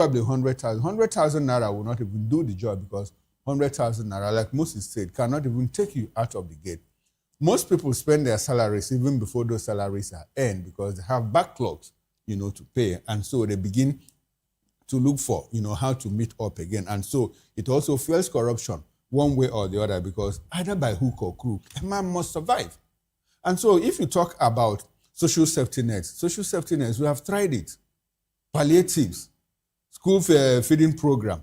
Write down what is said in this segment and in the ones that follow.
probably 100,000. 100,000 naira will not even do the job because 100,000 naira, like Moses said, cannot even take you out of the gate. Most people spend their salaries even before those salaries are earned because they have backlogs, to pay. And so they begin to look for, how to meet up again. And so it also fuels corruption one way or the other because either by hook or crook, a man must survive. And so if you talk about social safety nets, we have tried it. Palliatives, school feeding program,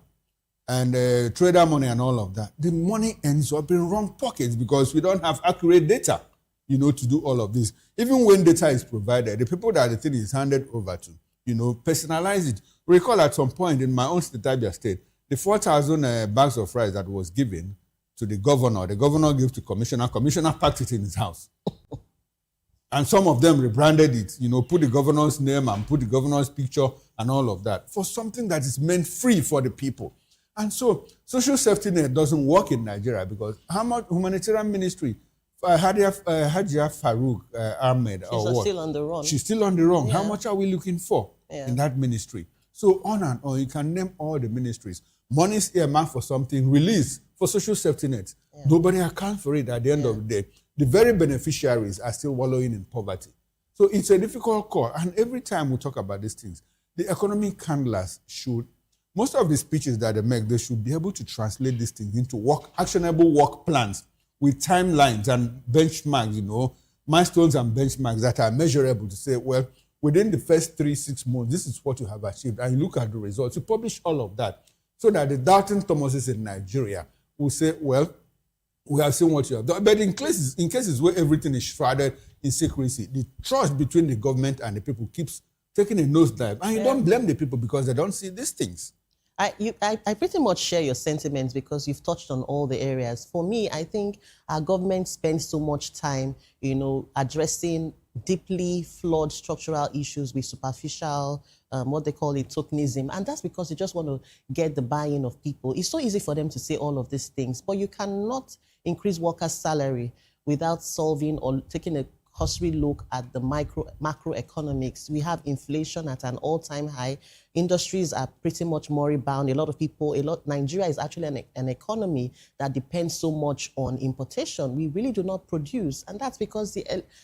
and trader money and all of that. The money ends up in wrong pockets because we don't have accurate data, to do all of this. Even when data is provided, the people that the thing is handed over to, personalize it. Recall at some point in my own state, Abia State, the 4,000 bags of rice that was given to the governor gave to commissioner packed it in his house. And some of them rebranded it, put the governor's name and put the governor's picture and all of that for something that is meant free for the people. And so social safety net doesn't work in Nigeria because how much humanitarian ministry, Hajia Farouk Ahmed, she's still on the run. She's still on the run. Yeah. How much are we looking for in that ministry? So on and on, you can name all the ministries. Money is earmarked for something, released for social safety net. Yeah. Nobody accounts for it at the end of the day. The very beneficiaries are still wallowing in poverty. So it's a difficult call. And every time we talk about these things, the economic handlers most of the speeches that they make, they should be able to translate these things into actionable work plans with timelines and benchmarks, milestones and benchmarks that are measurable to say, well, within the first 3-6 months, this is what you have achieved. And you look at the results, you publish all of that so that the doubting Thomases in Nigeria will say, well, we have seen what you have done. But in cases where everything is shrouded in secrecy, the trust between the government and the people keeps taking a nosedive. And you don't blame the people because they don't see these things. I pretty much share your sentiments because you've touched on all the areas. For me, I think our government spends so much time, addressing deeply flawed structural issues with superficial, what they call it, tokenism. And that's because they just want to get the buy-in of people. It's so easy for them to say all of these things, but you cannot increase workers' salary without solving or taking a cursory look at the macroeconomics. We have inflation at an all-time high. Industries are pretty much moribund. Nigeria is actually an economy that depends so much on importation. We really do not produce, and that's because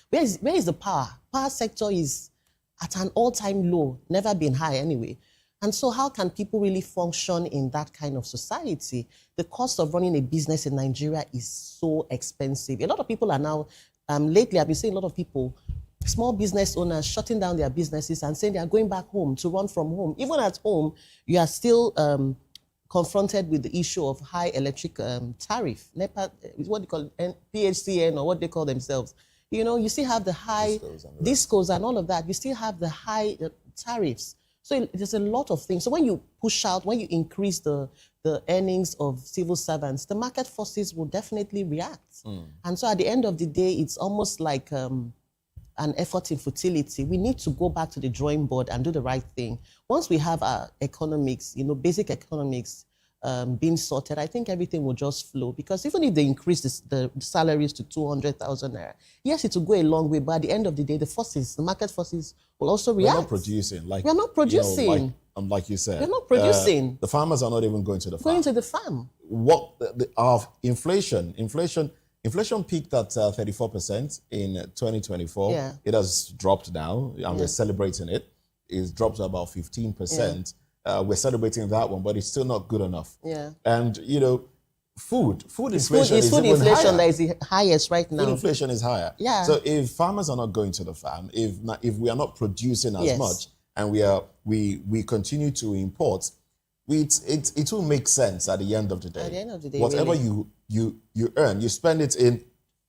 where is the power? Power sector is at an all-time low, never been high anyway. And so how can people really function in that kind of society? The cost of running a business in Nigeria is so expensive. A lot of people are now lately, I've been seeing a lot of people, small business owners, shutting down their businesses and saying they are going back home to run from home. Even at home, you are still confronted with the issue of high electric tariff. NEPA, what they call PHCN or what they call themselves. You still have the high discos and all of that. You still have the high tariffs. So there's a lot of things. So when you when you increase the earnings of civil servants, the market forces will definitely react. And so at the end of the day, it's almost like an effort in futility. We need to go back to the drawing board and do the right thing. Once we have our economics, basic economics being sorted, I think everything will just flow. Because even if they increase the salaries to 200,000 naira, yes, it will go a long way. But at the end of the day, the market forces will also react. We're not producing. We're not producing. Like you said. We're not producing. The farmers are not even going to the farm. Going to the farm. Inflation peaked at 34% in 2024. Yeah. It has dropped now, and we're celebrating it. It's dropped to about 15%. Yeah. We're celebrating that one, but it's still not good enough. Yeah. And, food inflation is food inflation that is the highest right now. Food inflation is higher. Yeah. So if farmers are not going to the farm, if we are not producing as much, and we continue to import, it will make sense at the end of the day. At the end of the day, whatever really. you earn, you spend it in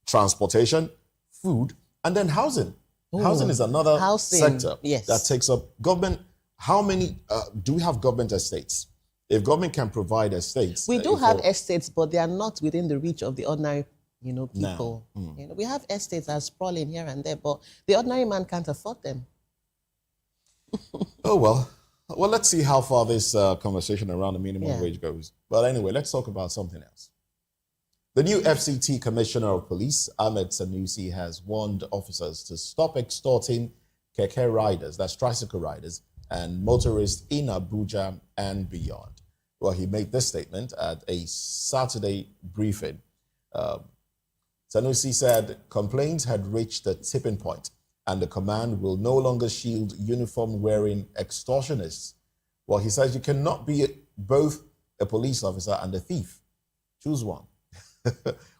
transportation, food, and then housing. Ooh, housing is another sector that takes up government. How many do we have government estates? If government can provide estates, we do have estates, but they are not within the reach of the ordinary, people. No. We have estates that are sprawling here and there, but the ordinary man can't afford them. Oh, well, let's see how far this conversation around the minimum wage goes. But anyway, let's talk about something else. The new FCT Commissioner of Police, Ahmed Sanusi, has warned officers to stop extorting keke riders, that's tricycle riders, and motorists in Abuja and beyond. Well, he made this statement at a Saturday briefing. Sanusi said complaints had reached a tipping point and the command will no longer shield uniform-wearing extortionists. Well, he says you cannot be both a police officer and a thief. Choose one.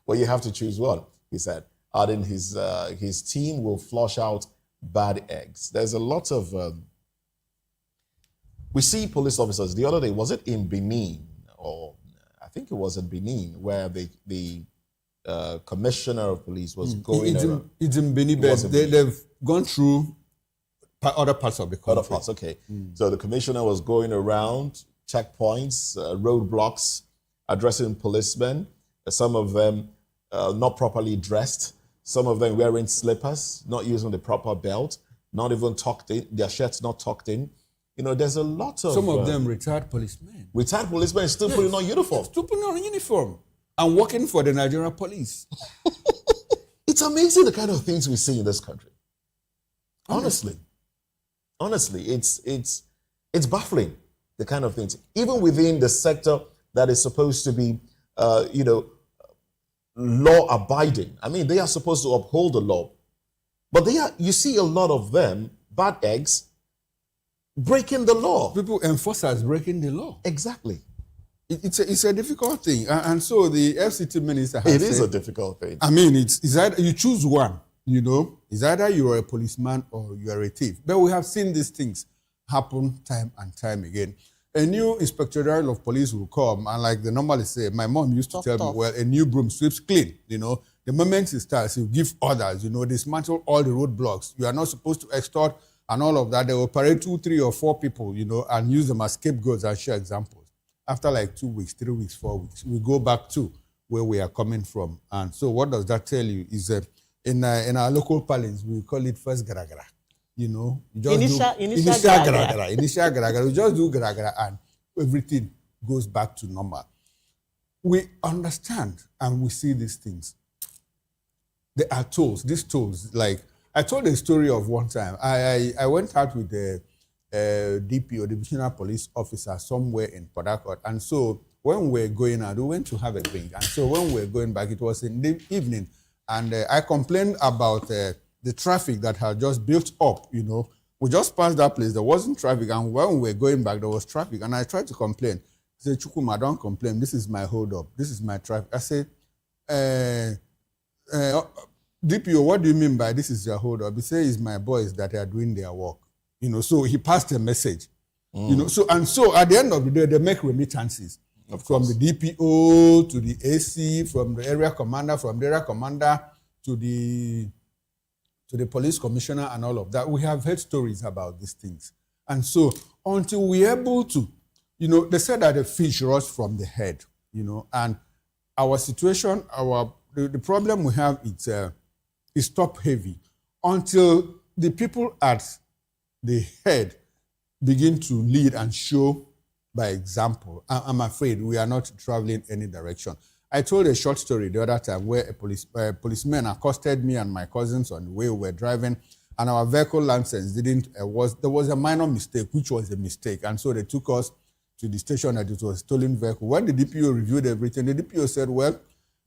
Well, you have to choose one, he said, adding his team will flush out bad eggs. There's a lot of... we see police officers. The other day, was it in Benin? Or I think it was in Benin, where the commissioner of police was going around. It's in Benin, but they've gone through other parts of the country. Other parts, okay. So the commissioner was going around, checkpoints, roadblocks, addressing policemen, some of them not properly dressed, some of them wearing slippers, not using the proper belt, not even tucked in, their shirts not tucked in. You know, there's a lot of... Some of them retired policemen. Retired policemen still putting on uniform. Still putting on uniform and working for the Nigerian police. It's amazing the kind of things we see in this country. Honestly, it's baffling, the kind of things. Even within the sector that is supposed to be, law-abiding. I mean, they are supposed to uphold the law. But you see a lot of them, bad eggs, breaking the law. People, enforcers breaking the law. Exactly. It's a difficult thing. And so the FCT minister has said, is a difficult thing. I mean, it's either you choose one, you know. It's either you're a policeman or you're a thief. But we have seen these things happen time and time again. A new inspector general of police will come, and like they normally say, my mom used to tell me, well, a new broom sweeps clean, you know. The moment he starts, he'll give orders, you know, dismantle all the roadblocks. You are not supposed to extort and all of that. They will operate 2, 3, or 4 people, you know, and use them as scapegoats and share examples. After like 2 weeks, 3 weeks, 4 weeks, we go back to where we are coming from. And so what does that tell you is in our local parlance, we call it first garagara. You know, you just initial garagara. You just do garagara and everything goes back to normal. We understand and we see these things. There are these tools. Like I told a story of one time. I went out with the DPO, divisional police officer, somewhere in Port Harcourt. And so when we were going out, we went to have a drink. And so when we were going back, it was in the evening. And I complained about the traffic that had just built up, you know. We just passed that place. There wasn't traffic. And when we were going back, there was traffic. And I tried to complain. He said, Chukuma, don't complain. This is my hold up. This is my traffic. I said, DPO, what do you mean by this is your hold up? He said, it's my boys that are doing their work. You know, so he passed a message. You know, so at the end of the day, they make remittances. From the DPO to the AC, from the area commander, from the area commander to the police commissioner and all of that. We have heard stories about these things. And so until we're able to, you know, they said that the fish rots from the head, you know, and our situation, the problem we have is top heavy. Until the people at the head begin to lead and show by example, I'm afraid we are not traveling any direction. I told a short story the other time where a policeman accosted me and my cousins on the way we were driving, and our vehicle license there was a minor mistake, which was a mistake, and so they took us to the station that it was a stolen vehicle. When the DPO reviewed everything, the DPO said, well,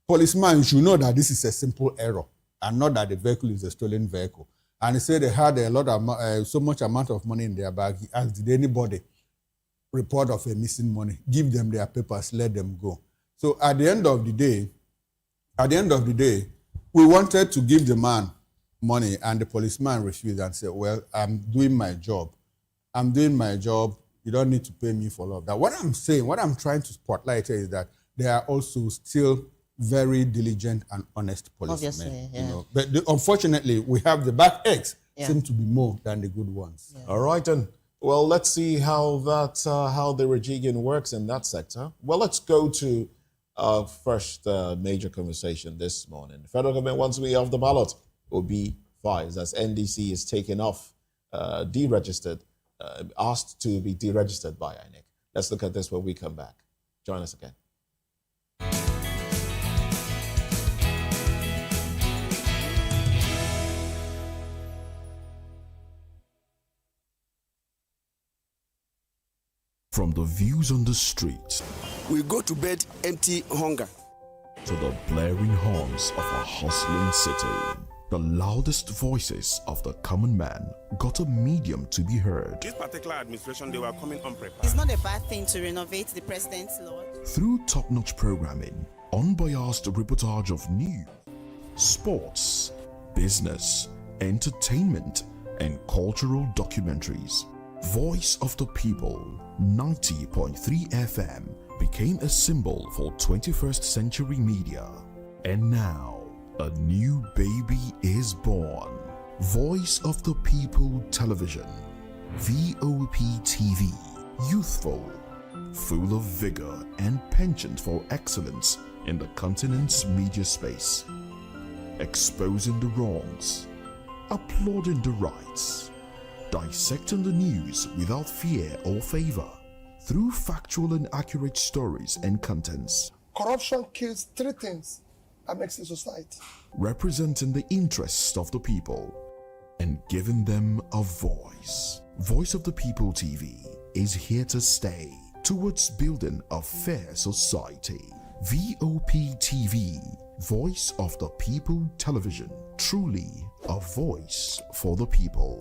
policeman, you should know that this is a simple error and not that the vehicle is a stolen vehicle. And he said they had a lot of so much amount of money in their bag. He asked, did anybody report of a missing money? Give them their papers, let them go. So at the end of the day, we wanted to give the man money, and the policeman refused and said, well, I'm doing my job. You don't need to pay me for all of that. What I'm trying to spotlight here is that there are also still very diligent and honest policemen. Obviously, yeah. You know? But unfortunately, we have the bad eggs seem to be more than the good ones. Yeah. All right, then. Well, let's see how the rejigging works in that sector. Well, let's go to our first major conversation this morning. The federal government wants me off the ballot. OB5, as NDC is taken off, deregistered, asked to be deregistered by INEC. Let's look at this when we come back. Join us again. From the views on the street, we go to bed empty hunger, to the blaring horns of a hustling city, the loudest voices of the common man got a medium to be heard. This particular administration, they were coming unprepared. It's not a bad thing to renovate the president's lawn. Through top-notch programming, unbiased reportage of news, sports, business, entertainment, and cultural documentaries, Voice of the People 90.3 FM became a symbol for 21st century media. And now, a new baby is born. Voice of the People Television, Voptv, youthful, full of vigor and penchant for excellence in the continent's media space, exposing the wrongs, applauding the rights, dissecting the news without fear or favor, through factual and accurate stories and contents. Corruption kills three things that makes a society. Representing the interests of the people and giving them a voice. Voice of the People TV is here to stay towards building a fair society. Voptv, Voice of the People Television, truly a voice for the people.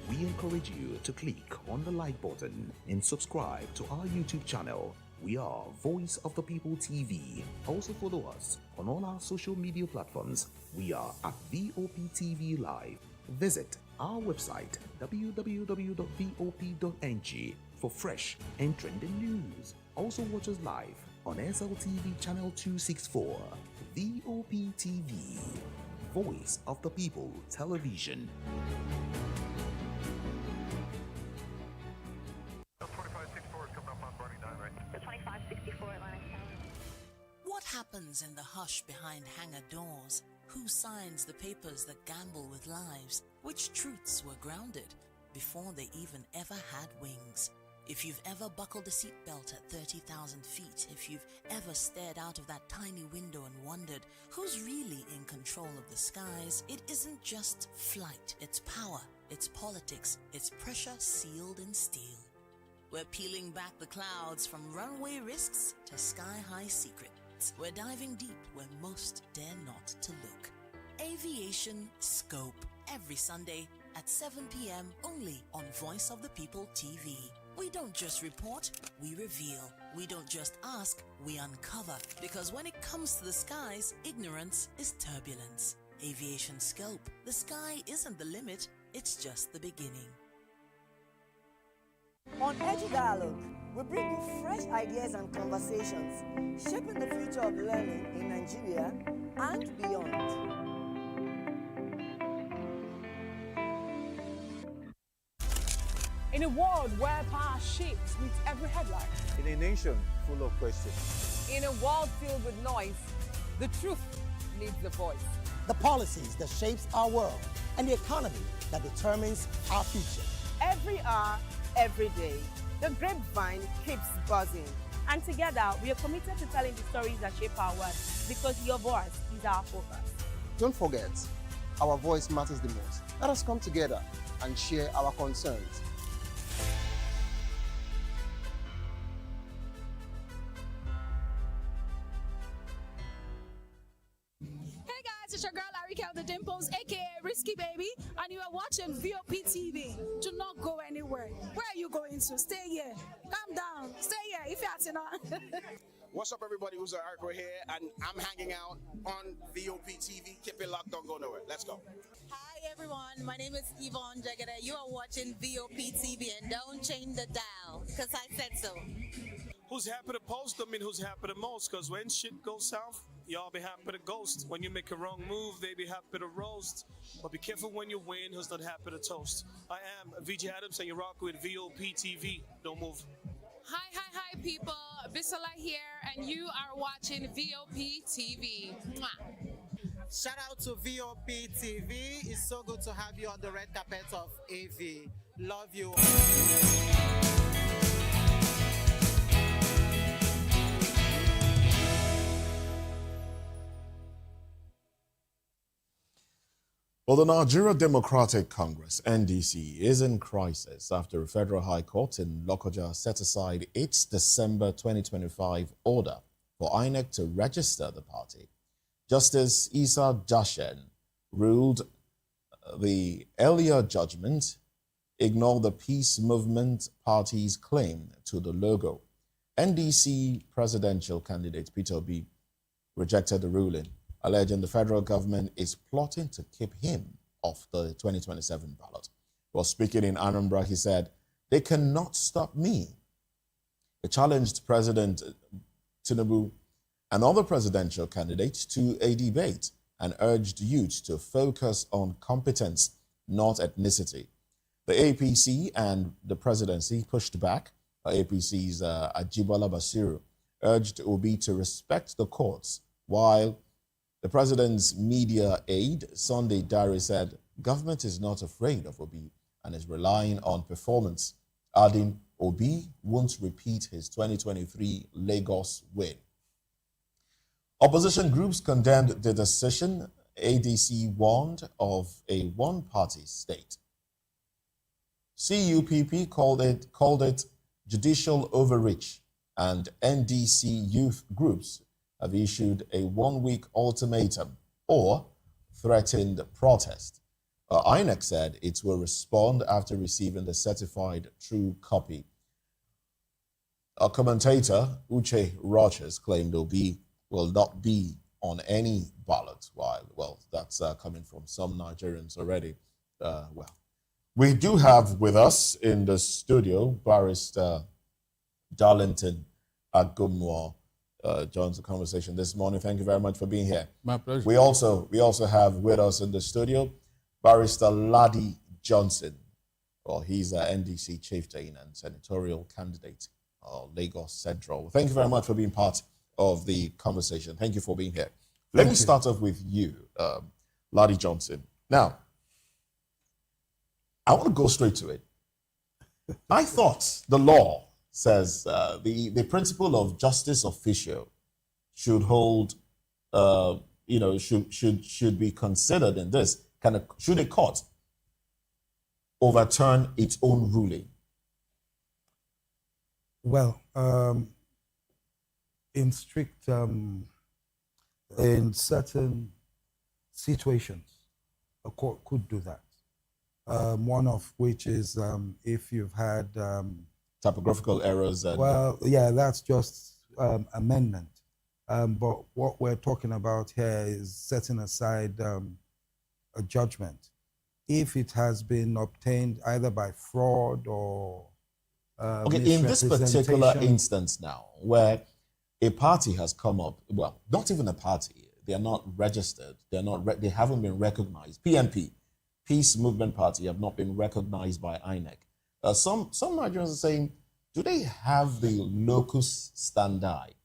We encourage you to click on the like button and subscribe to our YouTube channel. We are Voice of the People TV. Also follow us on all our social media platforms. We are at VOPTV Live. Visit our website www.vop.ng for fresh and trending news. Also watch us live on SLTV channel 264. VOPTV, Voice of the People Television. What happens in the hush behind hangar doors? Who signs the papers that gamble with lives? Which truths were grounded before they even ever had wings? If you've ever buckled a seatbelt at 30,000 feet, if you've ever stared out of that tiny window and wondered who's really in control of the skies, it isn't just flight, it's power, it's politics, it's pressure sealed in steel. We're peeling back the clouds from runway risks to sky-high secrets. We're diving deep where most dare not to look. Aviation Scope, every Sunday at 7 p.m. only on Voice of the People TV. We don't just report, we reveal. We don't just ask, we uncover. Because when it comes to the skies, ignorance is turbulence. Aviation Scope, the sky isn't the limit, it's just the beginning. On Edu Dialogue, we bring you fresh ideas and conversations, shaping the future of learning in Nigeria and beyond. In a world where power shifts with every headline. In a nation full of questions. In a world filled with noise, the truth needs a voice. The policies that shapes our world and the economy that determines our future. Every hour, every day, the grapevine keeps buzzing. And together, we are committed to telling the stories that shape our world, because your voice is our focus. Don't forget, our voice matters the most. Let us come together and share our concerns. It's your girl, Larry Abigail the Dimples, aka Risky Baby, and you are watching VOP TV. Do not go anywhere. Where are you going to? Stay here. Calm down. Stay here if you're not. What's up, everybody? Who's Arco here, and I'm hanging out on VOP TV. Keep it locked, don't go nowhere. Let's go. Hi, everyone. My name is Yvonne Jagade. You are watching VOP TV, and don't change the dial, because I said so. Who's happy to post? I mean, who's happy the most? Because when shit goes south, y'all be happy to ghost. When you make a wrong move, they be happy to roast. But be careful when you win, who's not happy to toast. I am VJ Adams, and you rock with VOP TV. Don't move. Hi, people. Bisola here, and you are watching VOP TV. Mwah. Shout out to VOP TV. It's so good to have you on the red carpet of AV. Love you. Well, the Nigeria Democratic Congress, NDC, is in crisis after a federal high court in Lokoja set aside its December 2025 order for INEC to register the party. Justice Isa Jashen ruled the earlier judgment ignored the Peace Movement Party's claim to the logo. NDC presidential candidate Peter Obi rejected the ruling, alleging the federal government is plotting to keep him off the 2027 ballot. While speaking in Anambra, he said, "They cannot stop me." He challenged President Tinubu and other presidential candidates to a debate and urged youth to focus on competence, not ethnicity. The APC and the presidency pushed back. APC's Ajibola Basiru urged Obi to respect the courts, while the president's media aide, Sunday Dari, said government is not afraid of Obi and is relying on performance, adding Obi won't repeat his 2023 Lagos win. Opposition groups condemned the decision. ADC warned of a one-party state. CUPP called it judicial overreach, and NDC youth groups have issued a one-week ultimatum or threatened protest. INEC said it will respond after receiving the certified true copy. A commentator, Uche Rogers, claimed Obi will not be on any ballot. Well, that's coming from some Nigerians already. We do have with us in the studio Barrister Darlington Agumwa. Joins the conversation this morning. Thank you very much for being here. My pleasure. We also have with us in the studio Barrister Ladi Johnson. Well, he's an NDC chieftain and senatorial candidate, Lagos Central. Thank you very much for being part of the conversation. Thank you for being here. Let me start off with you, Ladi Johnson. Now, I want to go straight to it. I thought the law says the principle of justice officio should hold, should be considered in this. Should a court overturn its own ruling? Well, in certain situations, a court could do that. One of which is if you've had typographical errors. That's just amendment. But what we're talking about here is setting aside a judgment. If it has been obtained either by fraud or in this particular instance now, where a party has come up, well, not even a party, they are not registered, they haven't been recognized. PMP, Peace Movement Party, have not been recognized by INEC. Some Nigerians are saying, do they have the locus standi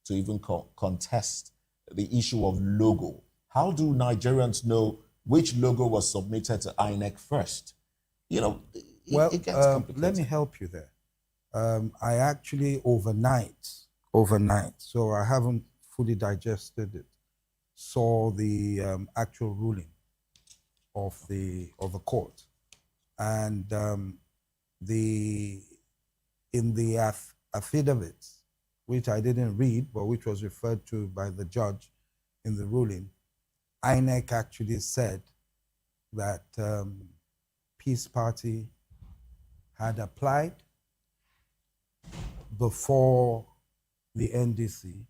to even contest the issue of logo? How do Nigerians know which logo was submitted to INEC first? It gets complicated. Let me help you there. I actually overnight, so I haven't fully digested it, saw the actual ruling of the court, and in the affidavits, which I didn't read, but which was referred to by the judge in the ruling, INEC actually said that Peace Party had applied before the NDC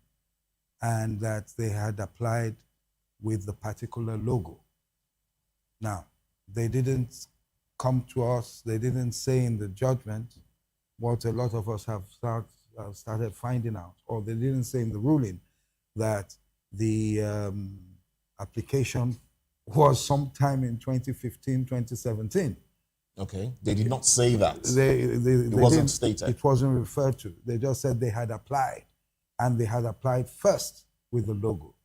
and that they had applied with the particular logo. Now, they didn't come to us, they didn't say in the judgment what a lot of us have started finding out, or they didn't say in the ruling that the application was sometime in 2015, 2017. Okay, they did not say that. It wasn't stated. It wasn't referred to. They just said they had applied, and they had applied first with the logo.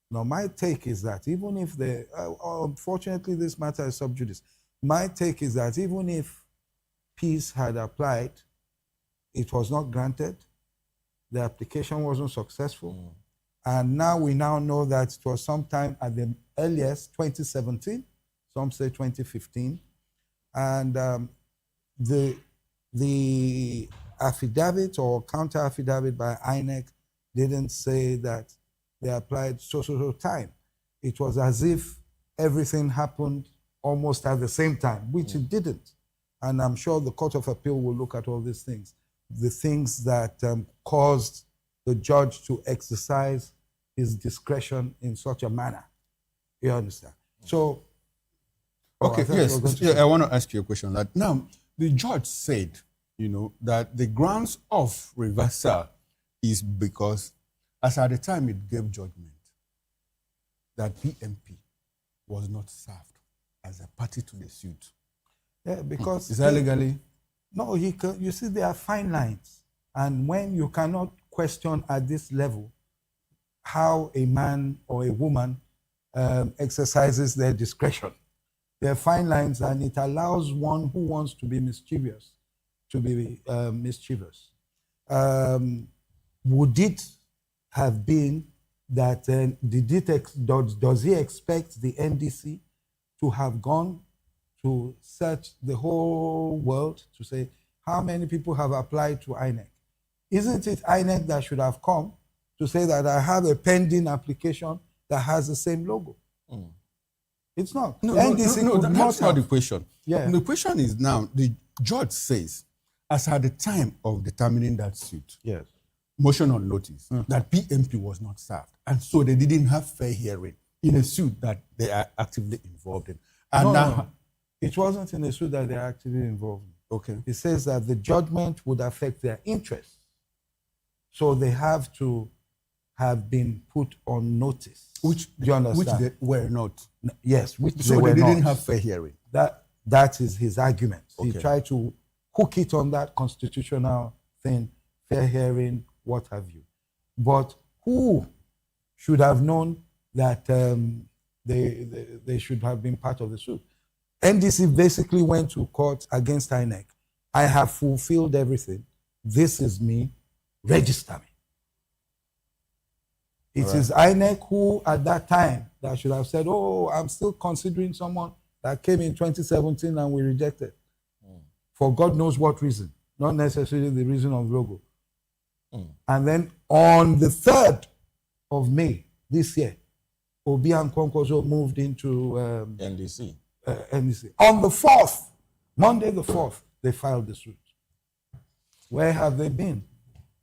Now, my take is that even if they, unfortunately, this matter is sub judice. My take is that even if Peace had applied, it was not granted, the application wasn't successful, and now we know that it was sometime at the earliest 2017, some say 2015, and the affidavit or counter affidavit by INEC didn't say that they applied so time. It was as if everything happened almost at the same time, which it didn't. And I'm sure the Court of Appeal will look at all these things, the things that caused the judge to exercise his discretion in such a manner. You understand? So, okay, yes, I want to ask you a question. That now, the judge said, that the grounds of reversal is because, as at the time it gave judgment, that PMP was not served as a party to the suit. Yeah, because... Is that legally? No, you see, there are fine lines. And when you cannot question at this level how a man or a woman exercises their discretion, there are fine lines, and it allows one who wants to be mischievous to be mischievous. Would it have been that does he expect the NDC to have gone to search the whole world to say how many people have applied to INEC? Isn't it INEC that should have come to say that I have a pending application that has the same logo? It's not. No, NDC that's not the question. Yeah. The question is now, the judge says, as at the time of determining that suit, yes, motion on notice, that PMP was not served. And so they didn't have fair hearing in a suit that they are actively involved in. And no. It wasn't in a suit that they are actively involved in. Okay. It says that the judgment would affect their interests. So they have to have been put on notice. Which, do you understand? Which they were not. Yes, which so they didn't have fair hearing. That is his argument. Okay. He tried to hook it on that constitutional thing, fair hearing, what have you. But who should have known that they should have been part of the suit? NDC basically went to court against INEC. I have fulfilled everything. This is me. Register me. It is INEC who, at that time, that should have said, oh, I'm still considering someone that came in 2017 and we rejected. For God knows what reason. Not necessarily the reason of logo. And then on the 3rd of May this year, Obi and Konkoso moved into NDC. NDC. On the 4th, Monday the 4th, they filed the suit. Where have they been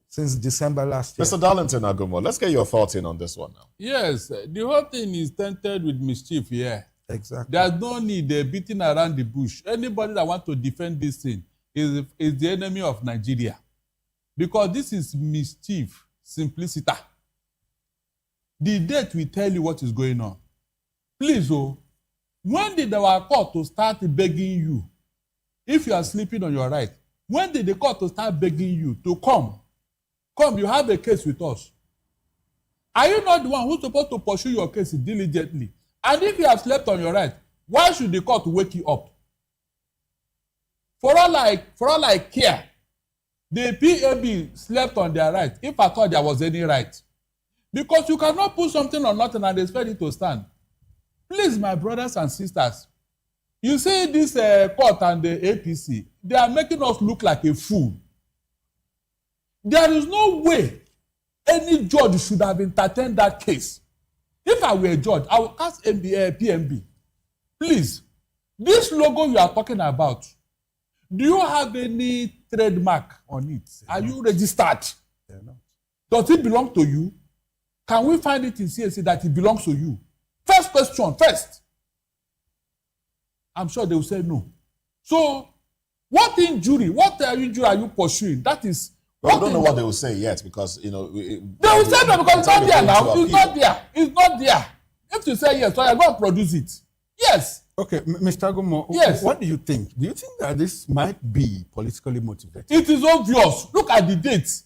since December last year? Mr. Darlington Agumo, let's get your thoughts in on this one now. Yes, the whole thing is tainted with mischief here. Exactly. There's no need beating around the bush. Anybody that wants to defend this thing is the enemy of Nigeria. Because this is mischief, simplicity. The date will tell you what is going on. Please, when did our court to start begging you, if you are sleeping on your right, when did the court to start begging you to come? Come, you have a case with us. Are you not the one who's supposed to pursue your case diligently? And if you have slept on your right, why should the court wake you up? For all I care, the PAB slept on their right, if I thought there was any right. Because you cannot put something on nothing and expect it to stand. Please, my brothers and sisters, you see this court and the APC, they are making us look like a fool. There is no way any judge should have entertained that case. If I were a judge, I would ask PMB, please, this logo you are talking about, do you have any trademark on it? Are you registered? Does it belong to you? Can we find it in CAC that it belongs to you? First question, first. I'm sure they will say no. So, what injury are you pursuing? That is. Well, I don't know what they will say yet because, they will say no because it's not there now. It's not there. It's not there. If you say yes, so I go and produce it. Yes. Okay, Mr. Agomo, yes. What do you think? Do you think that this might be politically motivated? It is obvious. Look at the dates.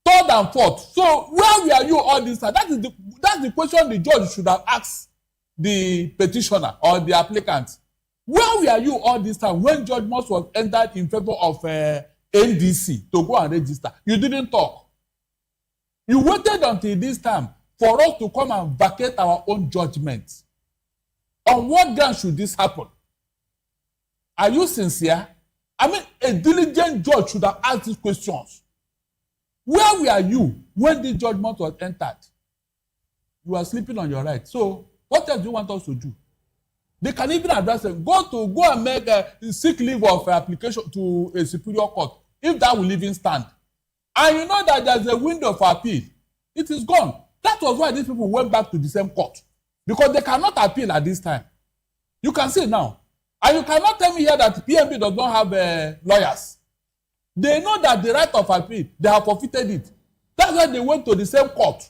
3rd and 4th. So where were you all this time? That's the question the judge should have asked the petitioner or the applicant. Where were you all this time when judgment was entered in favor of NDC to go and register? You didn't talk. You waited until this time for us to come and vacate our own judgment. On what ground should this happen? Are you sincere? I mean, a diligent judge should have asked these questions. Where were you when the judgment was entered? You are sleeping on your right. So, what else do you want us to do? They can even advise them, go and make a sick leave of application to a superior court, if that will even stand. And you know that there's a window for appeal. It is gone. That was why these people went back to the same court. Because they cannot appeal at this time. You can see now. And you cannot tell me here that PMB does not have lawyers. They know that the right of appeal, they have forfeited it. That's why they went to the same court.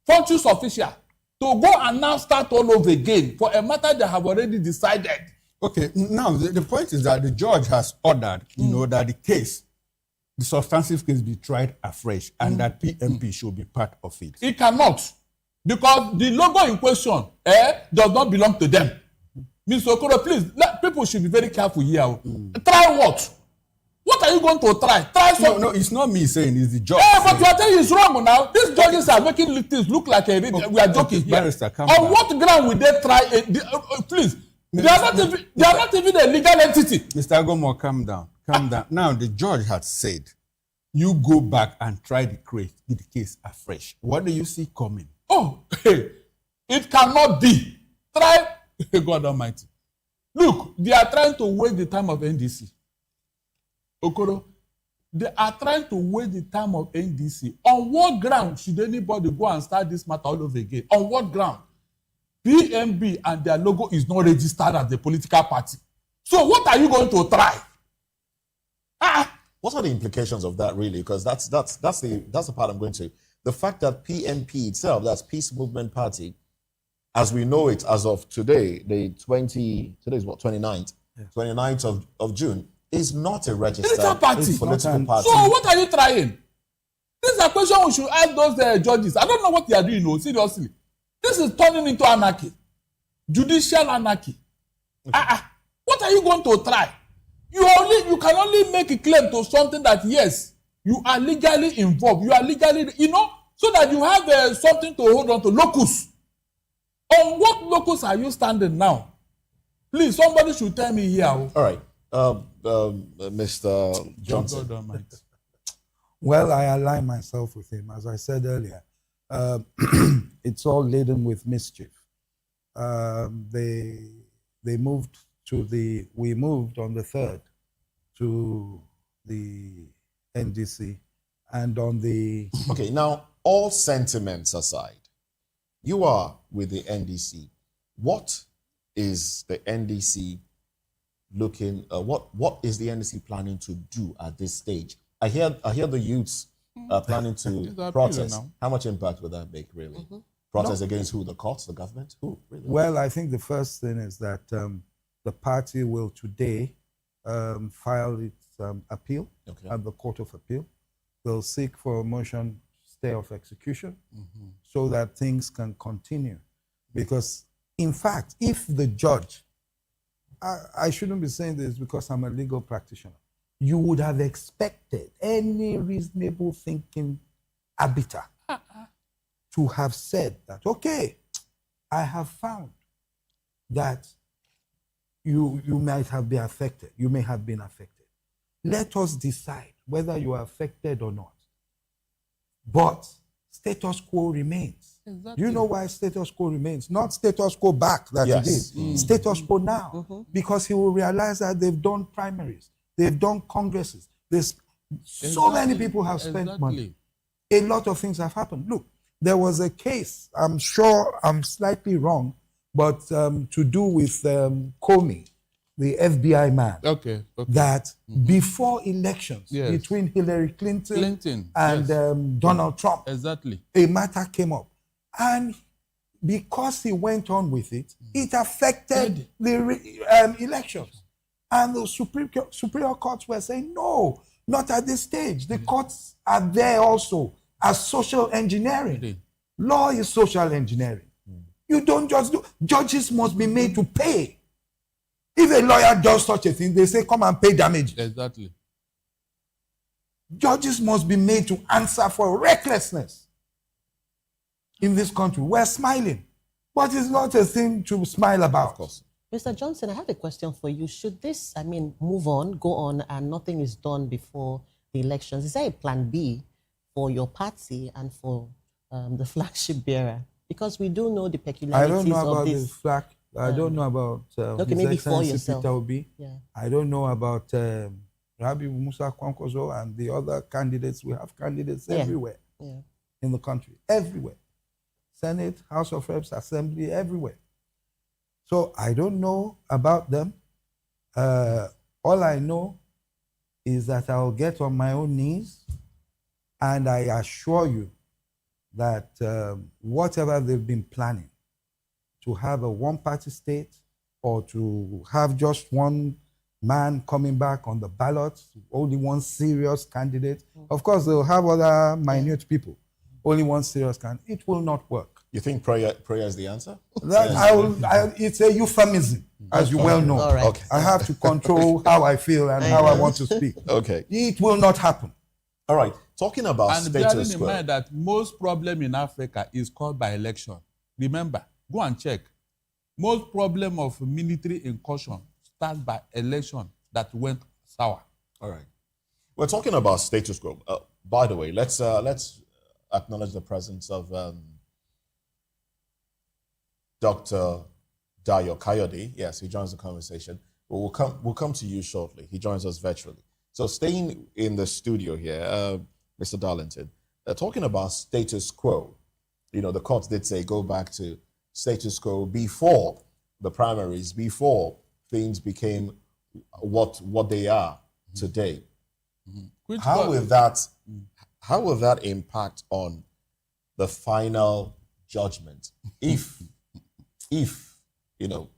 Functions official. To go and now start all over again for a matter they have already decided. Okay, now the point is that the judge has ordered, that the case, the substantive case be tried afresh and that PMP should be part of it. It cannot. Because the logo in question does not belong to them. Mr. Okoro, please, people should be very careful here. Try what? What are you going to try? Try something. No, it's not me saying, it's the judge. But you are telling it's wrong now. These judges are making things look like we are joking here. Barrister, on what ground will they try? Please, they are not even a legal entity. Mr. Agomo, calm down. Now, the judge had said, you go back and try the case afresh. What do you see coming? Oh, it cannot be. Try, God Almighty. Look, they are trying to waste the time of NDC. Okoro, they are trying to waste the time of NDC. On what ground should anybody go and start this matter all over again? On what ground? PMB and their logo is not registered as a political party. So what are you going to try? What are the implications of that, really? Because that's the part I'm going to. The fact that PMP itself, that's Peace Movement Party, as we know it as of today, today is what, 29th? Yeah. 29th of June, is not a registered political party. So what are you trying? This is a question we should ask those judges. I don't know what they are doing, seriously. This is turning into anarchy. Judicial anarchy. Okay. What are you going to try? You can only make a claim to something that, yes, you are legally involved. You are legally, so that you have something to hold on to. Locus. On what locus are you standing now? Please, somebody should tell me here. All right. Mr. Johnson. Well, I align myself with him. As I said earlier, it's all laden with mischief. We moved on the 3rd to the NDC and on the... Okay, now, all sentiments aside, you are with the NDC. What is the NDC looking, what is the NDC planning to do at this stage? I hear the youths are planning to protest. How much impact would that make, really? Protest against who? The courts, the government? Who, really? Well, I think the first thing is that the party will today file its appeal at the Court of Appeal. They'll seek for a motion stay of execution so that things can continue. Because, in fact, if the judge, I shouldn't be saying this because I'm a legal practitioner, you would have expected any reasonable thinking arbiter to have said that, okay, I have found that you might have been affected. You may have been affected. Let us decide whether you are affected or not. But status quo remains. Exactly. You know why status quo remains? Not status quo back that he did. Status quo now. Because he will realize that they've done primaries. They've done congresses. So many people have spent money. A lot of things have happened. Look, there was a case, I'm sure I'm slightly wrong, but to do with Comey, the FBI man, that before elections between Hillary Clinton and Donald Trump, a matter came up. And because he went on with it, it affected the elections. And the superior courts were saying, no, not at this stage. The courts are there also as social engineering. Law is social engineering. You don't just do. Judges must be made to pay. If a lawyer does such a thing, they say, come and pay damages. Exactly. Judges must be made to answer for recklessness in this country. We're smiling, but it's not a thing to smile about. Of course. Mr. Johnson, I have a question for you. Should this, move on, go on, and nothing is done before the elections? Is there a plan B for your party and for the flagship bearer? Because we do know the peculiarities of this. I don't know about the flag. I don't know about maybe for yourself. Peter Obi. Yeah. I don't know about Rabi Musa Kwankwaso and the other candidates. We have candidates everywhere in the country. Everywhere. Senate, House of Reps, Assembly, everywhere. So I don't know about them. All I know is that I'll get on my own knees, and I assure you that whatever they've been planning, to have a one-party state or to have just one man coming back on the ballot, only one serious candidate. Of course, they'll have other minute people. Only one serious candidate. It will not work. You think prayer is the answer? It's a euphemism, as you well know. Right. Okay. I have to control how I feel and how I want to speak. Okay. It will not happen. All right. Talking about and status bearing in quo. mind that most problem in Africa is caused by election. Remember, go and check. Most problem of military incursion start by election that went sour. All right. We're talking about status quo. By the way, let's acknowledge the presence of Dr. Dayo Kayode. Yes, he joins the conversation. We'll come to you shortly. He joins us virtually. So staying in the studio here, Mr. Darlington, talking about status quo. You know, the courts did say go back to status quo before the primaries, before things became what they are today. How will that impact on the final judgment? If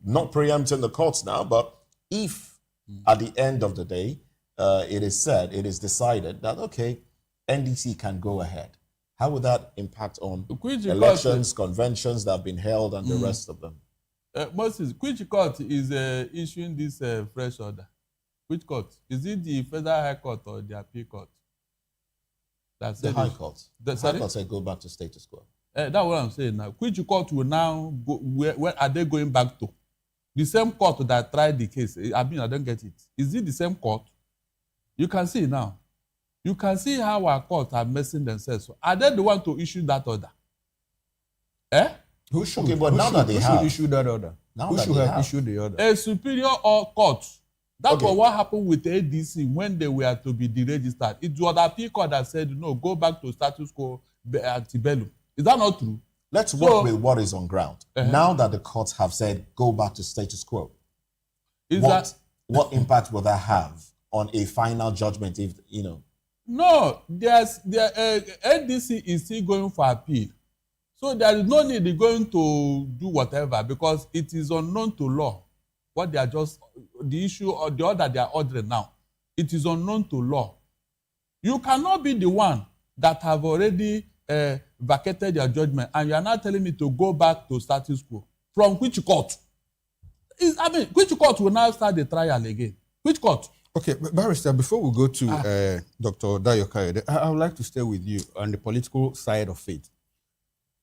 not preempting the courts now, but if at the end of the day it is decided that okay, NDC can go ahead, how would that impact on elections, conventions that have been held, and the rest of them? Moses, which court is issuing this fresh order? Which court? Is it the Federal High Court or the Appeal Court? The High Court. The High Court said go back to status quo. That's what I'm saying now. Which court will now go? Where are they going back to? The same court that tried the case. I don't get it. Is it the same court? You can see now. You can see how our courts are messing themselves. Are they the one to issue that order? Who should? Okay, but now that they have issue that order, who should have issued the order? A superior court. That was what happened with ADC when they were to be deregistered. It was the Appeal Court that said, no, go back to status quo antebellum. Is that not true? Let's work with what is on ground. Now that the courts have said, go back to status quo, what impact will that have on a final judgment if, No, NDC is still going for appeal. So there is no need going to do whatever because it is unknown to law. What they are the issue or the order they are ordering now, it is unknown to law. You cannot be the one that have already vacated your judgment and you are now telling me to go back to status quo. From which court? Which court will now start the trial again? Which court? Okay, Barrister, before we go to Dr. Dayo Kayode, I would like to stay with you on the political side of it.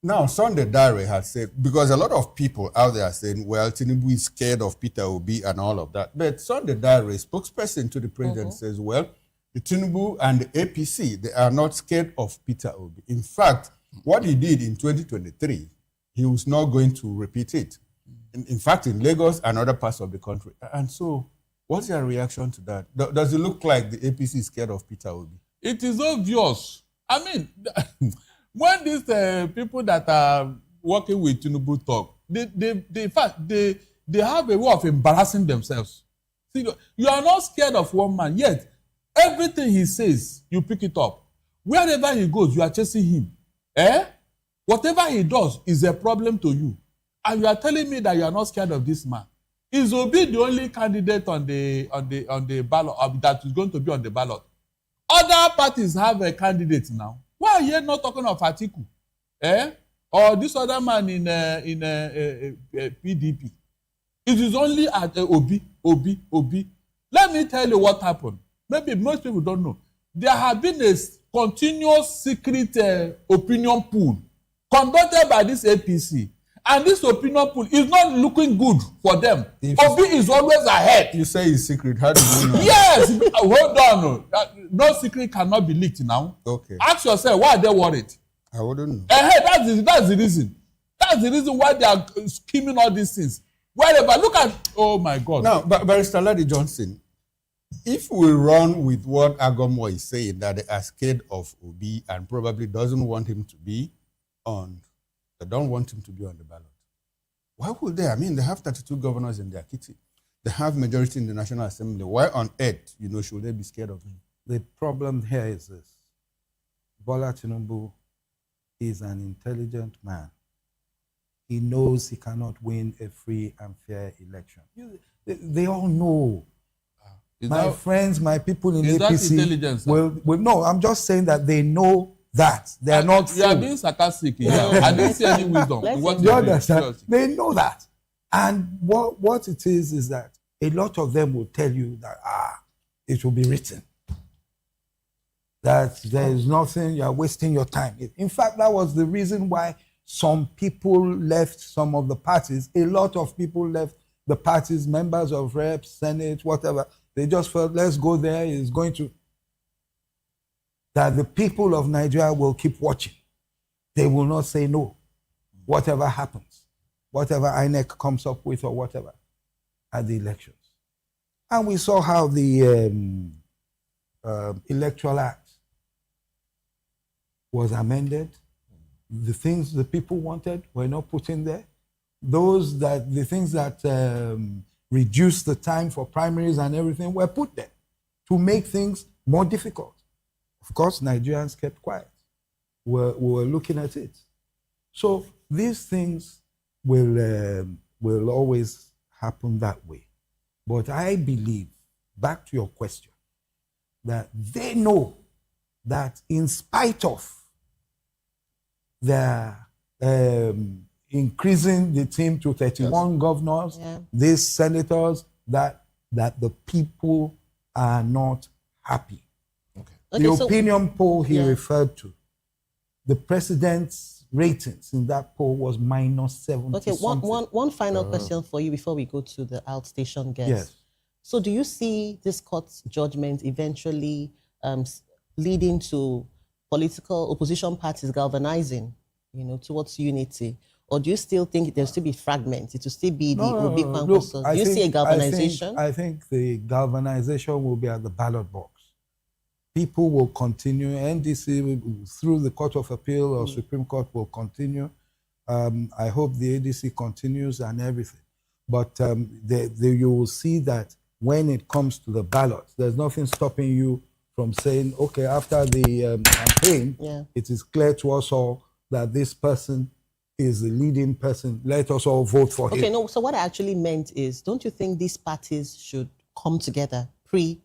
Now, Sunday Dare has said, because a lot of people out there are saying, well, Tinubu is scared of Peter Obi and all of that. But Sunday Dare, spokesperson to the president, says, well, the Tinubu and the APC, they are not scared of Peter Obi. In fact, What he did in 2023, he was not going to repeat it. In fact, in Lagos and other parts of the country. And so, what's your reaction to that? Does it look like the APC is scared of Peter Obi? It is obvious. I mean, when these people that are working with Tinubu talk, they have a way of embarrassing themselves. See, you are not scared of one man, yet everything he says, you pick it up. Wherever he goes, you are chasing him. Whatever he does is a problem to you. And you are telling me that you are not scared of this man. Is Obi the only candidate on the ballot that is going to be on the ballot? Other parties have a candidate now. Why are you not talking of Atiku? Or this other man in PDP? It is only at Obi. Let me tell you what happened. Maybe most people don't know. There have been a continuous secret opinion poll conducted by this APC. And this opinion poll is not looking good for them. Obi is always ahead. You say it's secret. How do you know? Yes. Hold on. No secret cannot be leaked now. Okay. Ask yourself, why are they worried? I wouldn't know. That's the reason. That's the reason why they are scheming all these things. Wherever, look at, oh my God. Now, Barrister Ladi Johnson, if we run with what Agomo is saying, that they are scared of Obi and probably doesn't want him to be on, they don't want him to be on the ballot. Why would they? I mean, they have 32 governors in their kitty. They have majority in the National Assembly. Why on earth, should they be scared of him? The problem here is this. Bola Tinubu is an intelligent man. He knows he cannot win a free and fair election. They all know. My friends, my people in APC. Is that intelligence? Well, no, I'm just saying that they know that. They are not You are being sarcastic. I didn't see any wisdom. You understand? They know that. And what it is that a lot of them will tell you that, it will be written. That there is nothing, you are wasting your time. In fact, that was the reason why some people left some of the parties. A lot of people left the parties, members of reps, Senate, whatever. They just felt, let's go there. It's going to... That the people of Nigeria will keep watching. They will not say no. Whatever happens, whatever INEC comes up with or whatever at the elections. And we saw how the Electoral Act was amended. The things the people wanted were not put in there. The things that reduced the time for primaries and everything were put there to make things more difficult. Of course, Nigerians kept quiet. We were looking at it. So these things will always happen that way. But I believe, back to your question, that they know that in spite of their increasing the team to 31 governors, these senators, that the people are not happy. Okay, the opinion poll he referred to, the president's ratings in that poll was -70. Okay, one final question for you before we go to the outstation guest. Yes. So do you see this court's judgment eventually leading to political opposition parties galvanizing, towards unity? Or do you still think there'll still be fragments? It will still be the Obi Kwankwaso? Do you see a galvanization? I think the galvanization will be at the ballot box. People will continue. NDC, through the Court of Appeal or Supreme Court, will continue. I hope the ADC continues and everything. But you will see that when it comes to the ballot, there's nothing stopping you from saying, okay, after the campaign, it is clear to us all that this person is the leading person. Let us all vote for him. Okay, no, so what I actually meant is, don't you think these parties should come together pre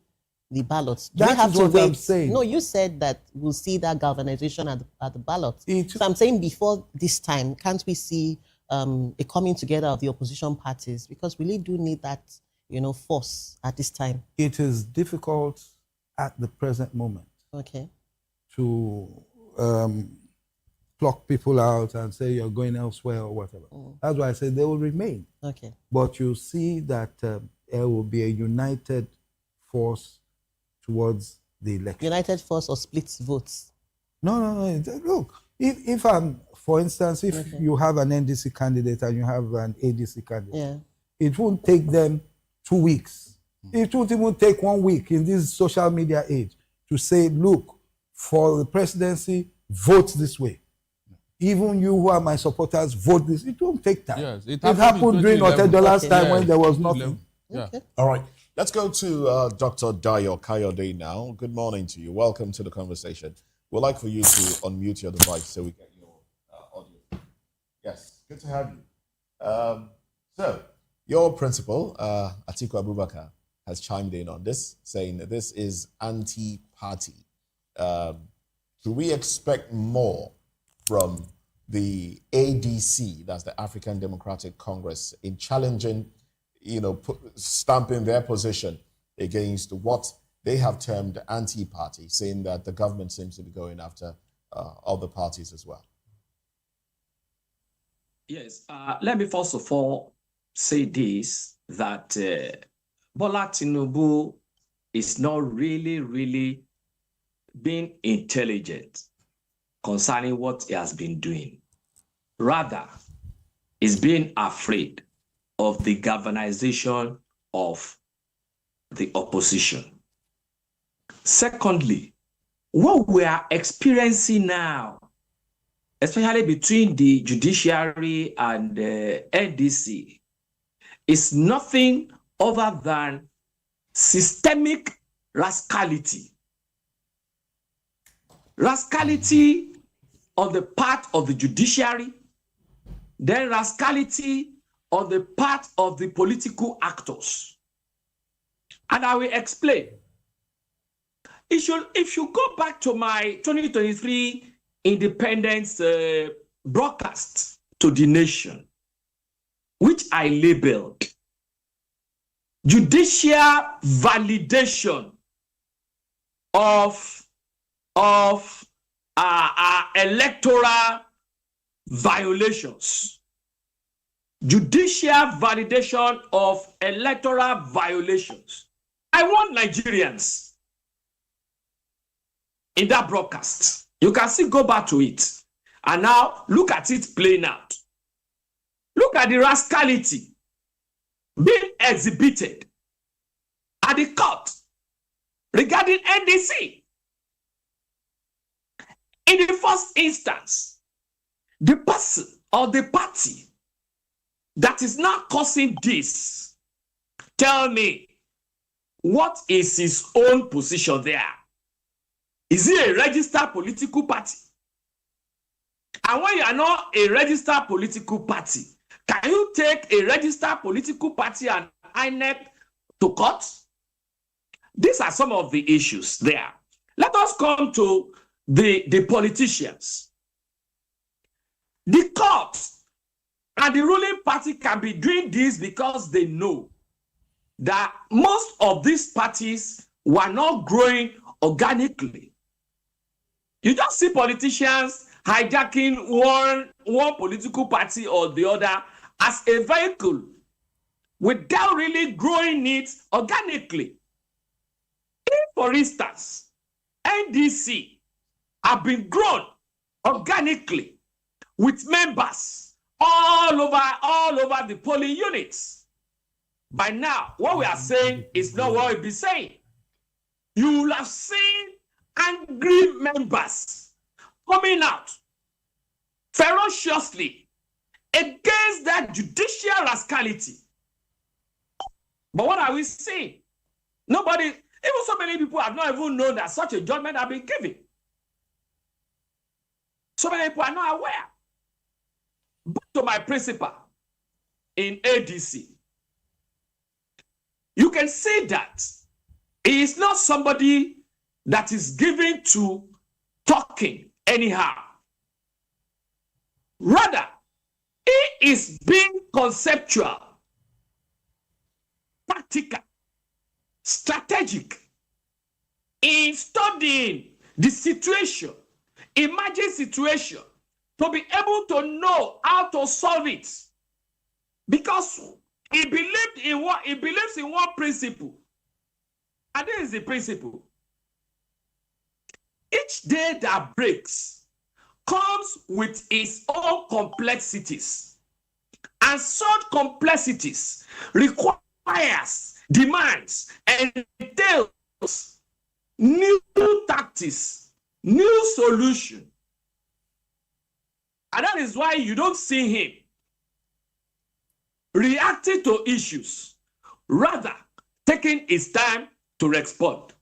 the ballots? Do we have to wait? I'm saying. No, you said that we'll see that galvanization at the ballot. So I'm saying before this time, can't we see a coming together of the opposition parties? Because we really do need that, force at this time. It is difficult at the present moment. Okay. To pluck people out and say you're going elsewhere or whatever. That's why I say they will remain. Okay. But you'll see that there will be a united force towards the election. United force or split votes? No. Look, If for instance, if you have an NDC candidate and you have an ADC candidate, it won't take them 2 weeks. It won't even take 1 week in this social media age to say, look, for the presidency, vote this way. Even you who are my supporters, vote this. It won't take time. Yes, it happened during Otedola's time when there was nothing. Yeah. All right. Let's go to Dr. Dayo Kayode now. Good morning to you. Welcome to the conversation. We'd like for you to unmute your device so we get your audio. Yes, good to have you. So, your principal, Atiku Abubakar, has chimed in on this, saying that this is anti-party. Do we expect more from the ADC, that's the African Democratic Congress, in challenging, stamping their position against what they have termed anti-party, saying that the government seems to be going after other parties as well? Yes, let me first of all say this, that Bola Tinubu is not really being intelligent concerning what he has been doing. Rather, he's being afraid of the galvanization of the opposition. Secondly, what we are experiencing now, especially between the judiciary and the NDC, is nothing other than systemic rascality. Rascality on the part of the judiciary, then rascality on the part of the political actors. And I will explain. If you go back to my 2023 independence broadcast to the nation, which I labeled judicial validation of electoral violations. Judicial validation of electoral violations. I want Nigerians in that broadcast. You can still go back to it. And now look at it playing out. Look at the rascality being exhibited at the court regarding NDC. In the first instance, the person or the party that is now causing this, tell me, what is his own position there? Is he a registered political party? And when you are not a registered political party, can you take a registered political party and INEC to court? These are some of the issues there. Let us come to the politicians. The court and the ruling party can be doing this because they know that most of these parties were not growing organically. You just see politicians hijacking one political party or the other as a vehicle without really growing it organically. If, for instance, NDC have been grown organically with members all over the polling units, by now, what we are saying is not what we'll be saying. You will have seen angry members coming out ferociously against that judicial rascality. But what are we seeing? Nobody, even so many people have not even known that such a judgment has been given. So many people are not aware. Back to my principal in ADC. You can see that he is not somebody that is given to talking anyhow. Rather, he is being conceptual, tactical, strategic in studying the situation, emerging situation, to be able to know how to solve it. Because he believes in one principle. And this is the principle. Each day that breaks, comes with its own complexities. And such complexities requires, demands, and entails new tactics, new solution. And that is why you don't see him reacting to issues, rather taking his time to respond.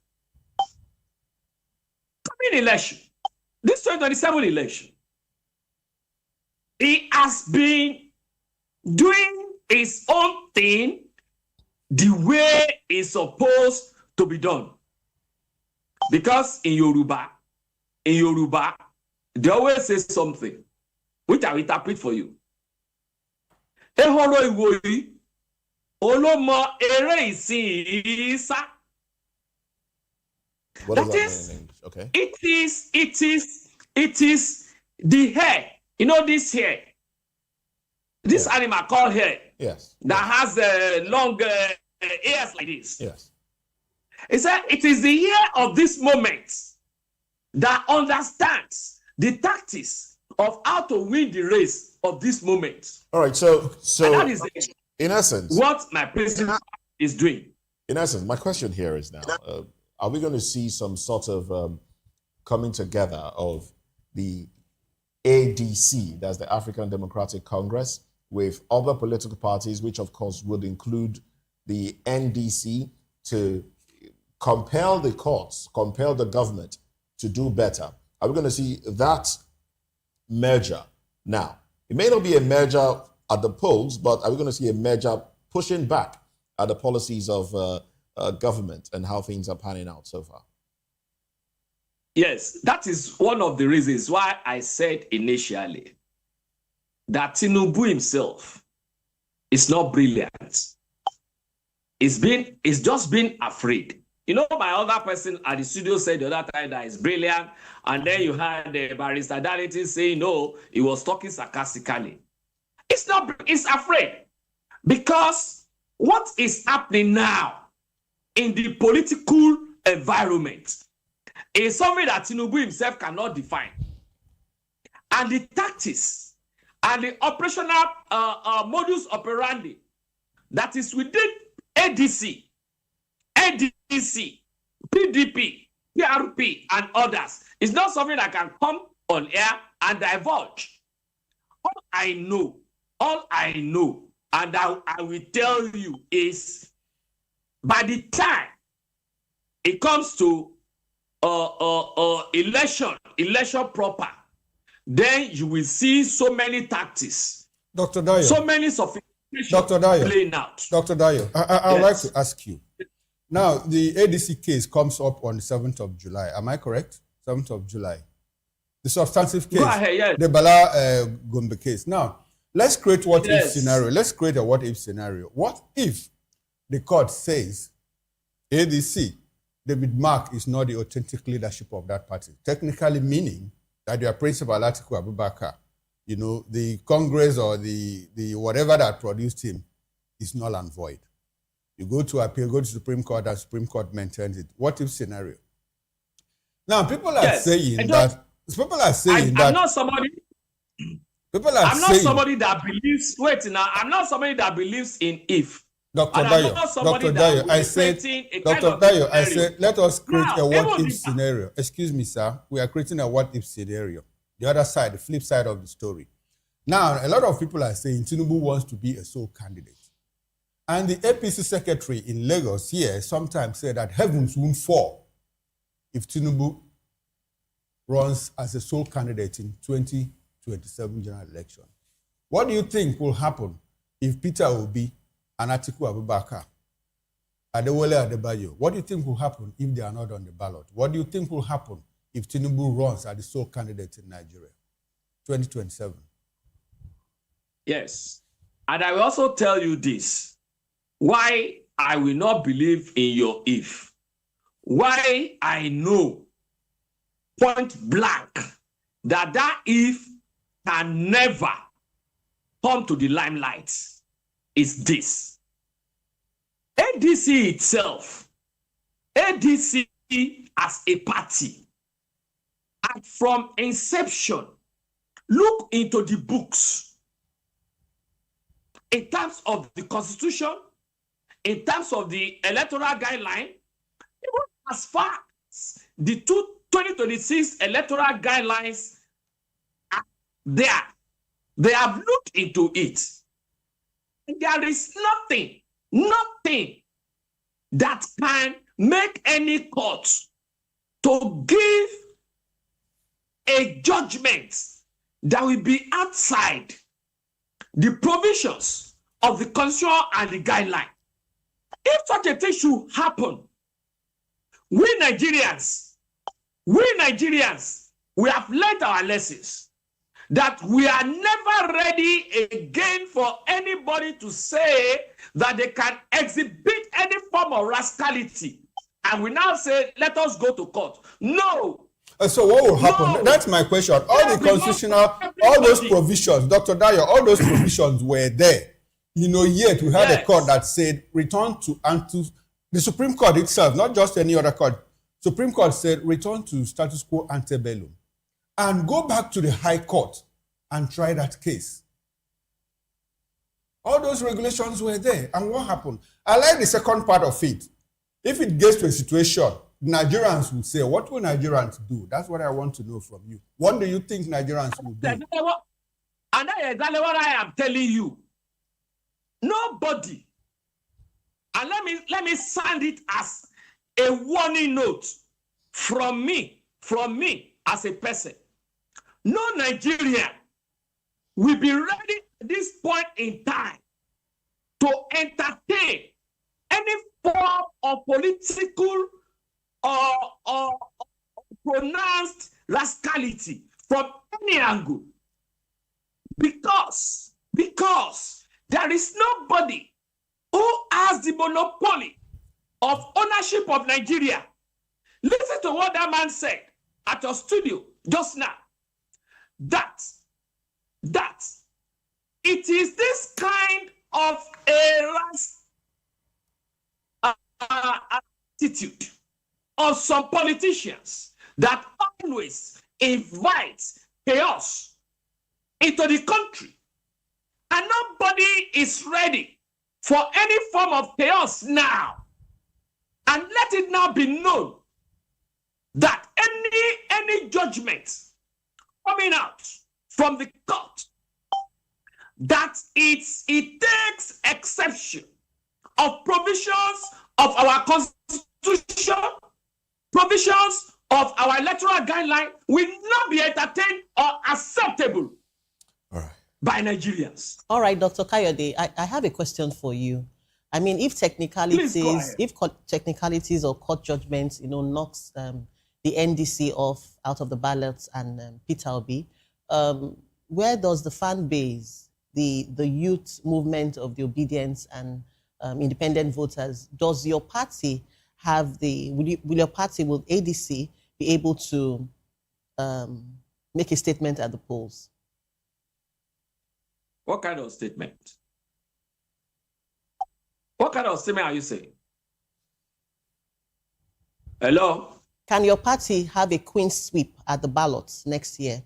Coming election, this 2027 election, he has been doing his own thing the way it's supposed to be done. Because in Yoruba, they always say something, which I will interpret for you. Ehoro iwoyi, olomo ere isin isa. What does that mean in English? Okay. It is the hair. You know this hair? This animal called hair. Yes. That has long ears like this. Yes. He said it is the hair of this moment that understands the tactics of how to win the race of this moment. All right, so and that is in essence what my president is doing. In essence, my question here is now, are we going to see some sort of coming together of the ADC, that's the African Democratic Congress, with other political parties, which of course would include the NDC, to compel the courts, compel the government to do better? Are we going to see that merger now? It may not be a merger at the polls, but are we going to see a merger pushing back at the policies of government and how things are panning out so far? Yes, that is one of the reasons why I said initially that Tinubu himself is not brilliant. He's just been afraid. You know, my other person at the studio said the other time that he's brilliant, and then you had the barrister Darity saying no, he was talking sarcastically. It's afraid. Because what is happening now in the political environment is something that Tinubu himself cannot define. And the tactics and the operational modus operandi that is within ADC, PDP, PRP, and others is not something that can come on air and divulge. All I know, and I will tell you is, by the time it comes to election proper, then you will see so many tactics, Dr. Dayo, so many sophistications playing out. Dr. Dayo, I would like to ask you. Now, the ADC case comes up on the 7th of July. Am I correct? 7th of July. The substantive case. Go ahead, yes. The Bala Gombe case. Now, let's create what-if scenario. Let's create a what-if scenario. What if the court says ADC, David Mark, is not the authentic leadership of that party? Technically meaning that your principal, Atiku Abubakar, you know, the Congress or the whatever that produced him is null and void. You go to appeal, go to Supreme Court, and Supreme Court maintains it. What if scenario? Now, people are saying that. People are saying that. I'm not somebody. I'm not somebody that believes. Wait now. I'm not somebody that believes in if. Dr. Dayo, I said, let us create a what-if scenario. Excuse me, sir. We are creating a what-if scenario. The other side, the flip side of the story. Now, a lot of people are saying Tinubu wants to be a sole candidate. And the APC secretary in Lagos here sometimes said that heavens won't fall if Tinubu runs as a sole candidate in 2027 general election. What do you think will happen if Peter Obi and Atiku Abubakar, Adewale Adebayo, what do you think will happen if they are not on the ballot? What do you think will happen if Tinubu runs as the sole candidate in Nigeria, 2027? Yes. And I will also tell you this. Why I will not believe in your if. Why I know point blank that if can never come to the limelight is this. ADC itself, ADC as a party, and from inception, look into the books in terms of the Constitution, in terms of the electoral guideline, even as far as the 2026 electoral guidelines are there. They have looked into it. And there is nothing that can make any court to give a judgment that will be outside the provisions of the Constitution and the guideline. If such a thing should happen, we Nigerians, we have learned our lessons that we are never ready again for anybody to say that they can exhibit any form of rascality. And we now say, let us go to court. No. So what will happen? No. That's my question. All the constitutional, all those provisions, Dr. Dayo, all those provisions were there. You know, yet we had a court that said return to the Supreme Court itself, not just any other court. Supreme Court said return to status quo ante bellum and go back to the High Court and try that case. All those regulations were there. And what happened? I like the second part of it. If it gets to a situation, Nigerians will say, what will Nigerians do? That's what I want to know from you. What do you think Nigerians will do? And that's exactly what I am telling you. Nobody, and let me sound it as a warning note from me as a person. No Nigerian will be ready at this point in time to entertain any form of political or pronounced rascality from any angle, because there is nobody who has the monopoly of ownership of Nigeria. Listen to what that man said at your studio just now. That it is this kind of a attitude of some politicians that always invites chaos into the country. And nobody is ready for any form of chaos now. And let it now be known that any judgment coming out from the court, that it takes exception of provisions of our Constitution, provisions of our electoral guideline will not be entertained or acceptable by Nigerians. All right, Dr. Kayode, I have a question for you. I mean, if technicalities or court judgments, knocks the NDC out of the ballots and Peter Obi, where does the fan base, the youth movement of the obedience and independent voters, does your party have will your party, will ADC be able to make a statement at the polls? What kind of statement? What kind of statement are you saying? Hello? Can your party have a clean sweep at the ballots next year?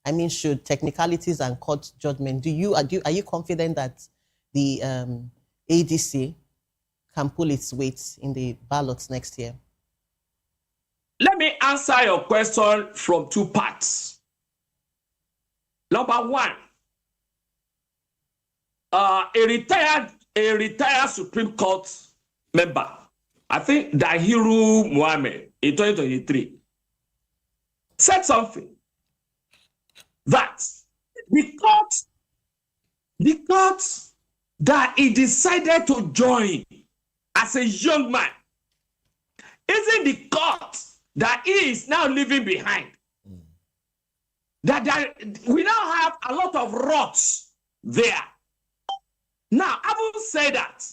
I mean, should technicalities and court judgment, are you confident that the ADC can pull its weight in the ballots next year? Let me answer your question from two parts. Number one, a retired Supreme Court member, I think Dahiru Mohammed, in 2023, said something that the court that he decided to join as a young man isn't the court that he is now leaving behind. We now have a lot of rots there. Now, having said that,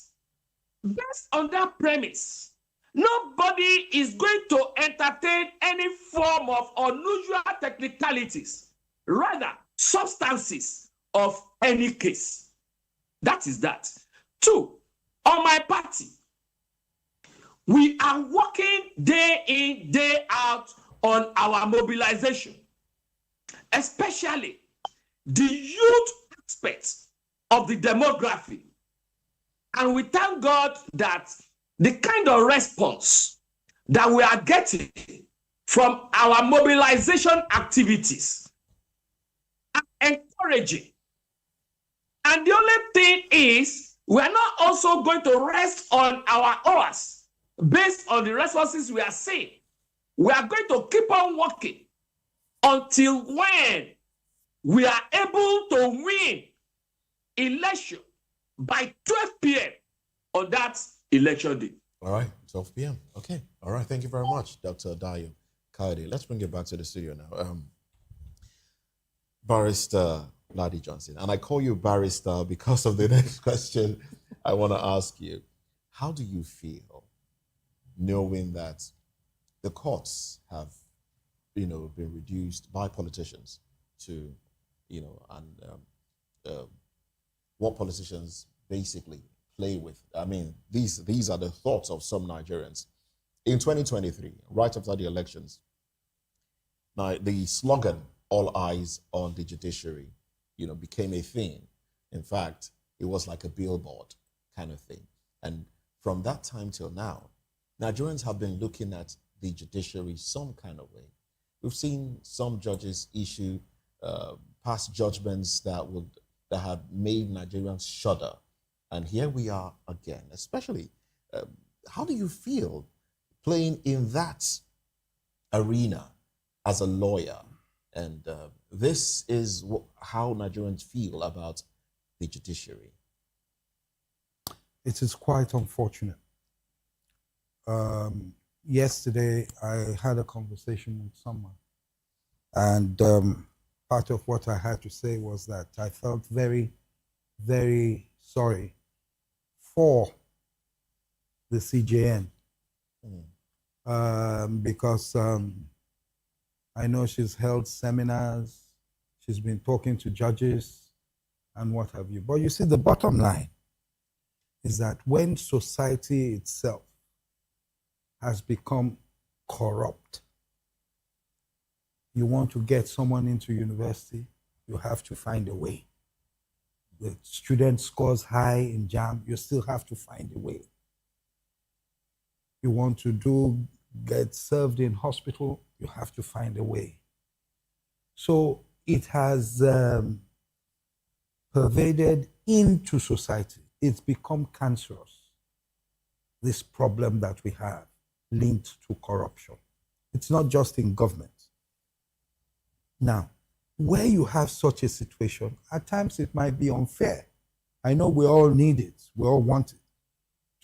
based on that premise, nobody is going to entertain any form of unusual technicalities, rather substances of any case. That is that. Two, on my party, we are working day in, day out on our mobilization, especially the youth aspect of the demography. And we thank God that the kind of response that we are getting from our mobilization activities are encouraging. And the only thing is, we are not also going to rest on our oars based on the responses we are seeing. We are going to keep on working until when we are able to win election by 12 p.m. on that election day. All right, 12 p.m. Okay. All right. Thank you very much, Dr. Dayo Kayode. Let's bring it back to the studio now. Barrister Ladi Johnson. And I call you barrister because of the next question I want to ask you. How do you feel knowing that the courts have, been reduced by politicians to, what politicians basically play with? I mean, these are the thoughts of some Nigerians. In 2023, right after the elections, now the slogan, all eyes on the judiciary, became a thing. In fact, it was like a billboard kind of thing. And from that time till now, Nigerians have been looking at the judiciary some kind of way. We've seen some judges issue past judgments that have made Nigerians shudder. And here we are again. Especially, how do you feel playing in that arena as a lawyer? And this is how Nigerians feel about the judiciary. It is quite unfortunate. Yesterday, I had a conversation with someone, and part of what I had to say was that I felt very, very sorry for the CJN because I know she's held seminars, she's been talking to judges and what have you. But you see, the bottom line is that when society itself has become corrupt, you want to get someone into university, you have to find a way. The student scores high in JAM, you still have to find a way. You want to get served in hospital, you have to find a way. So it has pervaded into society. It's become cancerous, this problem that we have linked to corruption. It's not just in government. Now, where you have such a situation, at times it might be unfair. I know we all need it, we all want it,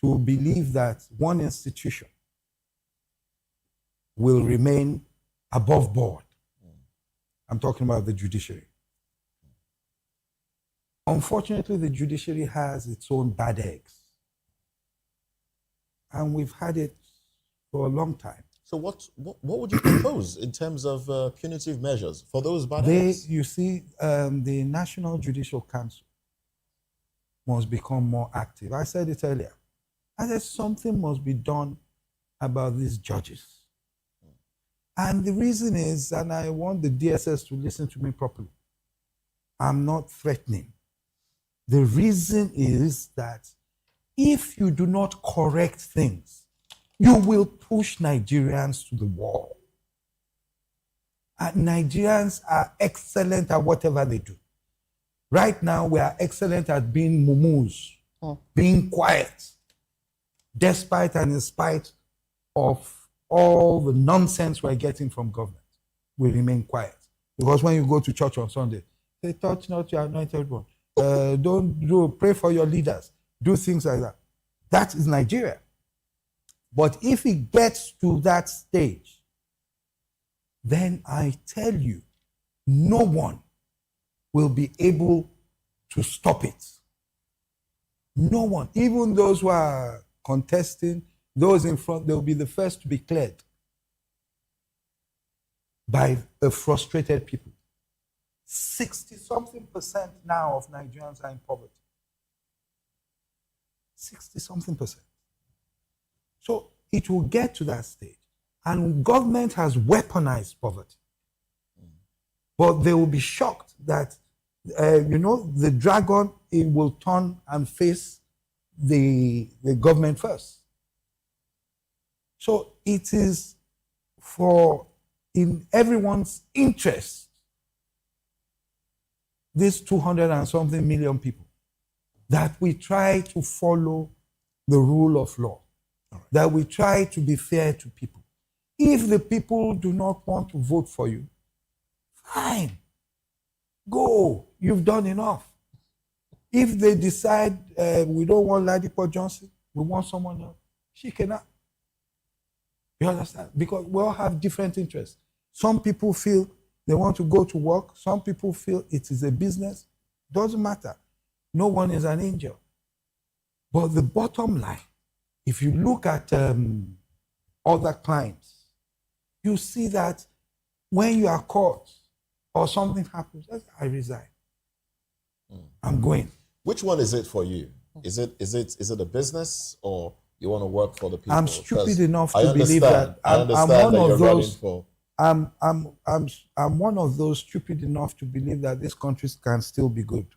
to believe that one institution will remain above board. I'm talking about the judiciary. Unfortunately, the judiciary has its own bad eggs. And we've had it for a long time. So what would you propose in terms of punitive measures for those bad eggs? You see, the National Judicial Council must become more active. I said it earlier. I said something must be done about these judges. And the reason is, and I want the DSS to listen to me properly, I'm not threatening. The reason is that if you do not correct things, you will push Nigerians to the wall. And Nigerians are excellent at whatever they do. Right now, we are excellent at being mumus, being quiet, despite and in spite of all the nonsense we're getting from government. We remain quiet. Because when you go to church on Sunday, they touch not your anointed one. Pray for your leaders. Do things like that. That is Nigeria. But if it gets to that stage, then I tell you, no one will be able to stop it. No one. Even those who are contesting, those in front, they'll be the first to be cleared by the frustrated people. 60-something% now of Nigerians are in poverty. 60-something%. So it will get to that stage. And government has weaponized poverty. But they will be shocked that The dragon, it will turn and face the government first. So it is in everyone's interest, these 200 and something million people, that we try to follow the rule of law, that we try to be fair to people. If the people do not want to vote for you, fine, go, you've done enough. If they decide we don't want Ladipo Johnson, we want someone else, she cannot. You understand? Because we all have different interests. Some people feel they want to go to work. Some people feel it is a business. Doesn't matter. No one is an angel. But the bottom line, if you look at other clients, you see that when you are caught or something happens, I resign. I'm going. Which one is it for you? Is it a business, or you want to work for the people? I'm stupid enough to believe that I'm one of those. I'm one of those stupid enough to believe that this country can still be good.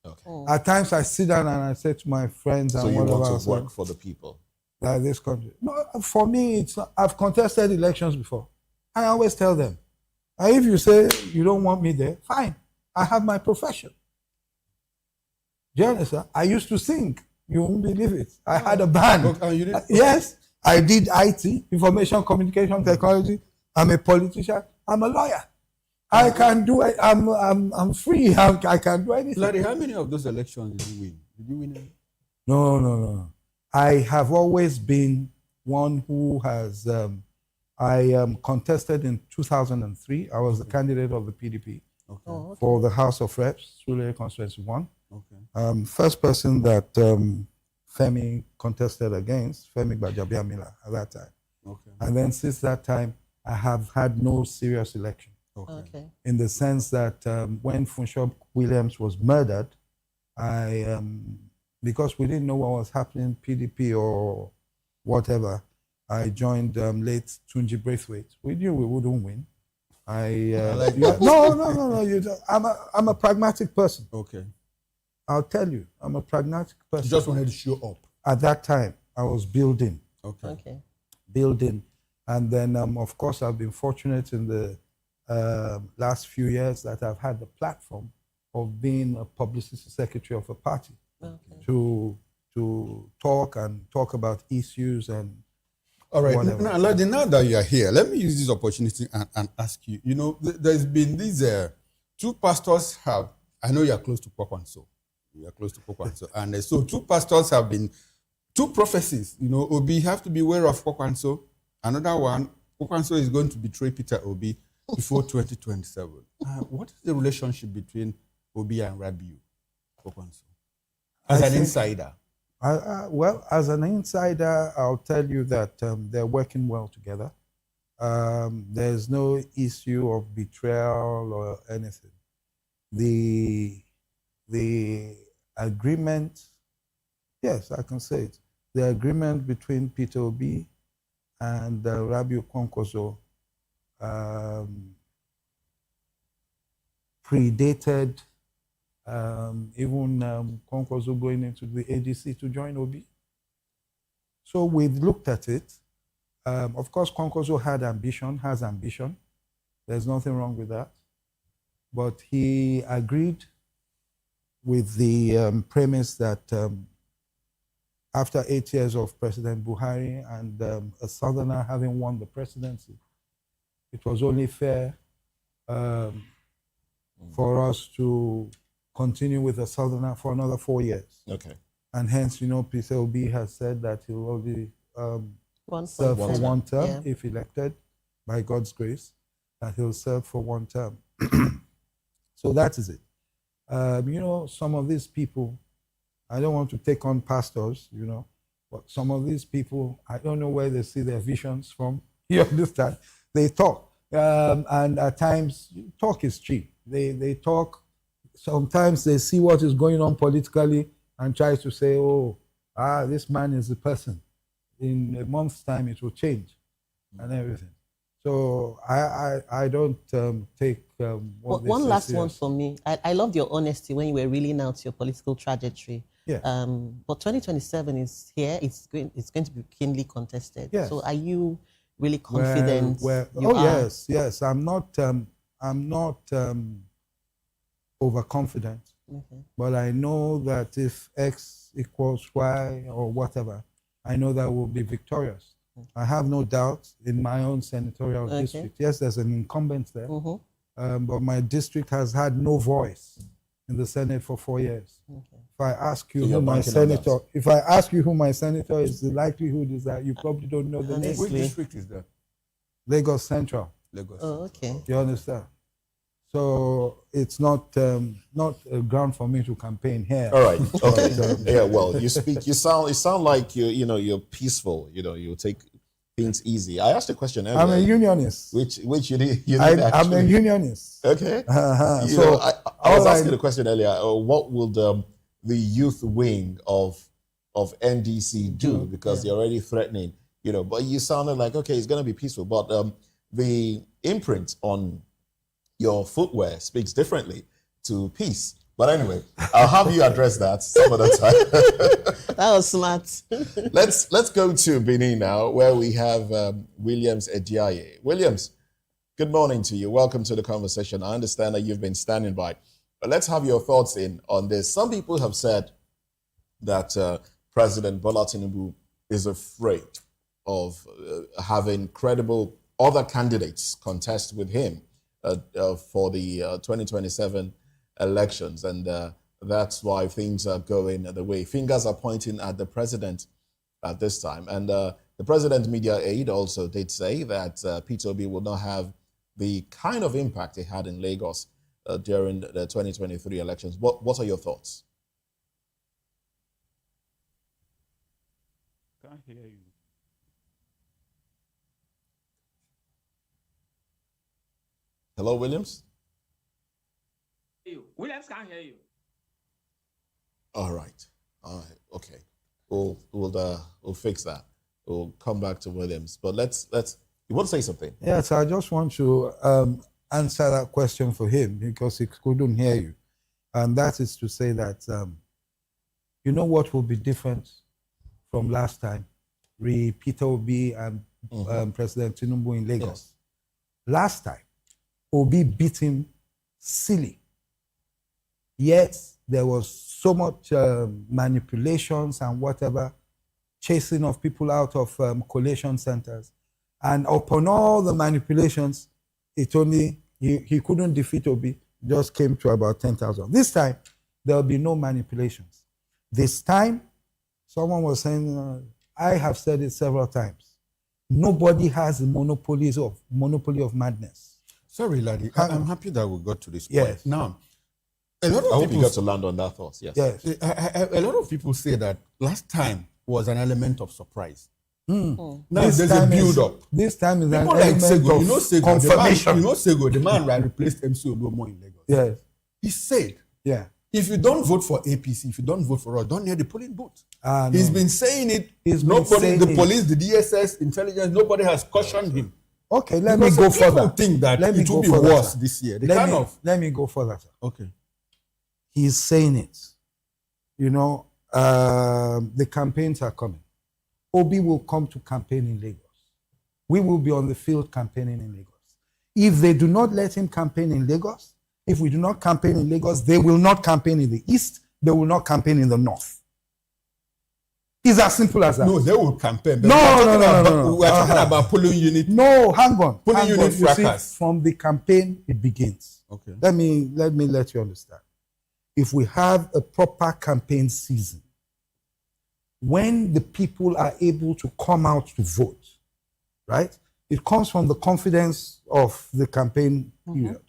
Okay. At times I sit down and I say to my friends, so and you whatever, want to work for the people? That this country. No, for me, it's not. I've contested elections before. I always tell them, and if you say you don't want me there, fine. I have my profession. Do you understand? I used to sing. You won't believe it. I had a band. Yes, I did IT, information communication technology. I'm a politician. I'm a lawyer. I can do it. I'm free. I can do anything. Larry, how many of those elections did you win? Did you win any? No. I have always been one who has. I contested in 2003. I was the candidate of the PDP for the House of Reps, Surulere Constituency 1. Okay. First person that Femi contested against, Femi Gbajabiamila at that time. Okay. And then since that time, I have had no serious election. Okay. In the sense that when Funsho Williams was murdered, because we didn't know what was happening, PDP or whatever, I joined late Tunji Braithwaite. We knew we wouldn't win. No. I'm a pragmatic person. Okay. I'll tell you, I'm a pragmatic person. You just wanted to show up. At that time, I was building. Okay. Building. And then, of course, I've been fortunate in the last few years that I've had the platform of being a publicity secretary of a party to talk about issues and all right. whatever. Now that you are here, let me use this opportunity and ask you. You know, there's been these two pastors have. I know you are close to Kwakwanso. You are close to Kwakwanso, and so two pastors have been two prophecies. You know, Obi have to be aware of Kwakwanso. Another one, Kwakwanso is going to betray Peter Obi before 2027. What is the relationship between Obi and Rabiu Kwakwanso? As an insider. Well, as an insider, I'll tell you that they're working well together. There's no issue of betrayal or anything. The agreement, yes, I can say it. The agreement between Peter Obi and Rabiu Kwankwaso predated even Kwankwaso going into the ADC to join Obi. So we've looked at it. Of course, Kwankwaso has ambition. There's nothing wrong with that. But he agreed with the premise that after 8 years of President Buhari and a Southerner having won the presidency, it was only fair for us to continue with a Southerner for another 4 years. Okay. And hence, Peter Obi has said that he will only serve for one term if elected, by God's grace, that he'll serve for one term. So that is it. Some of these people, I don't want to take on pastors, but some of these people, I don't know where they see their visions from. You understand? They talk. And at times, talk is cheap. They talk. Sometimes they see what is going on politically and try to say, this man is the person. In a month's time, it will change and everything. So I don't take what one last serious. one for me. I loved your honesty when you were reeling out your political trajectory. Yeah. But 2027 is here. It's going to be keenly contested. Yes. So are you really confident? Yes. I'm not overconfident. Okay. But I know that if X equals Y or whatever, I know that we'll be victorious. I have no doubt in my own senatorial district. Yes, there's an incumbent there, but my district has had no voice in the Senate for 4 years. If I ask you who my senator, is, the likelihood is that you probably don't know the name. Which district is that? Lagos Central. Lagos. Oh, okay. You understand? So it's not a ground for me to campaign here. All right. Okay. Yeah. Well, you sound like you're peaceful. You take things easy. I asked a question earlier. I'm a unionist. Which you did. I'm a unionist. Okay. I was asking a question earlier. What will the youth wing of NDC do? Because they're already threatening. But you sounded like, okay, it's going to be peaceful. But the imprint on your footwear speaks differently to peace. But anyway, I'll have you address that some other time. That was smart. Let's go to Benin now, where we have Williams Ediaye. Williams, good morning to you. Welcome to the conversation. I understand that you've been standing by. But let's have your thoughts on this. Some people have said that President Bola Tinubu is afraid of having credible other candidates contest with him for the 2027 elections, and that's why things are going the way. Fingers are pointing at the president at this time, and the president's media aide also did say that Peter Obi will not have the kind of impact he had in Lagos during the 2023 elections. What are your thoughts? Can't hear you. Hello, Williams? Williams can't hear you. All right. Okay. We'll fix that. We'll come back to Williams. But let's you want to say something? Yes, I just want to answer that question for him because he couldn't hear you. And that is to say that you know what will be different from last time? Peter Obi and President Tinubu in Lagos. Yes. Last time, Obi beat him silly. Yet there was so much manipulations and whatever, chasing of people out of collation centers. And upon all the manipulations, he couldn't defeat Obi, just came to about 10,000. This time, there will be no manipulations. This time, someone was saying, I have said it several times, nobody has a monopoly of madness. Sorry, laddie. I'm happy that we got to this point. Yes. Now, a lot of I hope people you got to land on that thought. Yes. Yes. A lot of people say that last time was an element of surprise. Now there's a build-up. This time is people an like element Sego, of confirmation. Sego, the man that replaced MC Oluomo in Lagos. Yes. He said, yeah, if you don't vote for APC, if you don't vote for us, don't near the polling booth. No. He's been saying it. The police, the DSS, intelligence, nobody has cautioned him. Okay, let me go further. People think that it will be worse this year. Let me go further. Okay. He's saying it. The campaigns are coming. Obi will come to campaign in Lagos. We will be on the field campaigning in Lagos. If they do not let him campaign in Lagos, if we do not campaign in Lagos, they will not campaign in the East, they will not campaign in the North. It's as simple as that. No, they will campaign. No. We're talking about polling unit. No, hang on. Polling unit fracas. From the campaign, it begins. Okay. Let me let you understand. If we have a proper campaign season, when the people are able to come out to vote, right? It comes from the confidence of the campaign period.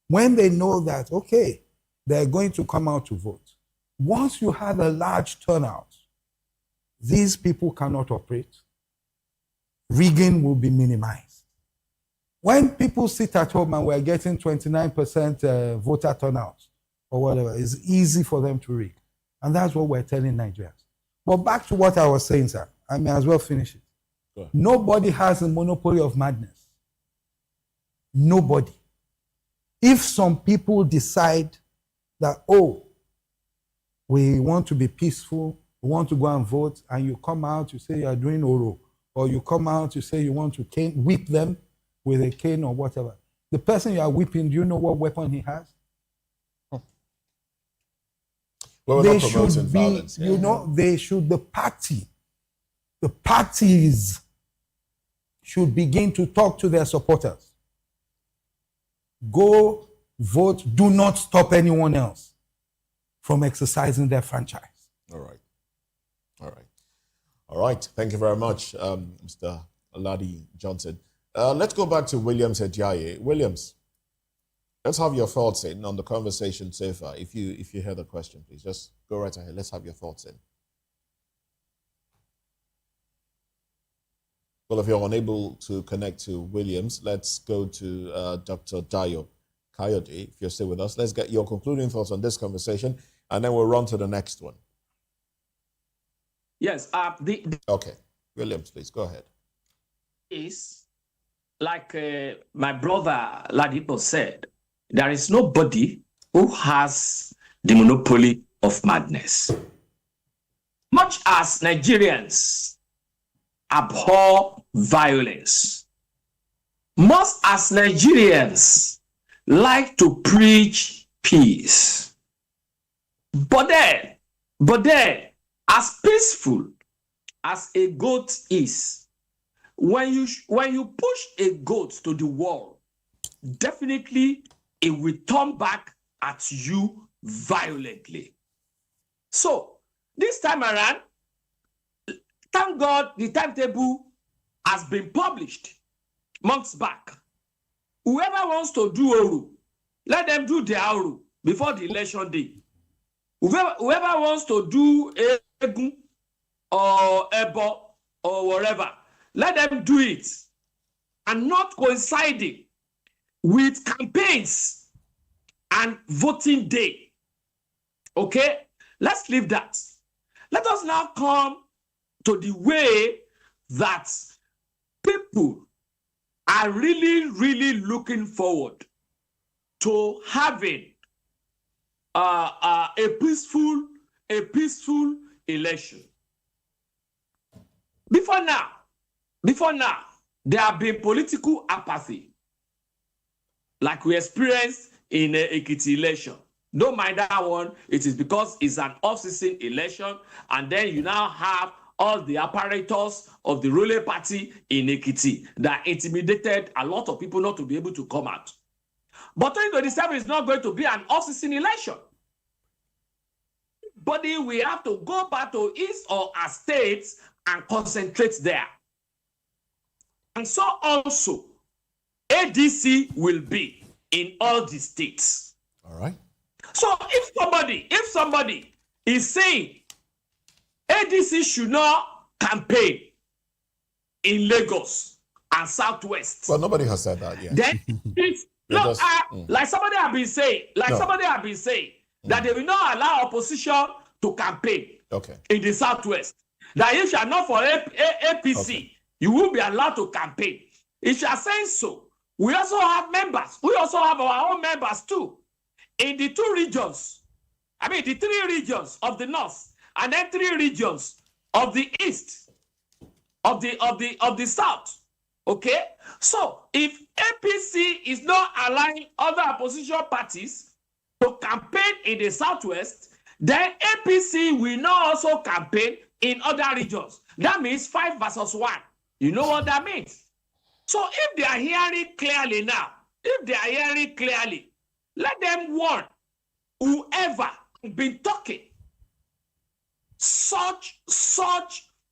When they know that, okay, they're going to come out to vote. Once you have a large turnout, these people cannot operate. Rigging will be minimized. When people sit at home and we're getting 29% voter turnout or whatever, it's easy for them to rig. And that's what we're telling Nigerians. But back to what I was saying, sir. I may as well finish it. Nobody has a monopoly of madness. Nobody. If some people decide that, oh, we want to be peaceful, we want to go and vote, and you come out, you say you are doing Oro, or you come out, you say you want to whip them with a cane or whatever. The person you are whipping, do you know what weapon he has? Well, they should be, violence, you know, the parties should begin to talk to their supporters. Go vote. Do not stop anyone else from exercising their franchise. All right. All right. All right. Thank you very much, Mr. Aladi Johnson. Let's go back to Williams Ejaye. Williams, let's have your thoughts in on the conversation so far. If you hear the question, please just go right ahead. Let's have your thoughts in. Well, if you're unable to connect to Williams, let's go to Dr. Dayo Kayode. If you're still with us, let's get your concluding thoughts on this conversation, and then we'll run to the next one. Yes. Okay. Williams, please, go ahead. Is like my brother Ladipo said, there is nobody who has the monopoly of madness. Much as Nigerians abhor violence, most as Nigerians like to preach peace, but then, as peaceful as a goat is, when you push a goat to the wall, definitely it will turn back at you violently. So this time around, thank God the timetable has been published months back. Whoever wants to do Oru, let them do their Oru before the election day. Whoever wants to do Egun or Ebo or whatever, let them do it, and not coinciding with campaigns and voting day. Okay? Let's leave that. Let us now come to the way that people are really, really looking forward to having a peaceful election. Before now, there have been political apathy, like we experienced in the Ekiti election. Don't mind that one. It is because it's an off-season election, and then you now have all the apparatus of the ruling party in Ekiti that intimidated a lot of people not to be able to come out. But 2027 is not going to be an off-season election. But we have to go back to his or our states and concentrate there. And so also, ADC will be in all the states. All right. So if somebody is saying ADC should not campaign in Lagos and Southwest. Well, nobody has said that yet. Then like somebody have been saying, that they will not allow opposition to campaign in the Southwest. That if you are not for APC, you will be allowed to campaign. If you are saying so, we also have members. We also have our own members too. In the two regions, the 3 regions of the north, and then 3 regions of the east, of the south. Okay? So if APC is not allowing other opposition parties to campaign in the southwest, then APC will not also campaign in other regions. That means 5 versus 1. You know what that means? So if they are hearing clearly now, let them warn whoever been talking such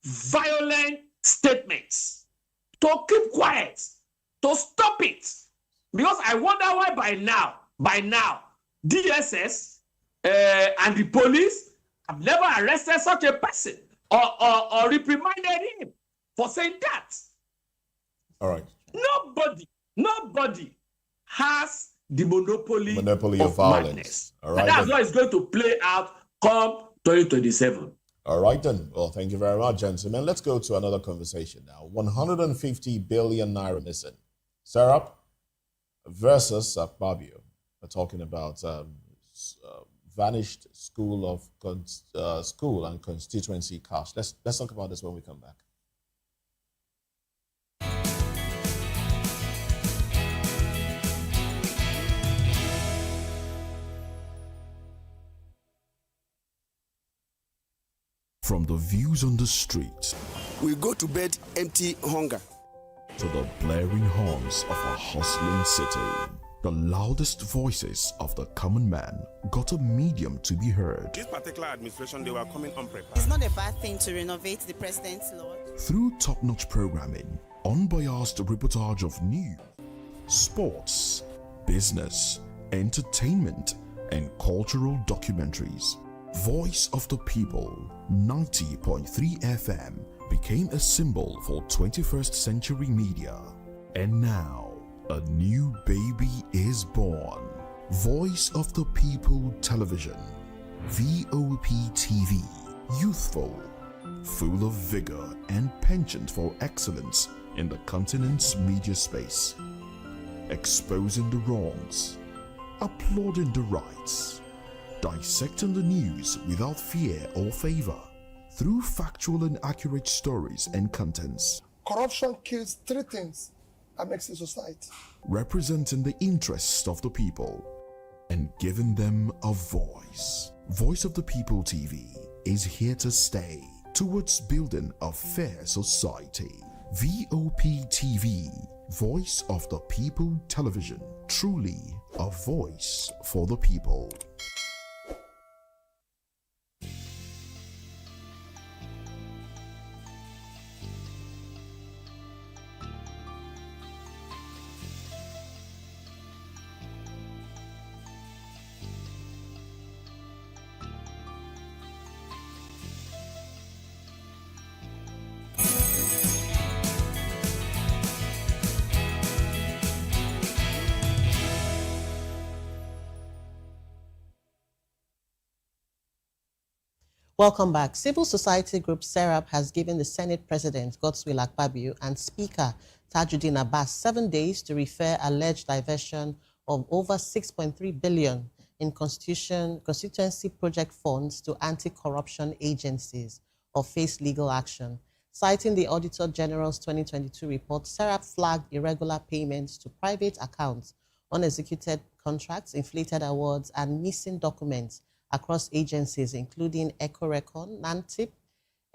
violent statements to keep quiet, to stop it. Because I wonder why by now, DSS and the police have never arrested such a person or reprimanded him for saying that. All right. Nobody has the monopoly of violence. Madness. All right. And that's how it's going to play out come 2027. All right then. Well, thank you very much, gentlemen. Let's go to another conversation now. 150 billion naira missing. Sarah, versus Babio. We're talking about vanished school and constituency cash. Let's talk about this when we come back. From the views on the street, we go to bed empty hunger, to the blaring horns of a hustling city, the loudest voices of the common man got a medium to be heard. This particular administration, they were coming unprepared. It's not a bad thing to renovate the president's lodge. Through top-notch programming, unbiased reportage of news, sports, business, entertainment, and cultural documentaries, Voice of the People, 90.3 FM became a symbol for 21st century media. And now, a new baby is born. Voice of the People Television, Voptv, youthful, full of vigor and penchant for excellence in the continent's media space, exposing the wrongs, applauding the rights, dissecting the news without fear or favor, through factual and accurate stories and contents. Corruption kills three things that makes a society. Representing the interests of the people and giving them a voice. Voice of the People TV is here to stay towards building a fair society. Voptv, Voice of the People Television, truly a voice for the people. Welcome back. Civil society group Serap has given the Senate President Godswill Akpabio and Speaker Tajuddin Abbas 7 days to refer alleged diversion of over 6.3 billion in constituency project funds to anti-corruption agencies or face legal action. Citing the Auditor General's 2022 report, Serap flagged irregular payments to private accounts, unexecuted contracts, inflated awards, and missing documents across agencies including EcoRecon, NANTIP,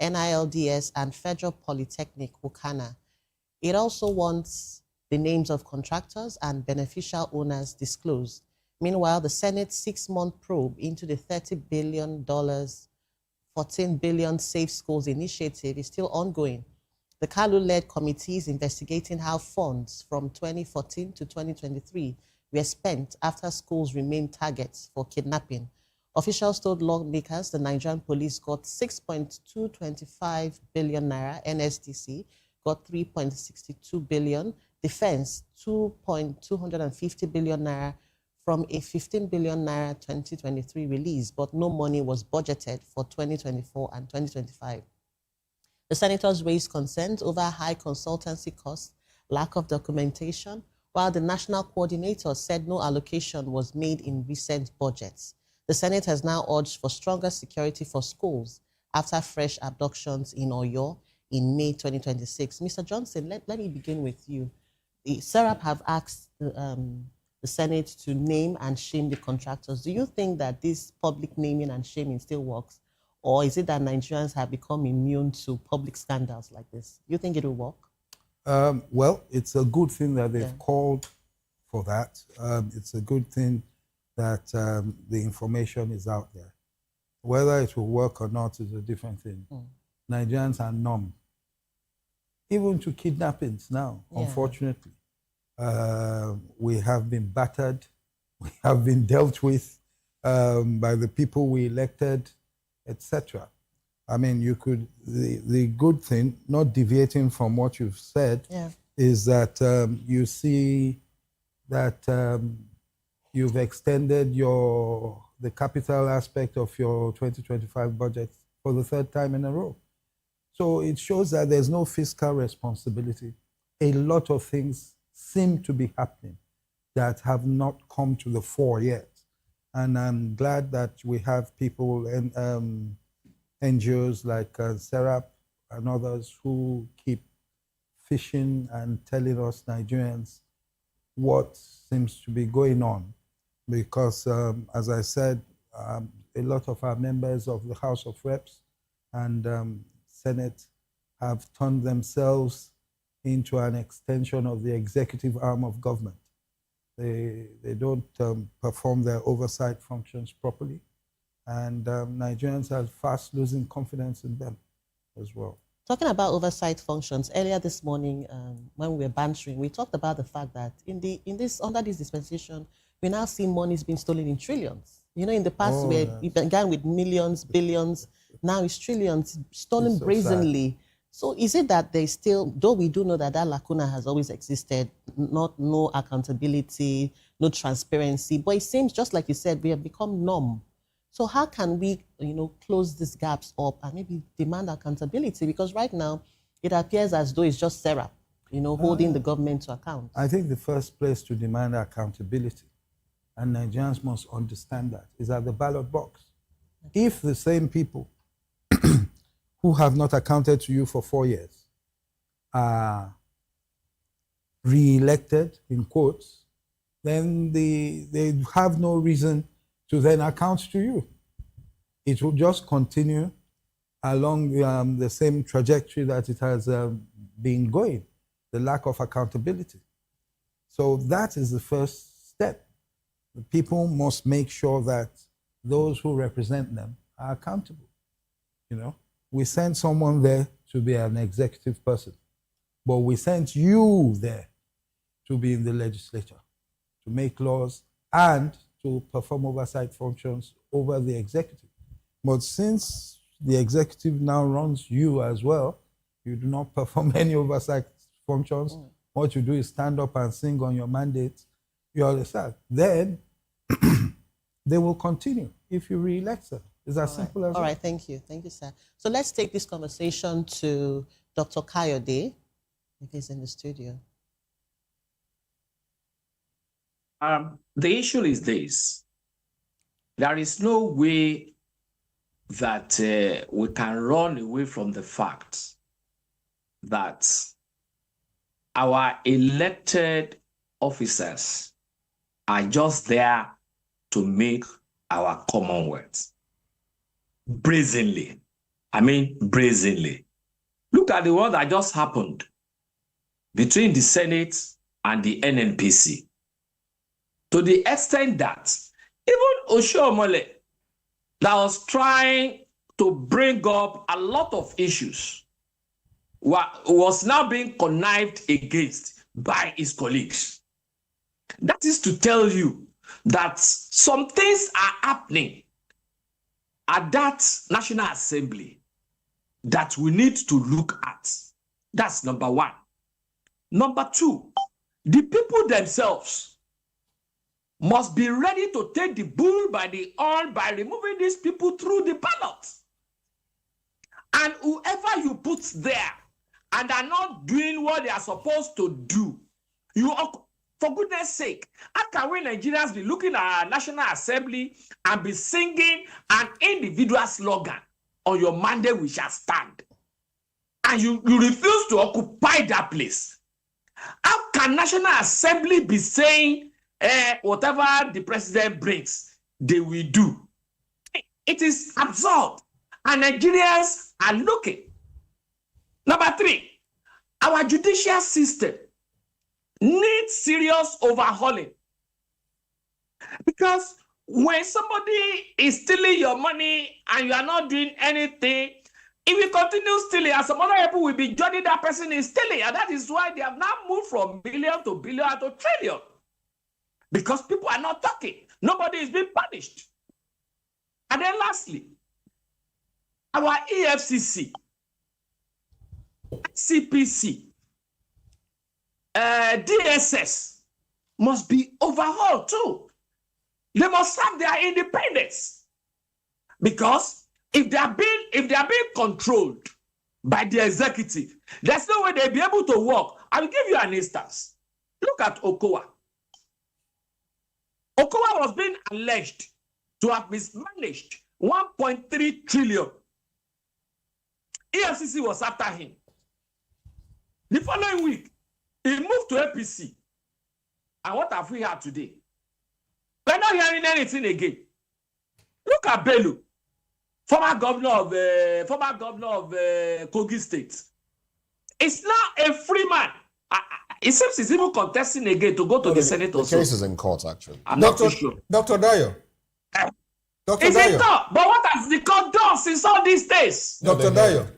NILDS, and Federal Polytechnic, Wukana. It also wants the names of contractors and beneficial owners disclosed. Meanwhile, the Senate's 6-month probe into the $30 billion, 14 billion Safe Schools initiative is still ongoing. The Kalu-led committee is investigating how funds from 2014 to 2023 were spent after schools remained targets for kidnapping. Officials told lawmakers the Nigerian police got 6.225 billion naira, NSDC got 3.62 billion, defense 2.250 billion naira from a 15 billion naira 2023 release, but no money was budgeted for 2024 and 2025. The senators raised concerns over high consultancy costs, lack of documentation, while the national coordinator said no allocation was made in recent budgets. The Senate has now urged for stronger security for schools after fresh abductions in Oyo in May 2026. Mr. Johnson, let me begin with you. The Serap have asked the Senate to name and shame the contractors. Do you think that this public naming and shaming still works? Or is it that Nigerians have become immune to public scandals like this? Do you think it will work? Well, it's a good thing that they've called for that. It's a good thing that the information is out there. Whether it will work or not is a different thing. Nigerians are numb. Even to kidnappings now, unfortunately. We have been battered, we have been dealt with by the people we elected, etc. I mean, you could, the good thing, not deviating from what you've said, is that you see that you've extended the capital aspect of your 2025 budget for the 3rd time in a row. So it shows that there's no fiscal responsibility. A lot of things seem to be happening. that have not come to the fore yet. And I'm glad that we have people and NGOs like Serap and others who keep fishing and telling us Nigerians what seems to be going on. Because, as I said, a lot of our members of the House of Reps and Senate have turned themselves into an extension of the executive arm of government. They don't perform their oversight functions properly, and Nigerians are fast losing confidence in them as well. Talking about oversight functions, earlier this morning when we were bantering, we talked about the fact that under this dispensation, we now see monies being stolen in trillions. You know, in the past, it began with millions, billions, now it's trillions, stolen so brazenly. Sad. So is it that there's still, though we do know that lacuna has always existed, no accountability, no transparency, but it seems, just like you said, we have become numb. So how can we, close these gaps up and maybe demand accountability? Because right now, it appears as though it's just Serap, holding the government to account. I think the first place to demand accountability, and Nigerians must understand that, is at the ballot box. If the same people who have not accounted to you for 4 years are re-elected, in quotes, then they have no reason to then account to you. It will just continue along the same trajectory that it has been going, the lack of accountability. So that is the first step. The people must make sure that those who represent them are accountable. We sent someone there to be an executive person, but we sent you there to be in the legislature, to make laws and to perform oversight functions over the executive. But since the executive now runs you as well, you do not perform any oversight functions. What you do is stand up and sing on your mandate. You understand? Then they will continue if you re-elect them. It's as simple as that. All right, thank you. Thank you, sir. So let's take this conversation to Dr. Kayode, if he's in the studio. The issue is this. There is no way that we can run away from the fact that our elected officers are just there to make our commonwealth. Brazenly. I mean, brazenly. Look at the one that just happened between the Senate and the NNPC. To the extent that even Oshiomhole, that was trying to bring up a lot of issues, was now being connived against by his colleagues. That is to tell you that some things are happening at that National Assembly that we need to look at. That's number one. Number two, the people themselves must be ready to take the bull by the horn by removing these people through the ballot. And whoever you put there and are not doing what they are supposed to do, for goodness sake, how can we Nigerians be looking at our National Assembly and be singing an individual slogan, on your mandate we shall stand, and you refuse to occupy that place? How can National Assembly be saying whatever the president brings, they will do? It is absurd, and Nigerians are looking. Number three, our judicial system needs serious overhauling. Because when somebody is stealing your money and you are not doing anything, if you continue stealing, and some other people will be judging that person is stealing. And that is why they have now moved from billion to billion to trillion. Because people are not talking. Nobody is being punished. And then lastly, our EFCC, CPC, DSS must be overhauled too. They must have their independence. Because if they are being controlled by the executive, there's no way they'll be able to work. I will give you an instance. Look at Okowa. Okowa was being alleged to have mismanaged 1.3 trillion. EFCC was after him. The following week, he moved to APC. And what have we had today? We're not hearing anything again. Look at Bello, former governor of Kogi State. It's now a free man. It seems he's even contesting again to go to the Senate. The case is in court, actually. I'm not too sure. Dr. Dayo. Dr. Is Dayo. it not? But what has the court done since all these days? Dr. Dayo.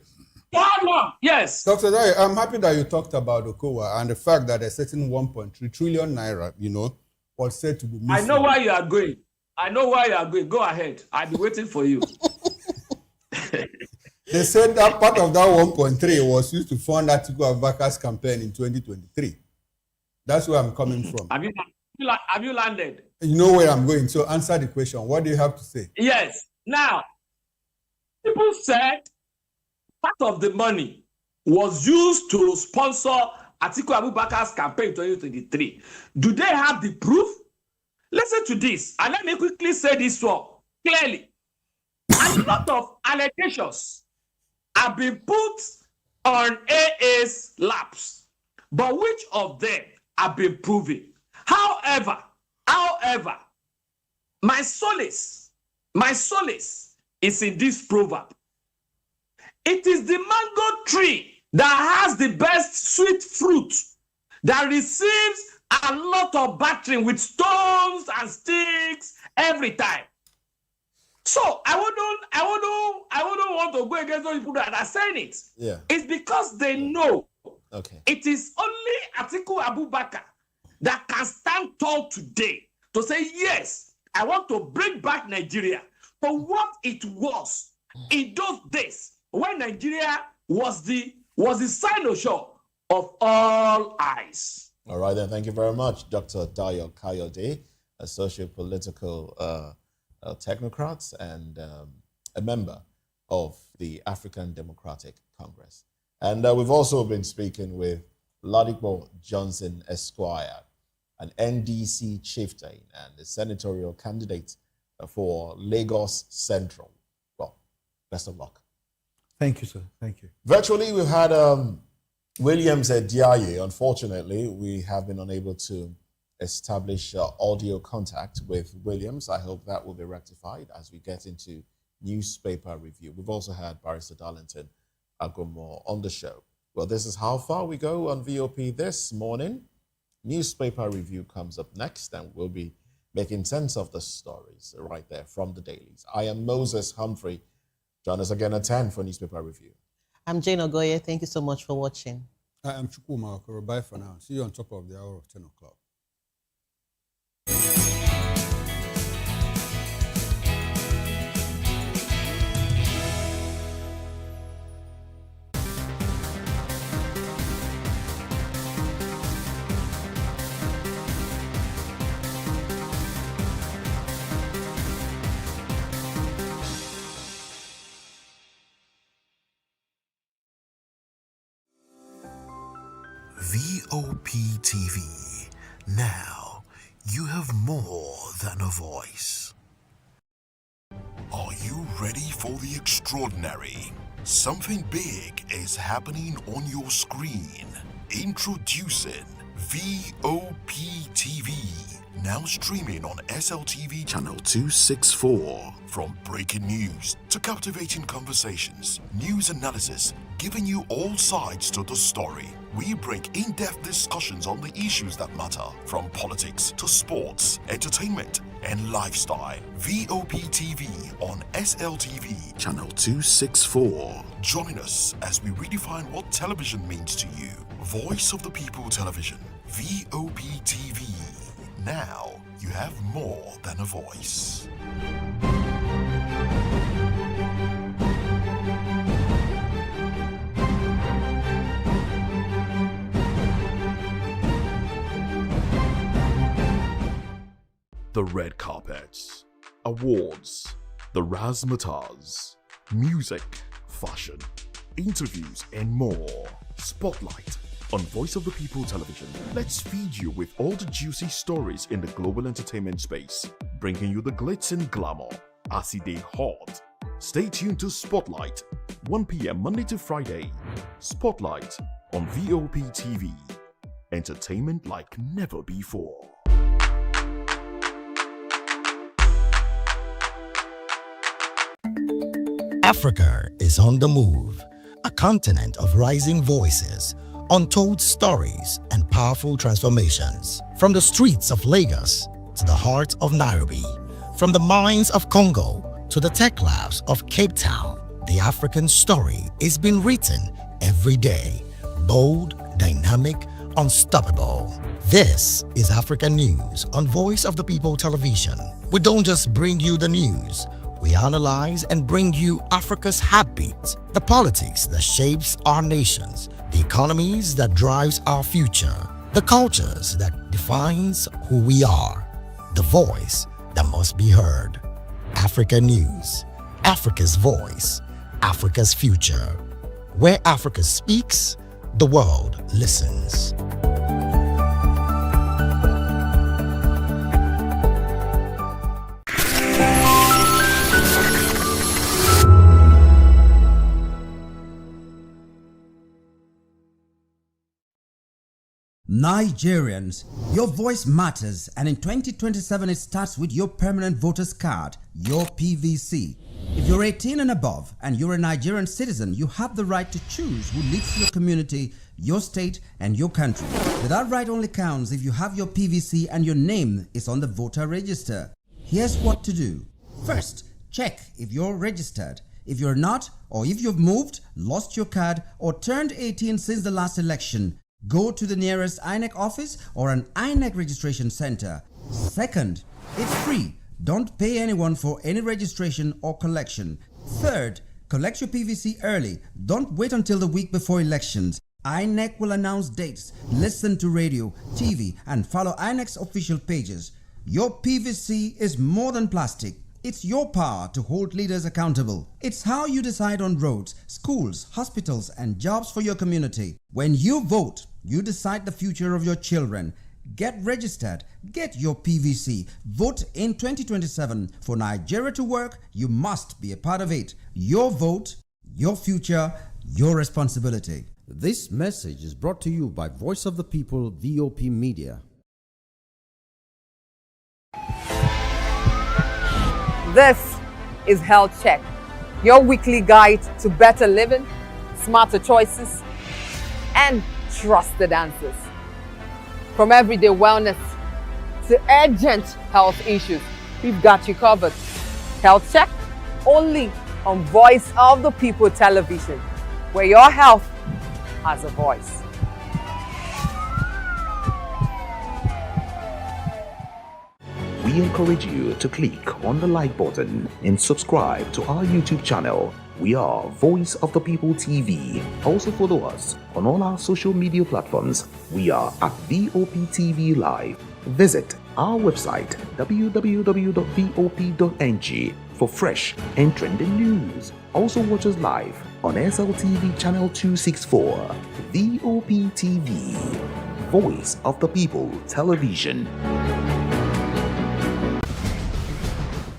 How long? Yes. Dr. Dayo, I'm happy that you talked about Okowa and the fact that a certain 1.3 trillion naira, was said to be missing. I know why you are going. Go ahead. I'll be waiting for you. They said that part of that 1.3 was used to fund Atiku Abubakar's campaign in 2023. That's where I'm coming from. Have you landed? You know where I'm going. So answer the question. What do you have to say? Yes. Now, people said part of the money was used to sponsor Atiku Abubakar's campaign in 2023. Do they have the proof? Listen to this, and let me quickly say this one clearly. A lot of allegations have been put on AA's laps, but which of them have been proven? However, my solace is in this proverb. It is the mango tree that has the best sweet fruit that receives a lot of battering with stones and sticks every time. So I wouldn't want to go against those people that are saying it. Yeah. It's because they know Okay. it is only Atiku Abubakar that can stand tall today to say, yes, I want to bring back Nigeria for what it was in those days when Nigeria was the cynosure of all eyes. All right, then. Thank you very much, Dr. Dayo Kayode, a socio-political technocrat and a member of the African Democratic Congress. And we've also been speaking with Ladipo Johnson Esquire, an NDC chieftain and a senatorial candidate for Lagos Central. Well, best of luck. Thank you, sir. Thank you. Virtually, we've had Williams Diaye. Unfortunately, we have been unable to establish audio contact with Williams. I hope that will be rectified as we get into newspaper review. We've also had Barrister Darlington Agomo on the show. Well, this is how far we go on VOP this morning. Newspaper review comes up next, and we'll be making sense of the stories right there from the dailies. I am Moses Humphrey. Join us again at 10 for newspaper review. I'm Jane Ogoye. Thank you so much for watching. I am Chukwuma Okoro. Bye for now. See you on top of the hour of 10 o'clock. Voptv. Now you have more than a voice. Are you ready for the extraordinary? Something big is happening on your screen. Introducing VOPTV. Now streaming on SLTV channel 264. From breaking news to captivating conversations, news analysis, giving you all sides to the story. We bring in-depth discussions on the issues that matter, from politics to sports, entertainment, and lifestyle. VOPTV on SLTV channel 264. Join us as we redefine what television means to you. Voice of the People Television, VOPTV. Now you have more than a voice. The red carpets, awards, the razzmatazz, music, fashion, interviews, and more. Spotlight On Voice of the People Television, let's feed you with all the juicy stories in the global entertainment space, bringing you the glitz and glamour as it is hot. Stay tuned to Spotlight, 1 p.m. Monday to Friday. Spotlight on Voptv. Entertainment like never before. Africa is on the move, a continent of rising voices, untold stories, and powerful transformations. From the streets of Lagos to the heart of Nairobi, from the mines of Congo to the tech labs of Cape Town, the African story is being written every day. Bold, dynamic, unstoppable. This is African News on Voice of the People Television. We don't just bring you the news. We analyze and bring you Africa's heartbeat, the politics that shapes our nations, the economies that drives our future, the cultures that defines who we are, the voice that must be heard. Africa News, Africa's voice, Africa's future. Where Africa speaks, the world listens. Nigerians, your voice matters, and in 2027 it starts with your permanent voters card, your PVC. If you're 18 and above and you're a Nigerian citizen, you have the right to choose who leads your community, your state, and your country. But that right only counts if you have your PVC and your name is on the voter register. Here's what to do. First, check if you're registered. If you're not, or if you've moved, lost your card, or turned 18 since the last election, go to the nearest INEC office or an INEC registration center. Second, it's free. Don't pay anyone for any registration or collection. Third, collect your PVC early. Don't wait until the week before elections. INEC will announce dates. Listen to radio, TV, and follow INEC's official pages. Your PVC is more than plastic. It's your power to hold leaders accountable. It's how you decide on roads, schools, hospitals, and jobs for your community. When you vote, you decide the future of your children. Get registered. Get your PVC. Vote in 2027. For Nigeria to work, you must be a part of it. Your vote, your future, your responsibility. This message is brought to you by Voice of the People, VOP Media. This is Health Check, your weekly guide to better living, smarter choices, and trusted answers. From everyday wellness to urgent health issues, we've got you covered. Health Check, only on Voice of the People Television, where your health has a voice. We encourage you to click on the like button and subscribe to our YouTube channel. We are Voice of the People TV. Also follow us on all our social media platforms. We are at VOPTV Live. Visit our website www.vop.ng for fresh and trending news. Also watch us live on SLTV channel 264. VOPTV, Voice of the People Television.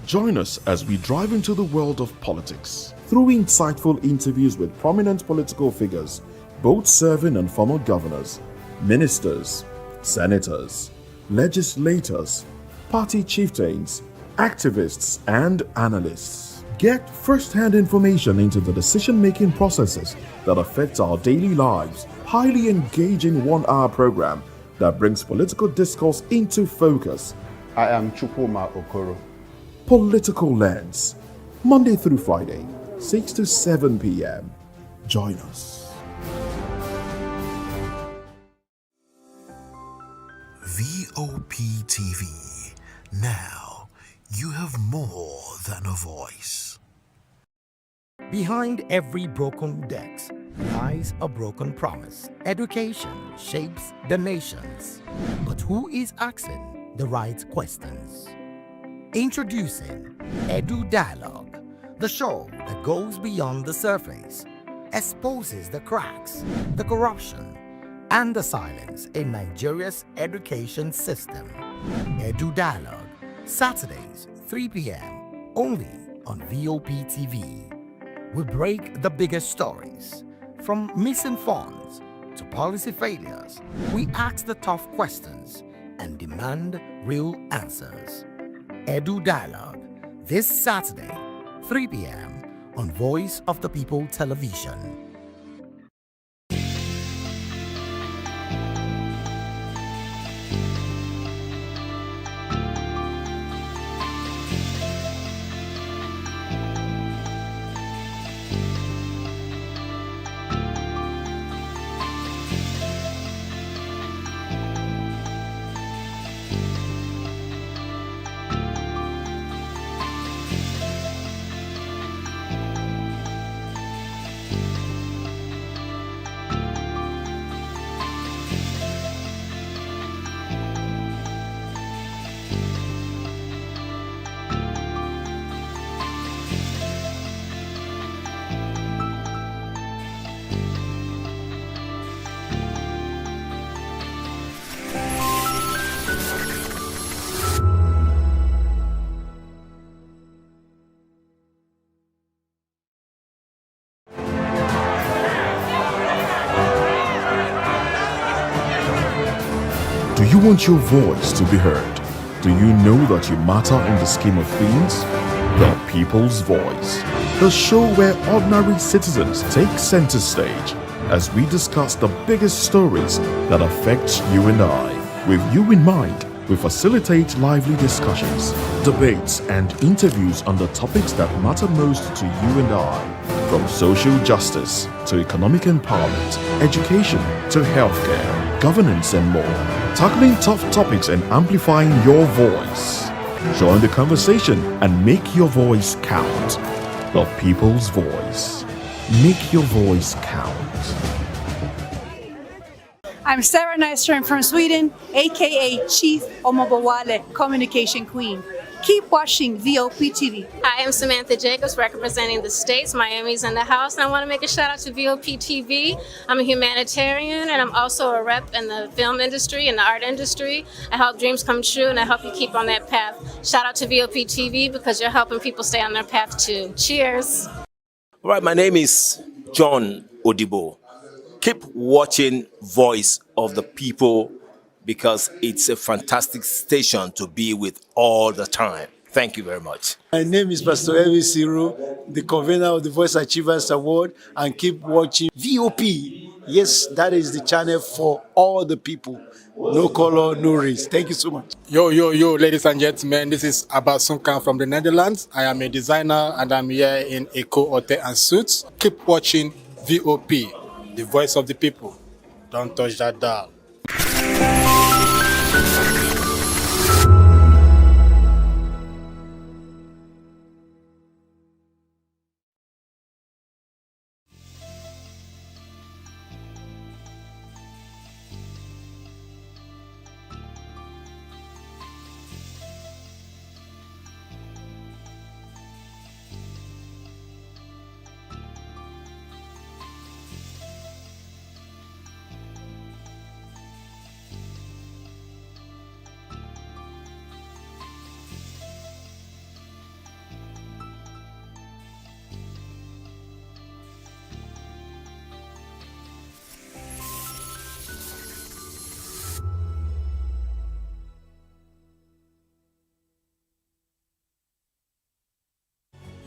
Join us as we drive into the world of politics through insightful interviews with prominent political figures, both serving and former governors, ministers, senators, legislators, party chieftains, activists, and analysts. Get first-hand information into the decision-making processes that affect our daily lives. Highly engaging one-hour program that brings political discourse into focus. I am Chukwuma Okoro. Political Lens, Monday through Friday, 6 to 7 p.m. Join us. Voptv. Now, you have more than a voice. Behind every broken desk lies a broken promise. Education shapes the nations. But who is asking the right questions? Introducing Edu Dialogue, the show that goes beyond the surface, exposes the cracks, the corruption, and the silence in Nigeria's education system. Edu Dialogue, Saturdays, 3 p.m., only on Voptv. We break the biggest stories, from missing funds to policy failures. We ask the tough questions and demand real answers. Edu Dialogue, this Saturday, 3 p.m. on Voice of the People Television. Do you want your voice to be heard? Do you know that you matter in the scheme of things? The People's Voice, the show where ordinary citizens take center stage as we discuss the biggest stories that affect you and I. With you in mind, we facilitate lively discussions, debates, and interviews on the topics that matter most to you and I, from social justice to economic empowerment, education to healthcare, governance, and more, tackling tough topics and amplifying your voice. Join the conversation and make your voice count. The People's Voice. Make your voice count. I'm Sarah Nystrom from Sweden, aka Chief Omobowale Communication Queen. Keep watching Voptv. I am Samantha Jacobs representing the States. Miami's in the house, and I want to make a shout out to Voptv. I'm a humanitarian, and I'm also a rep in the film industry and the art industry. I help dreams come true, and I help you keep on that path. Shout out to Voptv because you're helping people stay on their path too. Cheers. All right, my name is John Odibo. Keep watching Voice of the People because it's a fantastic station to be with all the time. Thank you very much. My name is Pastor Elvis Ciro, the convener of the Voice Achievers Award, and keep watching VOP. Yes, that is the channel for all the people. No color, no race. Thank you so much. Yo, ladies and gentlemen, this is Abasunkan from the Netherlands. I am a designer and I'm here in Eco Hotel and Suits. Keep watching VOP, the voice of the people. Don't touch that dial.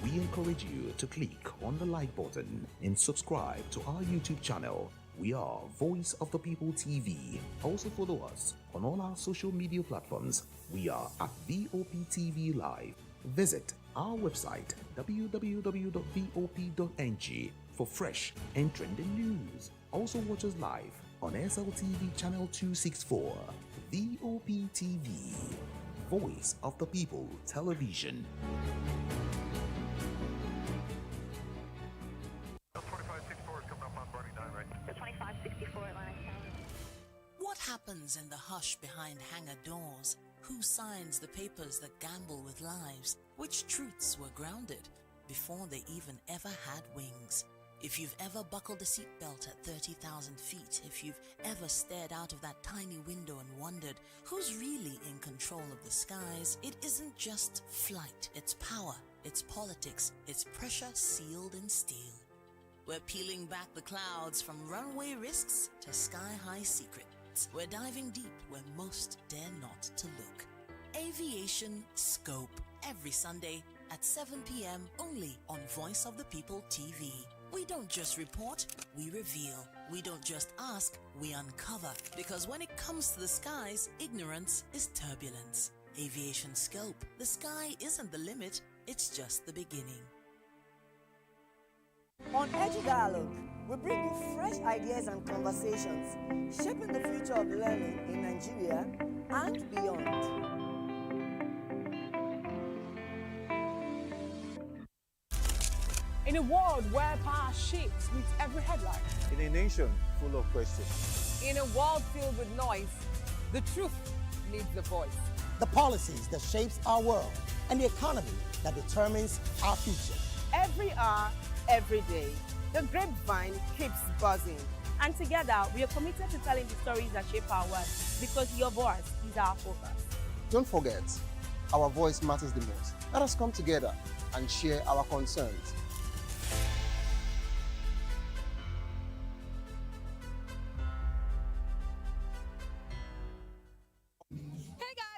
We encourage you to click on the like button and subscribe to our YouTube channel. We are Voice of the People TV. Also follow us on all our social media platforms. We are at VOPTV Live. Visit our website www.vop.ng for fresh and trending news. Also watch us live on SLTV channel 264. VOPTV, Voice of the People Television. What happens in the hush behind hangar doors? Who signs the papers that gamble with lives? Which truths were grounded before they even ever had wings? If you've ever buckled a seatbelt at 30,000 feet, if you've ever stared out of that tiny window and wondered who's really in control of the skies, it isn't just flight, it's power, it's politics, it's pressure sealed in steel. We're peeling back the clouds from runway risks to sky-high secrets. We're diving deep where most dare not to look. Aviation Scope, every Sunday at 7 p.m. only on Voice of the People TV. We don't just report, we reveal. We don't just ask, we uncover. Because when it comes to the skies, ignorance is turbulence. Aviation Scope, the sky isn't the limit, it's just the beginning. On Edu Dialogue, we bring you fresh ideas and conversations, shaping the future of learning in Nigeria and beyond. In a world where power shapes with every headline. In a nation full of questions. In a world filled with noise, the truth needs a voice. The policies that shapes our world and the economy that determines our future. Every hour, every day, the grapevine keeps buzzing. And together, we are committed to telling the stories that shape our world because your voice is our focus. Don't forget, our voice matters the most. Let us come together and share our concerns.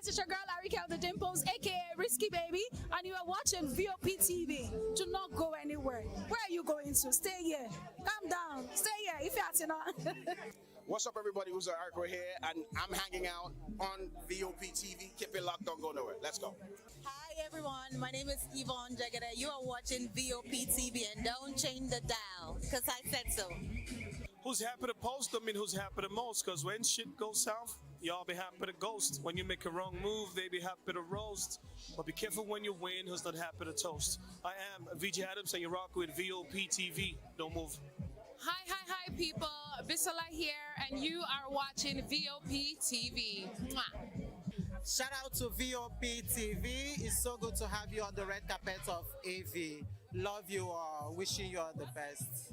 It's your girl Arika of the Dimples, aka Risky Baby, and you are watching Voptv. Do not go anywhere. Where are you going to? Stay here. Calm down. Stay here if you're not. What's up, everybody? Who's Arco here, and I'm hanging out on Voptv. Keep it locked. Don't go nowhere. Let's go. Hi everyone, my name is Yvonne Jagade. You are watching Voptv, and don't change the dial, because I said so. Who's happy to post? I mean, who's happy the most? Because when shit goes south, y'all be happy to ghost. When you make a wrong move, they be happy to roast. But be careful when you win, who's not happy to toast. I am VJ Adams, and you rock with Voptv. Don't move. Hi, people. Bisola here, and you are watching Voptv. Mwah. Shout out to Voptv. It's so good to have you on the red carpet of AV. Love you all. Wishing you all the best.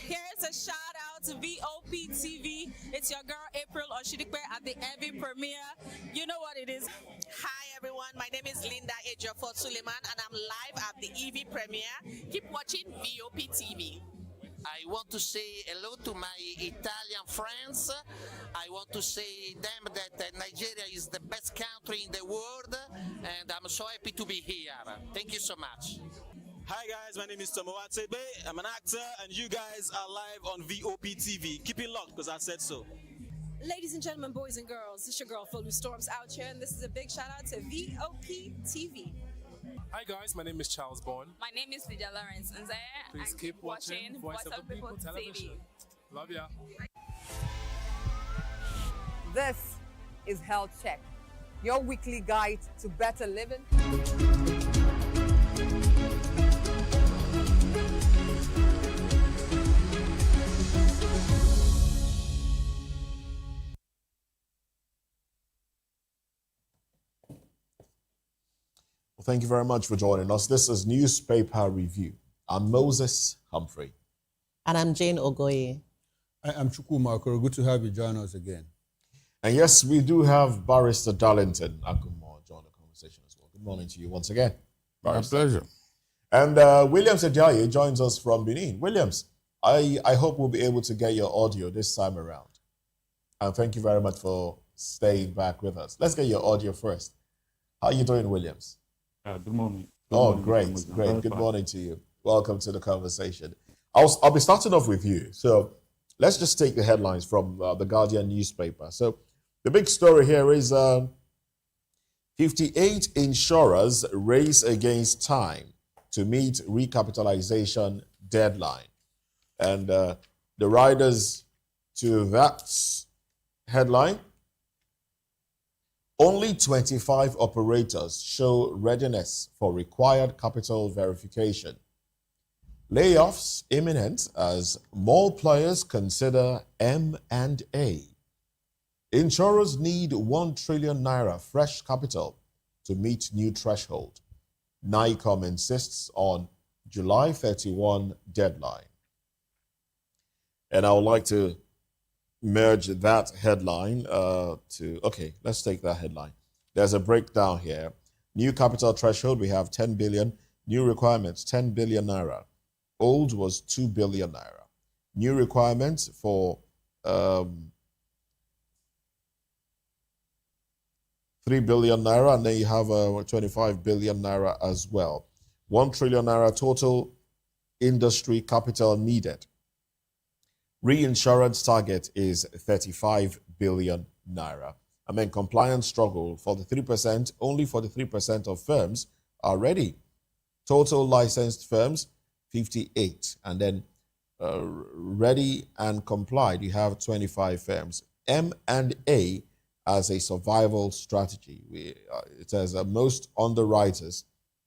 Here's a shout out to Voptv. It's your girl April Oshidikwe at the AV premiere. You know what it is. Hi everyone, my name is Linda Ejiofor Suleiman and I'm live at the EV premiere. Keep watching Voptv. I want to say hello to my Italian friends. I want to say them that Nigeria is the best country in the world, and I'm so happy to be here. Thank you so much. Hi guys, my name is Tomowatebe. I'm an actor, and you guys are live on Voptv. Keep it locked, because I said so. Ladies and gentlemen, boys and girls, this is your girl Philly Storms out here, and this is a big shout out to Voptv. Hi guys, my name is Charles Bourne. My name is Lydia Lawrence Nze. Please keep watching Voice of the People television. Love ya. This is Health Check, your weekly guide to better living. Well, thank you very much for joining us. This is Newspaper Review. I'm Moses Humphrey. And I'm Jane Ogoye. I'm Chukwuma Okoro. Good to have you join us again. And yes, we do have Barrister Darlington Akumo join the conversation as well. Good morning to you once again. My pleasure. And Williams Ajayi joins us from Benin. Williams, I hope we'll be able to get your audio this time around. And thank you very much for staying back with us. Let's get your audio first. How are you doing, Williams? Good morning. Great. Good morning to you. Welcome to the conversation. I'll be starting off with you. So let's just take the headlines from the Guardian newspaper. So the big story here is 58 insurers race against time to meet recapitalization deadline. And the riders to that headline: only 25 operators show readiness for required capital verification. Layoffs imminent as more players consider M&A. Insurers need 1 trillion naira fresh capital to meet new threshold. NICOM insists on July 31 deadline. And I would like to merge that headline okay, let's take that headline. There's a breakdown here. New capital threshold, we have 10 billion. New requirements, 10 billion naira. Old was 2 billion naira. New requirements for 3 billion naira, and then you have 25 billion naira as well. 1 trillion naira total industry capital needed. Reinsurance target is 35 billion naira. I mean, compliance struggle for the 3%, only for the 3% of firms are ready. Total licensed firms, 58. And then ready and complied, you have 25 firms. M&A as a survival strategy. It says that most underwriters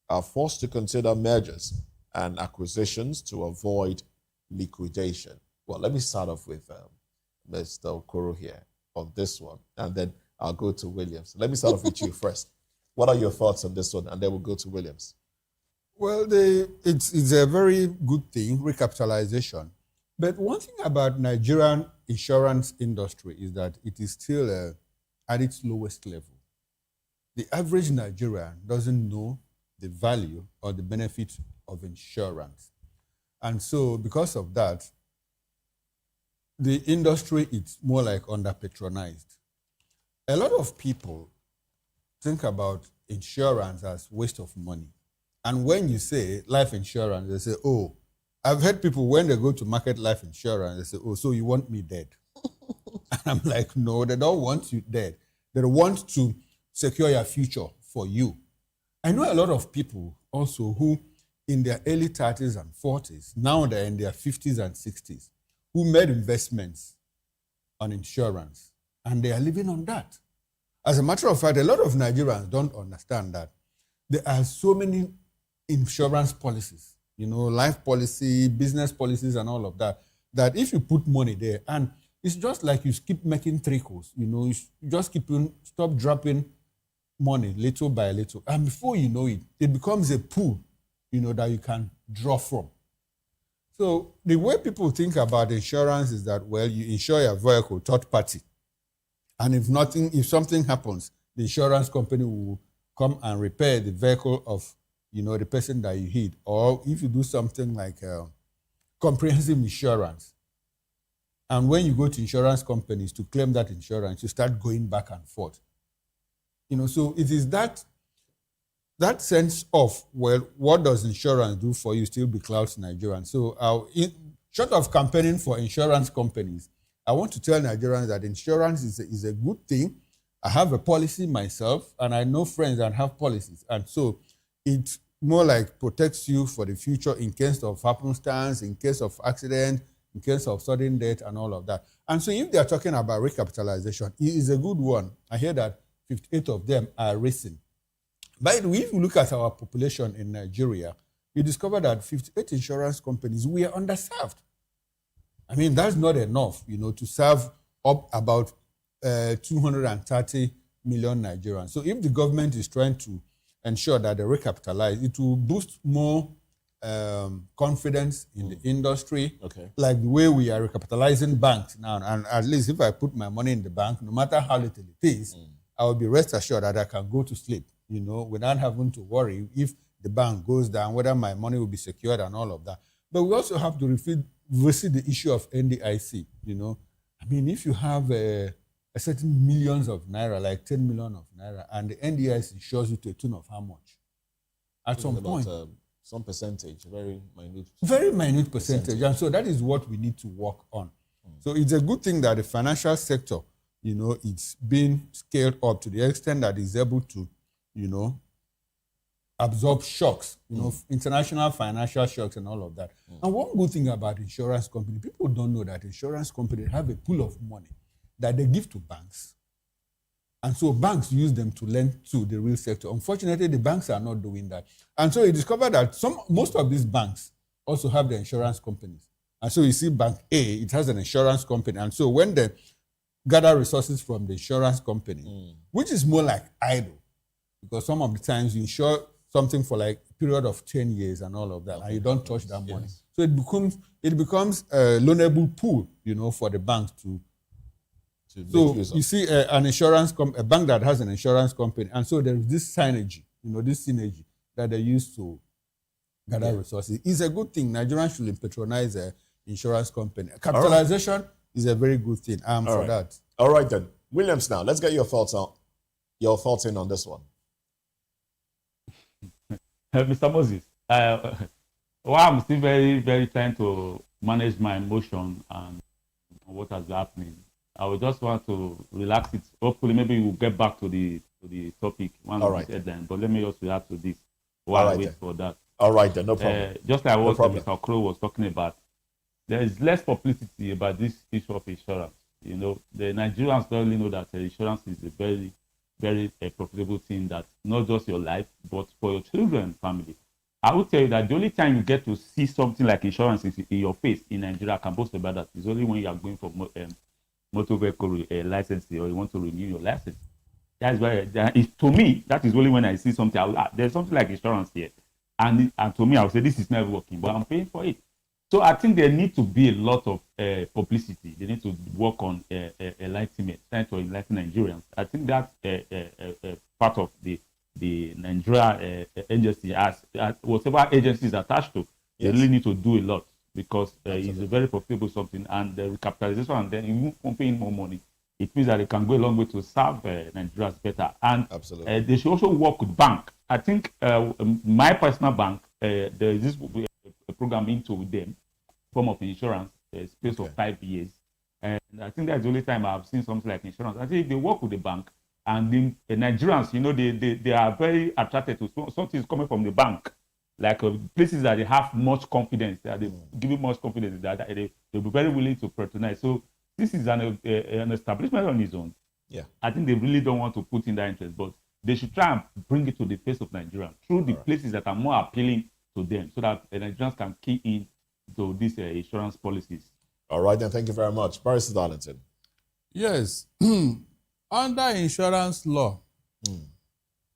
are forced to consider mergers and acquisitions to avoid liquidation. Well, let me start off with Mr. Okoro here on this one, and then I'll go to Williams. Let me start off with you first. What are your thoughts on this one? And then we'll go to Williams. Well, it's a very good thing, recapitalization. But one thing about Nigerian insurance industry is that it is still at its lowest level. The average Nigerian doesn't know the value or the benefit of insurance. And so because of that, the industry is more like under-patronized. A lot of people think about insurance as waste of money. And when you say life insurance, they say, oh, I've heard people when they go to market life insurance, they say, oh, so you want me dead? And I'm like, no, they don't want you dead. They want to secure your future for you. I know a lot of people also who in their early 30s and 40s, now they're in their 50s and 60s, who made investments on insurance, and they are living on that. As a matter of fact, a lot of Nigerians don't understand that there are so many insurance policies, life policy, business policies, and all of that, that if you put money there, and it's just like you keep making trickles, you just stop dropping money little by little. And before you know it, it becomes a pool, that you can draw from. So the way people think about insurance is that, well, you insure your vehicle, third party. And if something happens, the insurance company will come and repair the vehicle of, the person that you hit. Or if you do something like comprehensive insurance, and when you go to insurance companies to claim that insurance, you start going back and forth. So it is that sense of, well, what does insurance do for you still beclouds Nigerians. So short of campaigning for insurance companies, I want to tell Nigerians that insurance is a good thing. I have a policy myself, and I know friends that have policies. And so it more like protects you for the future in case of happenstance, in case of accident, in case of sudden death, and all of that. And so if they are talking about recapitalization, it is a good one. I hear that 58 of them are racing. By the way, if you look at our population in Nigeria, you discover that 58 insurance companies, we are underserved. I mean, that's not enough, to serve up about 230 million Nigerians. So if the government is trying to ensure that they recapitalize, it will boost more confidence in the industry, like the way we are recapitalizing banks now. And at least if I put my money in the bank, no matter how little it is, I will be rest assured that I can go to sleep, without having to worry if the bank goes down, whether my money will be secured and all of that. But we also have to revisit the issue of NDIC, I mean, if you have a certain millions of naira, like 10 million of naira, and the NDIC insures you to a tune of how much? At some point. Some percentage, very minute. Very minute percentage. And so that is what we need to work on. So it's a good thing that the financial sector, it's being scaled up to the extent that it's able to, absorb shocks, international financial shocks and all of that. And one good thing about insurance company, people don't know that insurance companies have a pool of money that they give to banks. And so banks use them to lend to the real sector. Unfortunately, the banks are not doing that. And so you discover that most of these banks also have the insurance companies. And so you see Bank A, it has an insurance company. And so when they gather resources from the insurance company, which is more like idle, because some of the times you insure something for like a period of 10 years and all of that, and you don't touch that money. So it becomes a loanable pool, for the banks to so you see a bank that has an insurance company, and so there is this synergy, this synergy that they use to gather resources. It's a good thing. Nigerians should patronize an insurance company. Capitalization is a very good thing. For that. All right then, Williams. Now let's get your thoughts in on this one. Mr. Moses, while I'm still very, very trying to manage my emotion and what has been happening, I would just want to relax it. Hopefully, maybe we'll get back to the topic once we said then. But let me just react to this while I wait for that. All right then, no problem. Just like what Mr. Crow was talking about, there is less publicity about this issue of insurance. The Nigerians don't really know that insurance is a very, very profitable thing that not just your life, but for your children and family. I will tell you that the only time you get to see something like insurance is in your face in Nigeria. I can boast about that. It's only when you are going for motor vehicle license or you want to renew your license. That's why, to me, that is only when I see something. There's something like insurance here. And to me, I would say this is not working, but I'm paying for it. So I think there need to be a lot of publicity. They need to work on enlightenment, trying to enlighten Nigerians. I think that's part of the Nigeria agency, as whatever agency is attached to. They really need to do a lot because it's a very profitable something, and the recapitalization, and then you pay in more money. It means that they can go a long way to serve Nigerians better. And they should also work with bank. I think my personal bank, there is this program into with them, form of insurance, space of 5 years. And I think that's the only time I've seen something like insurance. I think they work with the bank, and the Nigerians, they are very attracted to something coming from the bank, like places that they have much confidence, that they give you much confidence, that they'll be very willing to patronize. So this is an establishment on its own. Yeah, I think they really don't want to put in that interest, but they should try and bring it to the face of Nigeria through the places that are more appealing to them, so that the Nigerians can key in to these insurance policies. All right, then. Thank you very much. Barrister Darlington. Yes. Under insurance law,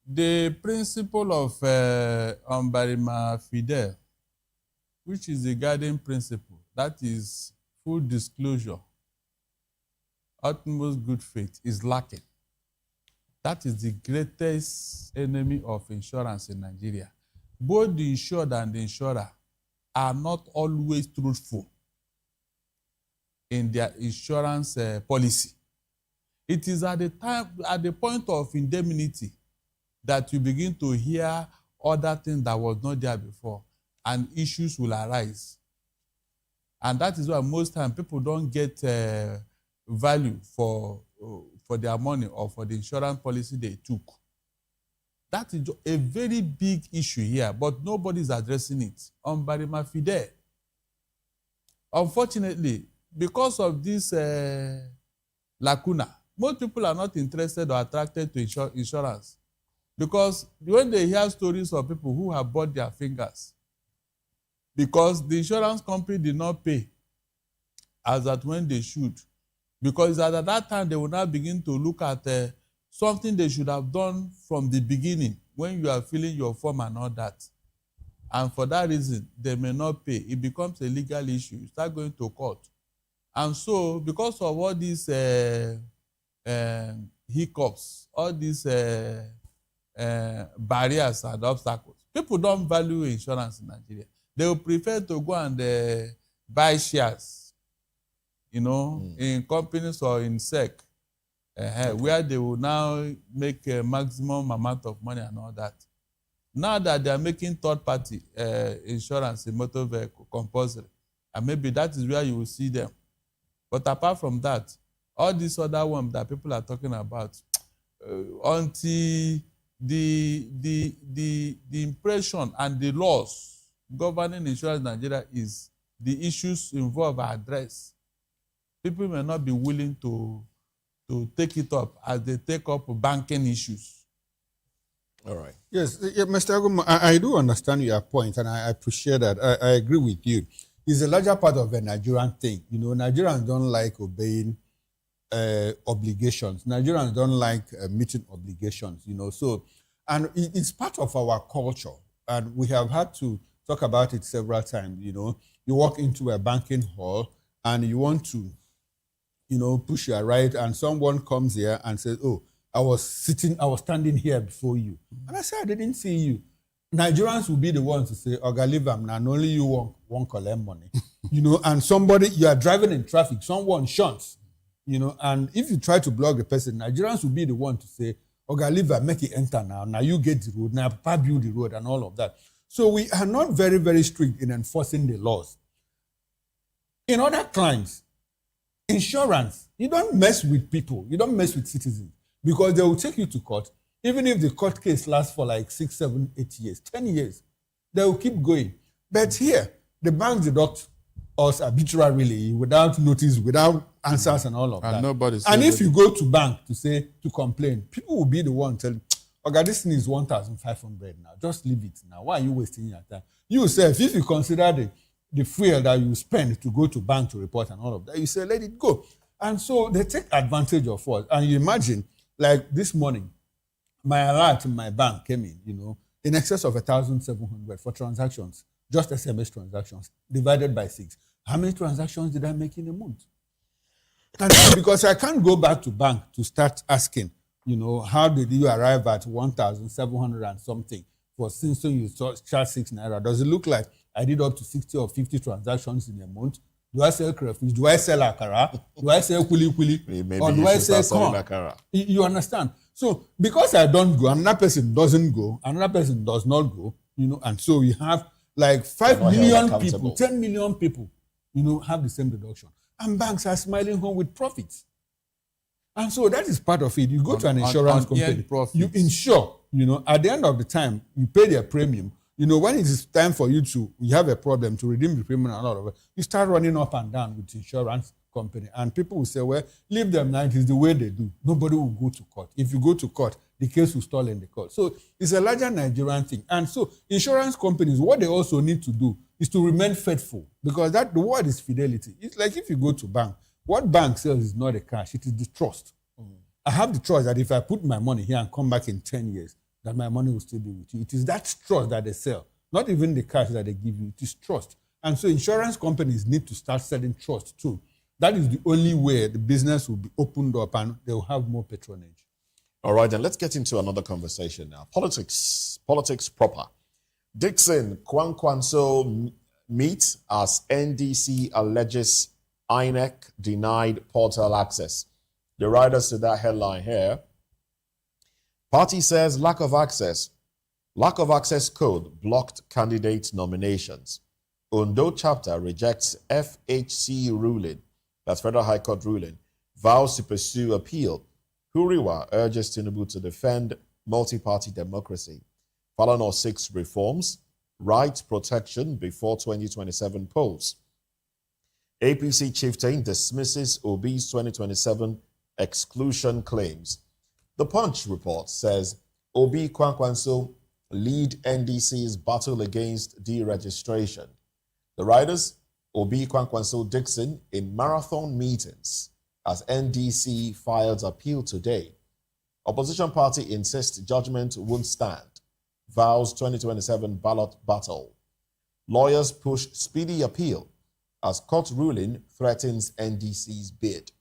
the principle of umbarima fidel, which is the guiding principle, that is full disclosure, utmost good faith, is lacking. That is the greatest enemy of insurance in Nigeria. Both the insured and the insurer are not always truthful in their insurance policy. It is at the point of indemnity that you begin to hear other things that was not there before, and issues will arise. And that is why most times people don't get value for their money or for the insurance policy they took. That is a very big issue here, but nobody is addressing it. Umbarima fidel. Unfortunately, because of this lacuna, most people are not interested or attracted to insurance, because when they hear stories of people who have bought their fingers because the insurance company did not pay as at when they should, because at that time they will now begin to look at something they should have done from the beginning when you are filling your form and all that. And for that reason, they may not pay. It becomes a legal issue. You start going to court. And so, because of all these hiccups, all these barriers and obstacles, people don't value insurance in Nigeria. They will prefer to go and buy shares, in companies or in SEC, where they will now make a maximum amount of money and all that. Now that they are making third-party insurance in motor vehicle compulsory, and maybe that is where you will see them. But apart from that, all these other ones that people are talking about, until the impression and the laws governing insurance in Nigeria is the issues involved are addressed, people may not be willing to take it up as they take up banking issues. All right. Yes, Mr. Agum, I do understand your point, and I appreciate that. I agree with you. It's a larger part of a Nigerian thing. Nigerians don't like obeying obligations. Nigerians don't like meeting obligations, So, and it's part of our culture. and we have had to talk about it several times. You walk into a banking hall and you want to, push your right, and someone comes here and says, "Oh, I was standing here before you," and I said, "I didn't see you." Nigerians will be the ones to say, "Oga, leave am now. Only you won't collect money," And somebody, you are driving in traffic, someone shunts, and if you try to block the person, Nigerians will be the one to say, "Oga, leave am, make it enter now. Now you get the road. Now Papa build the road," and all of that. So we are not very, very strict in enforcing the laws. In other climes, insurance, you don't mess with people, you don't mess with citizens, because they will take you to court. Even if the court case lasts for like 6, 7, 8 years, 10 years, they will keep going. But here, the banks deduct us arbitrarily, without notice, without answers and all of that. And if you go to bank to complain, people will be the one telling, "Okay, this thing is 1,500 now. Just leave it now. Why are you wasting your time?" You say, if you consider the fuel that you spend to go to bank to report and all of that, you say, let it go. And so they take advantage of us. And you imagine, like this morning, my alert in my bank came in excess of 1,700 for transactions, just SMS transactions, divided by 6. How many transactions did I make in a month? And because I can't go back to bank to start asking, how did you arrive at 1,700 and something for since you charge 6 naira? Does it look like I did up to 60 or 50 transactions in a month? Do I sell crayfish? Do I sell akara? Do I sell kuli? Or do I sell corn? You understand? So because I don't go, another person doesn't go, another person does not go, and so we have like 5 million people, 10 million people, have the same deduction. And banks are smiling home with profits. And so that is part of it. You go to an insurance company, you insure, at the end of the time, you pay their premium. When it is time for you have a problem to redeem the premium and all of it, you start running up and down with insurance company. And people will say, well, leave them now. It is the way they do. Nobody will go to court. If you go to court, the case will stall in the court. So it's a larger Nigerian thing. And so insurance companies, what they also need to do is to remain faithful, because the word is fidelity. It's like if you go to bank, what bank sells is not the cash, it is the trust. I have the trust that if I put my money here and come back in 10 years, that my money will still be with you. It is that trust that they sell, not even the cash that they give you. It is trust. And so insurance companies need to start selling trust too. That is the only way the business will be opened up and they will have more patronage. All right, then let's get into another conversation now. Politics proper. Dixon Kwankwanso meets as NDC alleges INEC denied portal access. The riders to that headline here. Party says lack of access code blocked candidate nominations. Ondo chapter rejects FHC ruling, that's Federal High Court ruling, vows to pursue appeal. Huriwa urges Tinubu to defend multi-party democracy. Falana seeks reforms, rights protection before 2027 polls. APC chieftain dismisses Obi's 2027 exclusion claims. The Punch report says Obi Kwankwanso lead NDC's battle against deregistration. The riders, Obi Kwankwanso Dixon, in marathon meetings as NDC files appeal today. Opposition party insists judgment won't stand. Vows 2027 ballot battle. Lawyers push speedy appeal as court ruling threatens NDC's bid.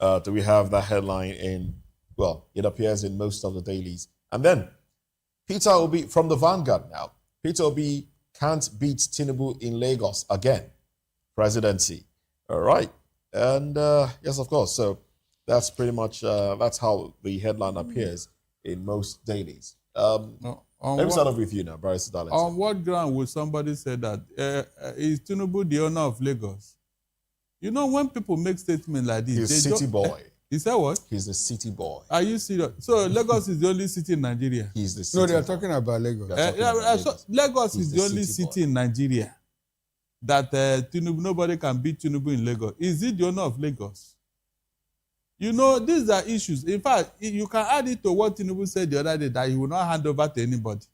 Do we have that headline in? Well, it appears in most of the dailies. And then, Peter Obi, from the Vanguard now. Peter Obi can't beat Tinubu in Lagos again. Presidency. All right. And yes, of course. So that's pretty much, that's how the headline appears in most dailies. Let me start off with you now, Barrister Darlington. On what ground would somebody say that? Is Tinubu the owner of Lagos? When people make statements like this... He's a city boy. Is that what? He's a city boy. Are you serious? So Lagos is the only city in Nigeria? He's the city No, they are talking about Lagos. Lagos is the only city in Nigeria that Tinubu, nobody can beat Tinubu in Lagos. Is he the owner of Lagos? These are issues. In fact, you can add it to what Tinubu said the other day, that he will not hand over to anybody.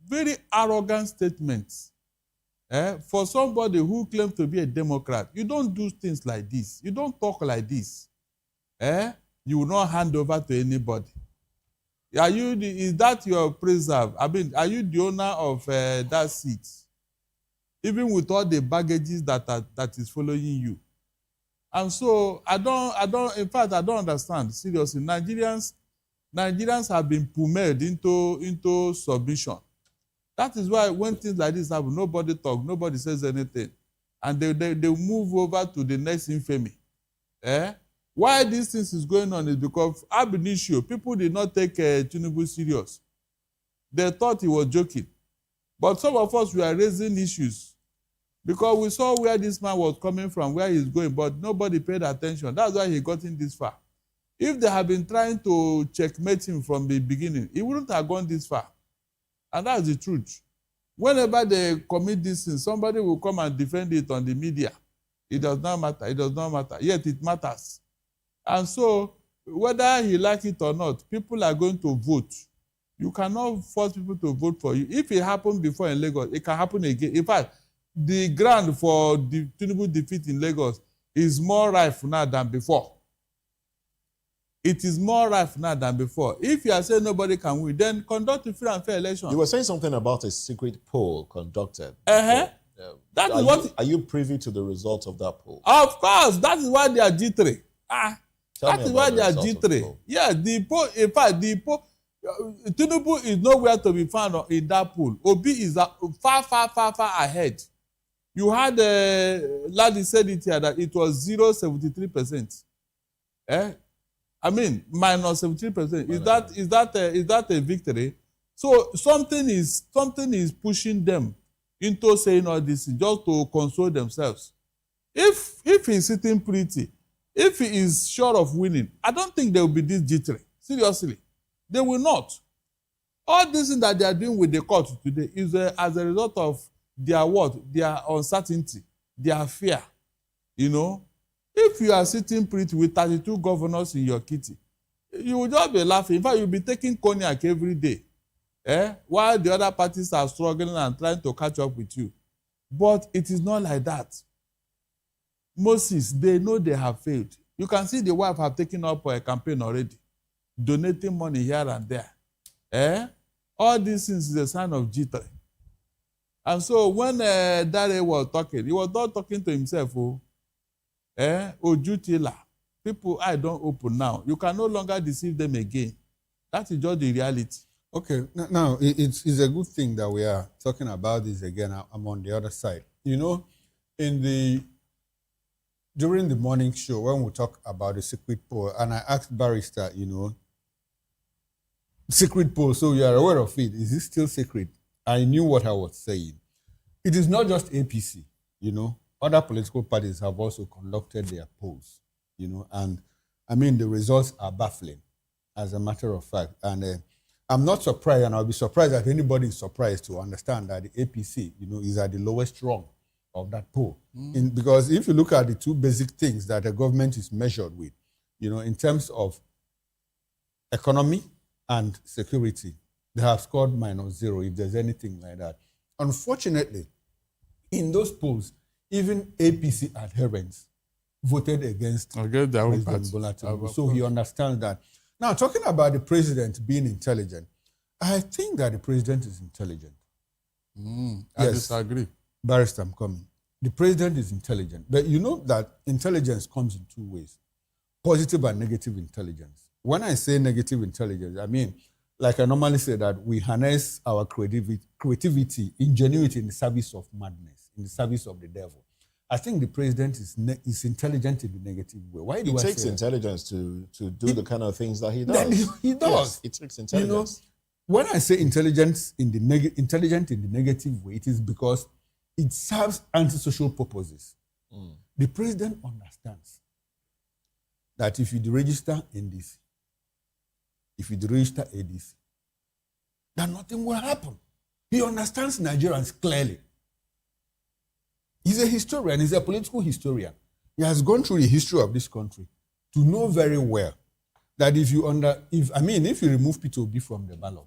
Very arrogant statements. For somebody who claims to be a Democrat, you don't do things like this. You don't talk like this. You will not hand over to anybody. Is that your preserve? I mean, are you the owner of that seat? Even with all the baggages that is following you. And so in fact, I don't understand. Seriously, Nigerians have been pummeled into submission. That is why when things like this happen, nobody talks, nobody says anything. And they move over to the next infamy. Why these things is going on is because ab initio, people did not take Tinubu serious. They thought he was joking. But some of us were raising issues because we saw where this man was coming from, where he's going, but nobody paid attention. That's why he got in this far. If they had been trying to checkmate him from the beginning, he wouldn't have gone this far. And that's the truth. Whenever they commit this thing, somebody will come and defend it on the media. It does not matter. It does not matter. Yet it matters. And so, whether he likes it or not, people are going to vote. You cannot force people to vote for you. If it happened before in Lagos, it can happen again. In fact, the ground for the Tinubu defeat in Lagos is more rife now than before. It is more rife now than before. If you are saying nobody can win, then conduct a free and fair election. You were saying something about a secret poll conducted. Are you privy to the results of that poll? Of course, that is why they are G3. That is why they are G3. Yeah, the poll, in fact, Tinubu is nowhere to be found in that poll. Obi is far ahead. You had Ladi said it here that it was 0.73%. I mean, minus 73%. Is that a victory? So something is pushing them into saying all this just to console themselves. If he's sitting pretty, if he is sure of winning, I don't think there will be this jittery. Seriously, they will not. All this thing that they are doing with the court today is as a result of their uncertainty, their fear. You know, if you are sitting pretty with 32 governors in your kitty, you will just be laughing. In fact, you'll be taking cognac every day, while the other parties are struggling and trying to catch up with you. But it is not like that. Moses, they know they have failed. You can see the wife have taken up a campaign already, donating money here and there. All these things is a sign of jittery. And so when Dare was talking, he was not talking to himself. Ojutila. People, I don't open now. You can no longer deceive them again. That is just the reality. Okay, now it's a good thing that we are talking about this again. I'm on the other side. You know, during the morning show, when we talk about the secret poll, and I asked Barrister, you know, secret poll, so you are aware of it. Is it still secret? I knew what I was saying. It is not just APC, you know. Other political parties have also conducted their polls, you know, and I mean, the results are baffling, as a matter of fact. And I'm not surprised, and I'll be surprised that anybody is surprised to understand that the APC, you know, is at the lowest rung of that poll. Because if you look at the two basic things that a government is measured with, you know, in terms of economy and security, they have scored -0 if there's anything like that. Unfortunately, in those polls, even APC adherents voted against President Bola Tinubu. So he understands that. Now, talking about the president being intelligent, I think that the president is intelligent. I disagree. Barrister, I'm coming. The president is intelligent. But you know that intelligence comes in two ways, positive and negative intelligence. When I say negative intelligence, I mean, like I normally say, that we harness our creativity, ingenuity in the service of madness, in the service of the devil. I think the president is intelligent in the negative way. Why do I say that? It takes intelligence to do the kind of things that he does. He does. Yes, it takes intelligence. You know, when I say intelligent in the negative way, it is because it serves antisocial purposes. The president understands that if you register NDC, if you register ADC, then nothing will happen. He understands Nigerians clearly. He's a historian. He's a political historian. He has gone through the history of this country to know very well that if you remove P2B from the ballot,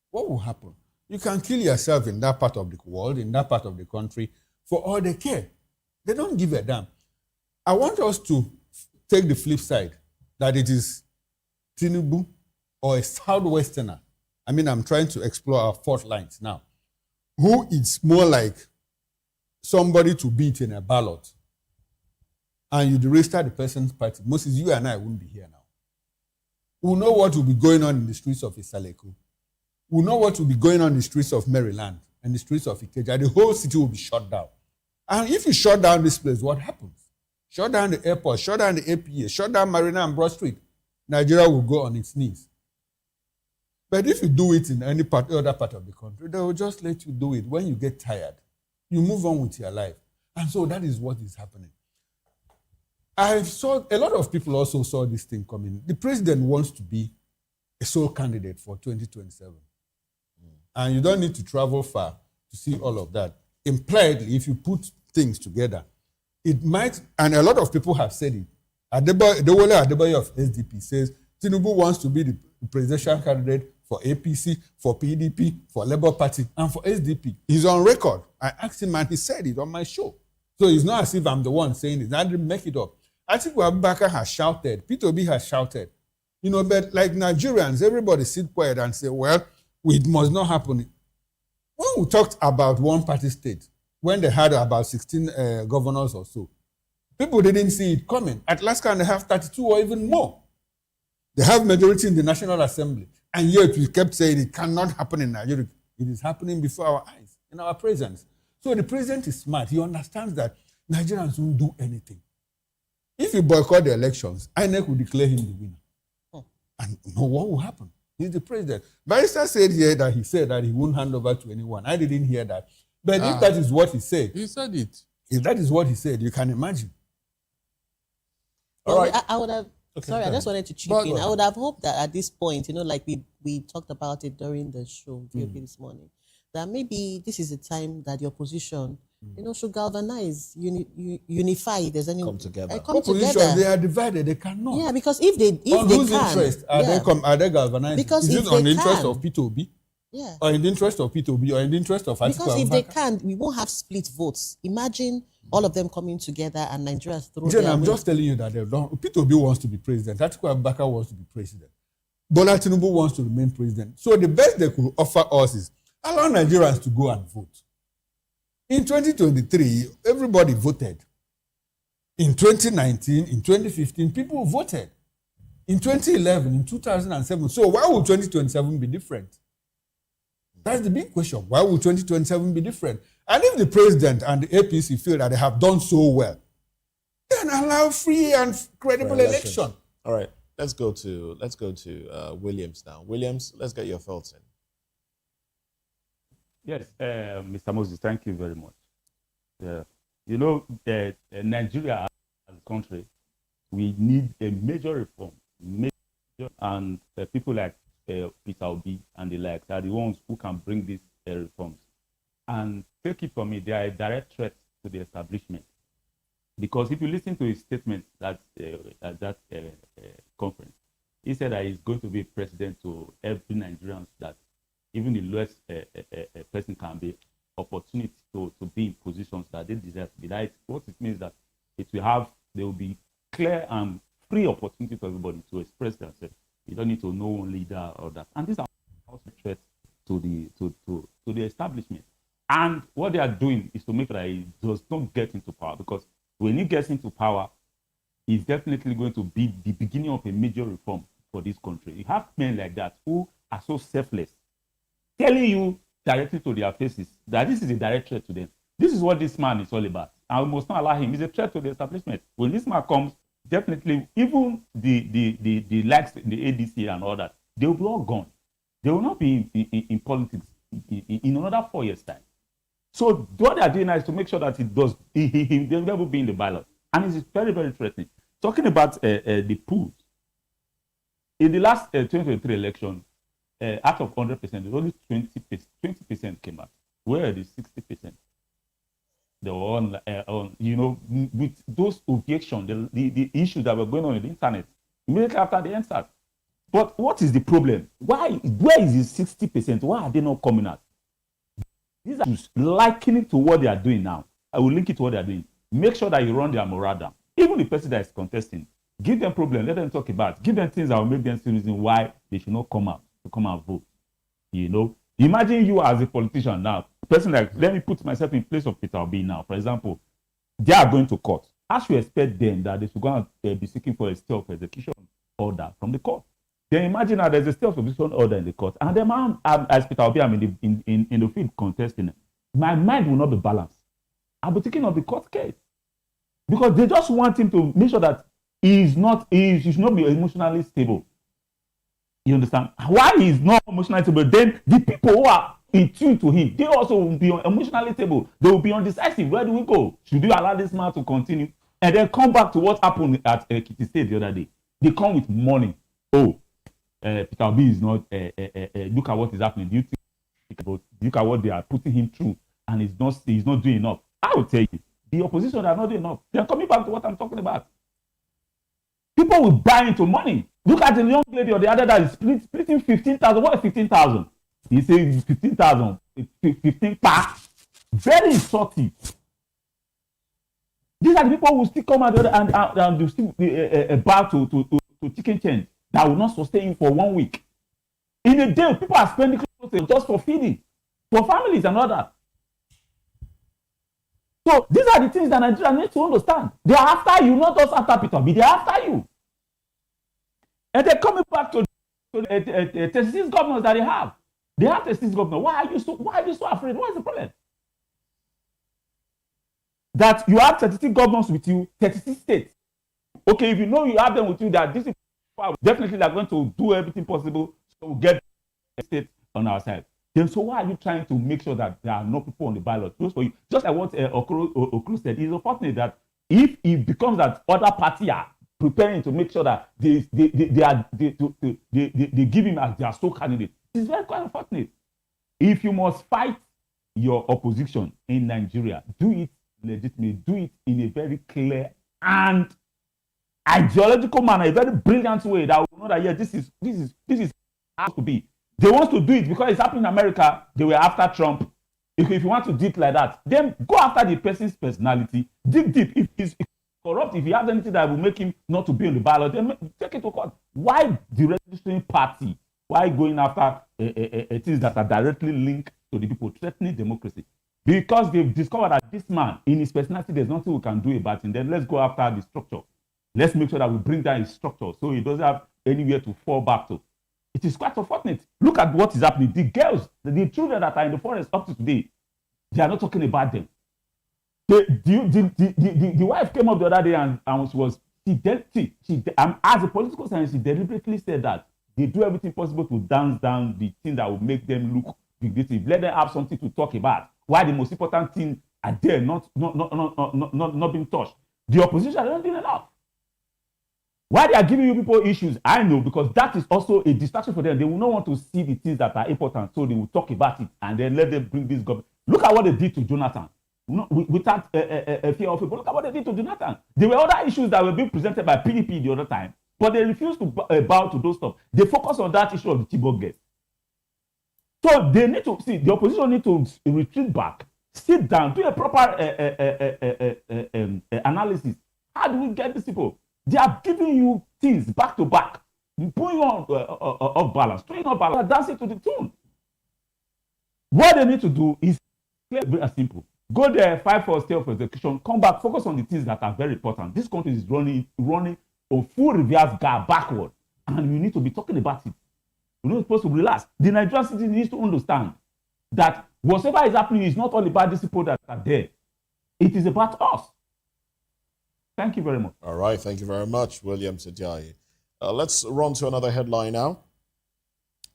what will happen? You can kill yourself in that part of the world, in that part of the country, for all they care. They don't give a damn. I want us to take the flip side, that it is Tinubu or a Southwesterner, I mean, I'm trying to explore our fault lines now, who is more like somebody to beat in a ballot, and you register the person's party, Moses, you and I wouldn't be here now. We'll know what will be going on in the streets of Isaleku. We'll know what will be going on in the streets of Maryland and the streets of Ikeja. The whole city will be shut down. And if you shut down this place, what happens? Shut down the airport, shut down the APA, shut down Marina and Broad Street. Nigeria will go on its knees. But if you do it in any other part of the country, they will just let you do it. When you get tired, you move on with your life. And so that is what is happening. I saw a lot of people also saw this thing coming. The president wants to be a sole candidate for 2027. And you don't need to travel far to see all of that. Impliedly, if you put things together, it might, and a lot of people have said it. Adewale Adebayo of SDP says Tinubu wants to be the presidential candidate for APC, for PDP, for Labour Party, and for SDP. He's on record. I asked him and he said it on my show. So it's not as if I'm the one saying it. I didn't make it up. Atiku Abubakar has shouted. P2B has shouted. You know, but like Nigerians, everybody sit quiet and say, well, it must not happen. When we talked about one-party state, when they had about 16 governors or so, people didn't see it coming. At last count, they have 32 or even more. They have majority in the National Assembly. And yet we kept saying it cannot happen in Nigeria. It is happening before our eyes, in our presence. So the president is smart. He understands that Nigerians won't do anything. If you boycott the elections, INEC will declare him the winner. And you know what will happen? He's the president. Barrister said here that he said that he won't hand over to anyone. I didn't hear that. But if that is what he said. He said it. If that is what he said, you can imagine. All right. I would have, I just wanted to chip in. I would have hoped that at this point, like we talked about it during the show, VOP this morning, that maybe this is a time that the opposition, should galvanize, unify. There's any come together. Opposition, they are divided. They cannot. Yeah, because if they whose can, interest are they galvanizing? Because is if it on the they interest can, of P2B? Yeah. Or in the interest of P2B or in the interest of Atiku Because if Abubakar? they can't, we won't have split votes. Imagine all of them coming together and Nigeria's through Jen, their I'm way. just telling you that they don't. P2B wants to be president. Atiku Abubakar wants to be president. Bola Tinubu wants to remain president. So the best they could offer us is allow Nigerians to go and vote. In 2023, everybody voted. In 2019, in 2015, people voted. In 2011, in 2007. So why would 2027 be different? That's the big question. Why would 2027 be different? And if the president and the APC feel that they have done so well, then allow free and credible election. All right, let's go to Williams now. Williams, let's get your thoughts in. Yes, Mr. Moses, thank you very much. Nigeria as a country, we need a major reform. And people like Peter Obi and the like are the ones who can bring these reforms. And take it from me, they are a direct threat to the establishment. Because if you listen to his statement at that conference, he said that he's going to be president to every Nigerian, that even the lowest person can be opportunity to be in positions that they deserve to be. That what it means that there will be clear and free opportunity for everybody to express themselves. You don't need to know one leader or that. And these are also threats to the establishment. And what they are doing is to make sure that he does not get into power, because when he gets into power, he's definitely going to be the beginning of a major reform for this country. You have men like that who are so selfless, telling you directly to their faces that this is a direct threat to them. This is what this man is all about. And we must not allow him. He's a threat to the establishment. When this man comes, definitely, even the likes, the ADC and all that, they will be all gone. They will not be in politics in another 4 years' time. So what they are doing now is to make sure that he will never be in the ballot. And it's very, very threatening. Talking about the polls, in the last 2023 election, out of 100%, there's only 20% came out. Where are the 60%? They were on with those objections, the issues that were going on in the internet immediately after the answer. But what is the problem? Where is the 60%? Why are they not coming out? These are likening to what they are doing now. I will link it to what they are doing. Make sure that you run their morale down. Even the person that is contesting, Give them problem. Let them talk about it. Give them things that will make them see reason why they should not come out to come and vote. You know, imagine you as a politician now, person like, let me put myself in place of Peter Obi now. For example, they are going to court. I should expect them that they should go and be seeking for a stay of execution order from the court. Then imagine that there's a stay of execution order in the court, and then as Peter Obi, I'm in the field contesting it. My mind will not be balanced. I'll be thinking of the court case because they just want him to make sure that he should not be emotionally stable. You understand? Why he's not emotionally stable? Then the people who are in tune to him, they also will be emotionally stable. They will be undecisive. Where do we go? Should we allow this man to continue? And then come back to what happened at Ekiti State the other day. They come with money. Oh, Peter Obi is not. Look at what is happening. Do you think? Look at what they are putting him through, and he's not doing enough. I will tell you, the opposition are not doing enough. They are coming back to what I'm talking about. People will buy into money. Look at the young lady or the other that is splitting 15,000. What is 15,000? He says 15,000. 15 pa. Very insulting. These are the people who still come out and do still bow to chicken change that will not sustain you for 1 week. In a day, people are spending close just for feeding, for families and all that. So these are the things that Nigerians need to understand. They are after you, not just after Peter Obi. They are after you. And they're coming back to the 36 governors that they have. They have 36 governors. Why are you so afraid? What is the problem? That you have 36 governors with you, 36 states. Okay, if you know you have them with you, that this is definitely they're going to do everything possible to get the state on our side. Then so why are you trying to make sure that there are no people on the ballot? Just like what Okoro said, it's unfortunate that if it becomes that other party are preparing to make sure that they give him as their sole candidate, it's very quite unfortunate. If you must fight your opposition in Nigeria, do it legitimately, do it in a very clear and ideological manner, a very brilliant way that will know that, yeah, this is how to be. They want to do it because it's happening in America. They were after Trump. If you want to do it like that, then go after the person's personality. Dig deep. If he's corrupt, if he has anything that will make him not to be on the ballot, then take it to court. Why the registering party? Why going after things that are directly linked to the people, threatening democracy? Because they've discovered that this man, in his personality, there's nothing we can do about it. Then let's go after the structure. Let's make sure that we bring down his structure so he doesn't have anywhere to fall back to. It is quite unfortunate. Look at what is happening. The girls, the children that are in the forest up to today, they are not talking about them. The wife came up the other day and she was, as a political scientist, she deliberately said that they do everything possible to dance down the thing that will make them look vindictive. Let them have something to talk about. Why the most important thing are there, not being touched. The opposition are not doing enough. Why they are giving you people issues, I know, because that is also a distraction for them. They will not want to see the things that are important, so they will talk about it and then let them bring this government. Look at what they did to Jonathan. Without a fear of it, but look at what they did to Jonathan. There were other issues that were being presented by PDP the other time, but they refused to bow to those stuff. They focus on that issue of the Chibok girls. So they need to see, the opposition need to retreat back, sit down, do a proper analysis. How do we get these people? They are giving you things back to back, putting on off balance, throwing off balance, dancing to the tune. What they need to do is clear, very simple. Go there, fight for a stay of execution, come back, focus on the things that are very important. This country is running a full reverse guard backward, and we need to be talking about it. We're not supposed to relax. The Nigerian citizen needs to understand that whatever is happening is not all about these people that are there. It is about us. Thank you very much. All right, thank you very much, William Sediaye. Let's run to another headline now.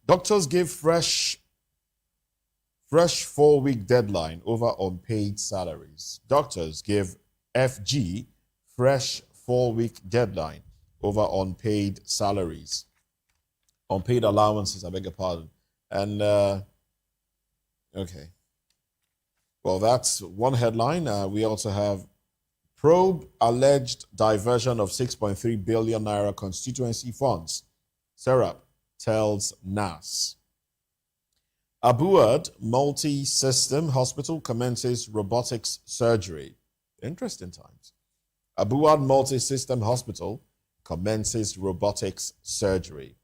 Doctors give fresh 4-week deadline over unpaid salaries. Doctors give FG fresh 4-week deadline over unpaid salaries. Unpaid allowances, I beg your pardon. And, okay. Well, that's one headline. We also have probe alleged diversion of 6.3 billion naira constituency funds. Serap tells NAS. Abuad Multi-System Hospital commences robotics surgery. Interesting times. Abuad Multi-System Hospital commences robotics surgery.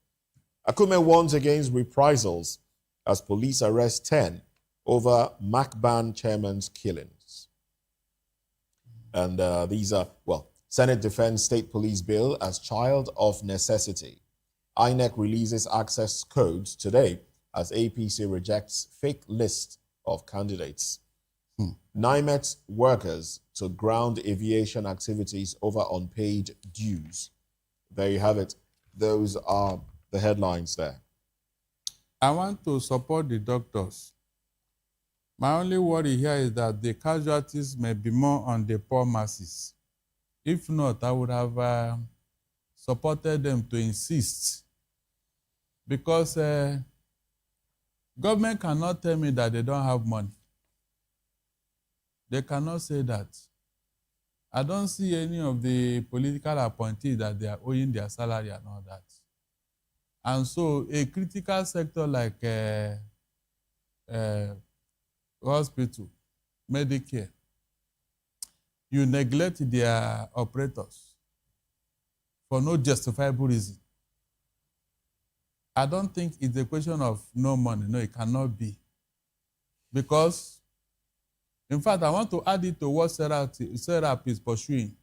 Akume warns against reprisals as police arrest 10 over MACBAN chairman's killings. And these are, well, Senate defends state police bill as child of necessity. INEC releases access codes today as APC rejects fake list of candidates. NIMET workers to ground aviation activities over unpaid dues. There you have it. Those are the headlines there. I want to support the doctors. My only worry here is that the casualties may be more on the poor masses. If not, I would have supported them to insist. Because government cannot tell me that they don't have money. They cannot say that. I don't see any of the political appointees that they are owing their salary and all that. And so a critical sector like hospital, Medicare, you neglect their operators for no justifiable reason. I don't think it's a question of no money. No, it cannot be. Because, in fact, I want to add it to what Serap is pursuing.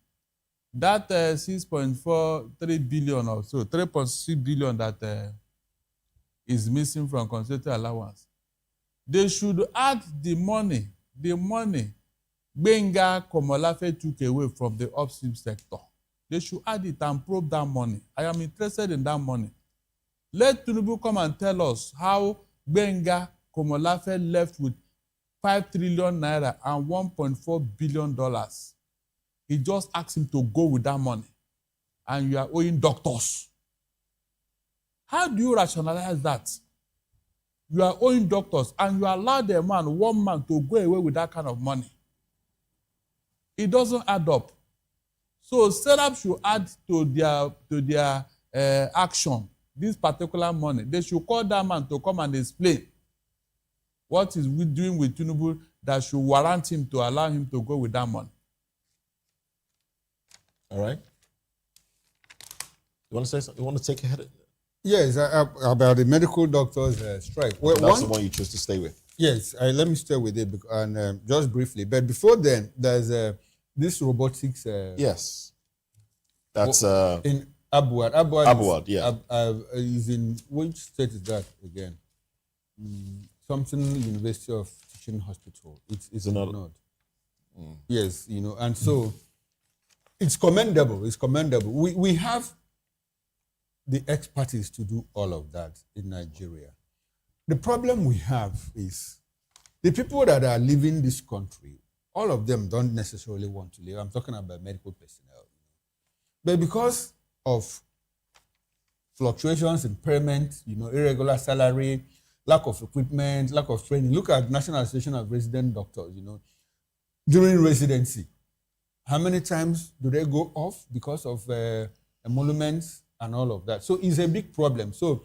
That 6.43 billion or so, 3.6 billion that is missing from constitutional allowance. They should add the money Benga Komolafe took away from the upstream sector. They should add it and probe that money. I am interested in that money. Let Tinubu come and tell us how Benga Komolafe left with 5 trillion naira and $1.4 billion. He just asked him to go with that money. And you are owing doctors. How do you rationalize that? You are owing doctors and you allow the man, one man, to go away with that kind of money. It doesn't add up. So setup should add to their action this particular money. They should call that man to come and explain what is we doing with Tinubu that should warrant him to allow him to go with that money. All right. You want to say something? You want to take ahead? Yes, about the medical doctors' strike. Well, that's the one you choose to stay with. Yes, let me stay with it and just briefly. But before then, there's this robotics. Yes, that's in Abuad. Abuad, yeah. Is in which state is that again? Something University of Teaching Hospital. It's in the north. Yes, you know, and so it's commendable. It's commendable. We have the expertise to do all of that in Nigeria. The problem we have is the people that are leaving this country, all of them don't necessarily want to leave. I'm talking about medical personnel. But because of fluctuations in payment, you know, irregular salary, lack of equipment, lack of training. Look at National Association of Resident Doctors, you know, during residency. How many times do they go off because of emoluments and all of that? So it's a big problem. So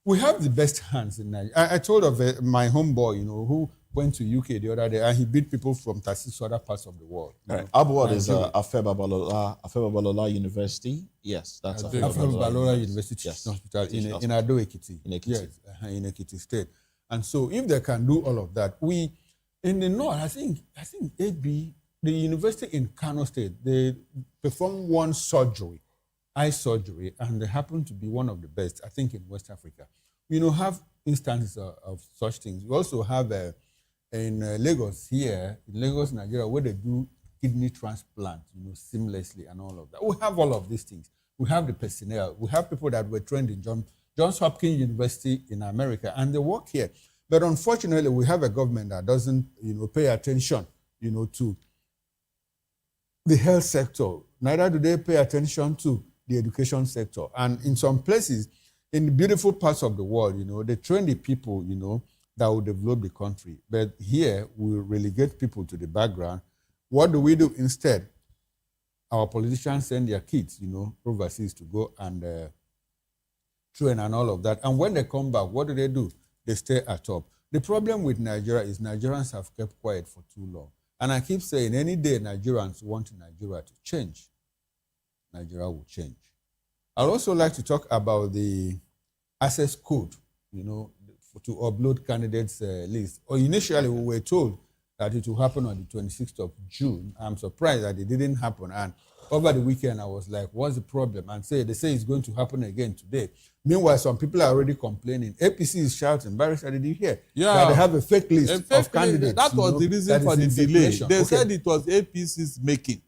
we have the best hands in Nigeria. I told of my homeboy, you know, who went to UK the other day and he beat people from 36 other parts of the world. Right. Abuad is Afe Babalola University. Yes, that's Afe Babalola University Hospital in Ado Ekiti. In Ekiti. Yes, in Ekiti State. And so if they can do all of that, we, in the north, I think AB, the university in Kano State, they performed one surgery, eye surgery, and they happen to be one of the best, I think, in West Africa. You know, have instances of such things. We also have in Lagos here, in Lagos, Nigeria, where they do kidney transplant, you know, seamlessly and all of that. We have all of these things. We have the personnel. We have people that were trained in Johns Hopkins University in America, and they work here. But unfortunately, we have a government that doesn't, you know, pay attention, you know, to the health sector. Neither do they pay attention to the education sector. And in some places, in the beautiful parts of the world, you know, they train the people, you know, that will develop the country. But here, we relegate people to the background. What do we do instead? Our politicians send their kids, you know, overseas to go and train and all of that. And when they come back, what do? They stay at top. The problem with Nigeria is Nigerians have kept quiet for too long. And I keep saying, any day Nigerians want Nigeria to change, Nigeria will change. I'd also like to talk about the access code, to upload candidates' list. Or initially, we were told that it will happen on the 26th of June. I'm surprised that it didn't happen. And over the weekend, I was like, what's the problem? And they say it's going to happen again today. Meanwhile, some people are already complaining. APC is shouting, Barrister, did you hear? Yeah. That they have a fake list of candidates. That was the reason for the delay. They said it was APC's making.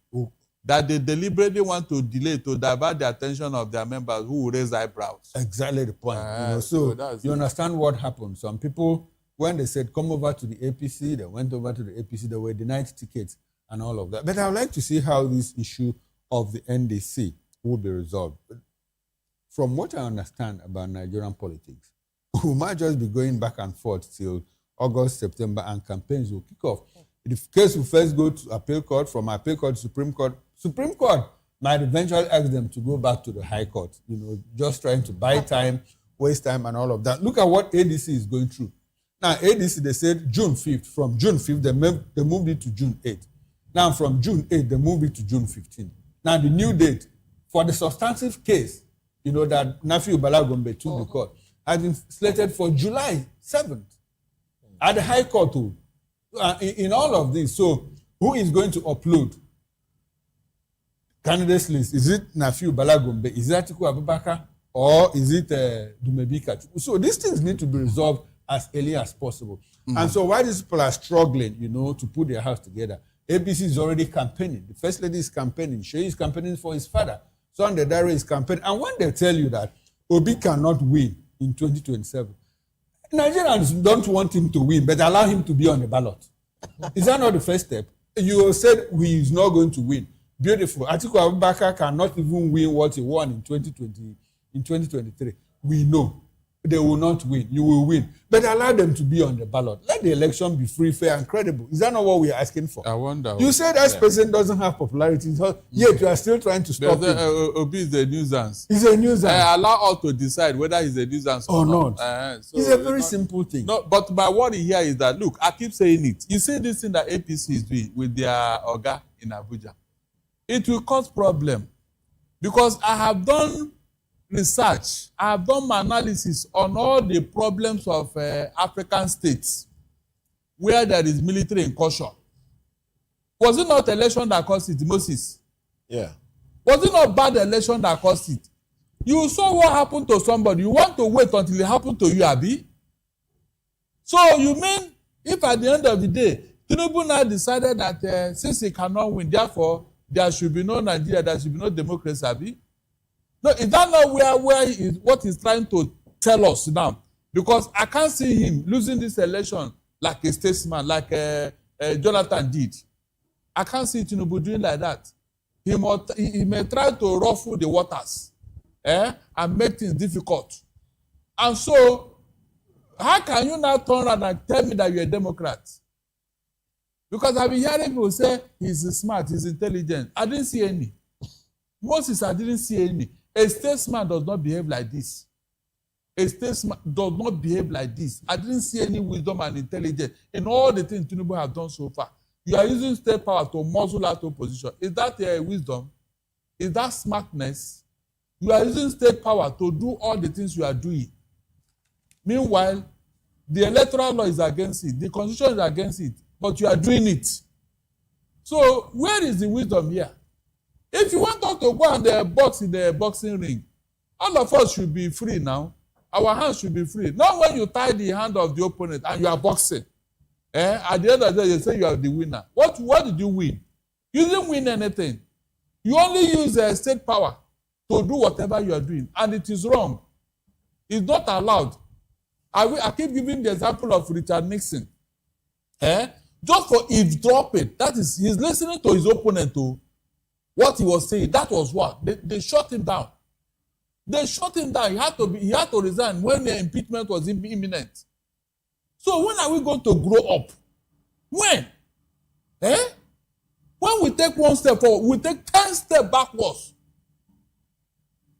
That they deliberately want to delay to divert the attention of their members who will raise eyebrows. Exactly the point. So you understand what happened. Some people, when they said come over to the APC, they went over to the APC, they were denied tickets and all of that. But I would like to see how this issue of the NDC will be resolved. From what I understand about Nigerian politics, we might just be going back and forth till August, September, and campaigns will kick off. In the case we first go to appeal court, from appeal court to Supreme Court might eventually ask them to go back to the High Court, just trying to buy time, waste time, and all of that. Look at what ADC is going through. Now, ADC, they said June 5th. From June 5th, they moved it to June 8th. Now, from June 8th, they moved it to June 15th. Now, the new date for the substantive case, that Nafi Balagombe took the court, has been slated for July 7th at the High Court. In all of this, so who is going to upload candidates list? Is it Nafiu Balagombe? Is it Atiku Abubakar? Or is it Dumebika? So these things need to be resolved as early as possible. And so while these people are struggling, to put their house together, ABC is already campaigning. The First Lady is campaigning. Sheyi is campaigning for his father. Sunday Dare is campaigning. And when they tell you that Obi cannot win in 2027, Nigerians don't want him to win, but allow him to be on the ballot. Is that not the first step? You said he is not going to win. Beautiful. Atiku Abubakar cannot even win what he won in 2023. We know they will not win. You will win. But allow them to be on the ballot. Let the election be free, fair, and credible. Is that not what we are asking for? I wonder. You said that person doesn't have popularity, yet you are still trying to stop him. Obi is a nuisance. He's a nuisance. Allow us to decide whether he's a nuisance or not. So it's a very simple thing. No, but my worry here is that, look, I keep saying it. You see this thing that APC is doing with their Oga in Abuja. It will cause problem. Because I have done research, I have done my analysis on all the problems of African states where there is military incursion. Was it not election that caused it, Moses? Yeah. Was it not bad election that caused it? You saw what happened to somebody. You want to wait until it happened to you, Abi? So you mean if at the end of the day, Tinubu now decided that since he cannot win, therefore there should be no Nigeria, there should be no democracy, Abi? No, is that not what he's trying to tell us now? Because I can't see him losing this election like a statesman, like Jonathan did. I can't see Tinubu doing like that. He may try to ruffle the waters and make things difficult. And so, how can you now turn around and tell me that you're a Democrat? Because I've been hearing people say he's smart, he's intelligent. I didn't see any. Moses, I didn't see any. A statesman does not behave like this. A statesman does not behave like this. I didn't see any wisdom and intelligence in all the things Tinubu has done so far. You are using state power to muzzle out opposition. Is that wisdom? Is that smartness? You are using state power to do all the things you are doing. Meanwhile, the electoral law is against it. The constitution is against it. But you are doing it. So where is the wisdom here? If you want us to go and box in the boxing ring, all of us should be free now. Our hands should be free. Not when you tie the hand of the opponent and you are boxing. At the end of the day, you say you are the winner. What did you win? You didn't win anything. You only use state power to do whatever you are doing. And it is wrong. It's not allowed. I keep giving the example of Richard Nixon. Just for eavesdropping. That is, he's listening to his opponent to what he was saying. That was what? They shut him down. They shut him down. He had to resign when the impeachment was imminent. So when are we going to grow up? When? When we take one step forward, we take 10 steps backwards.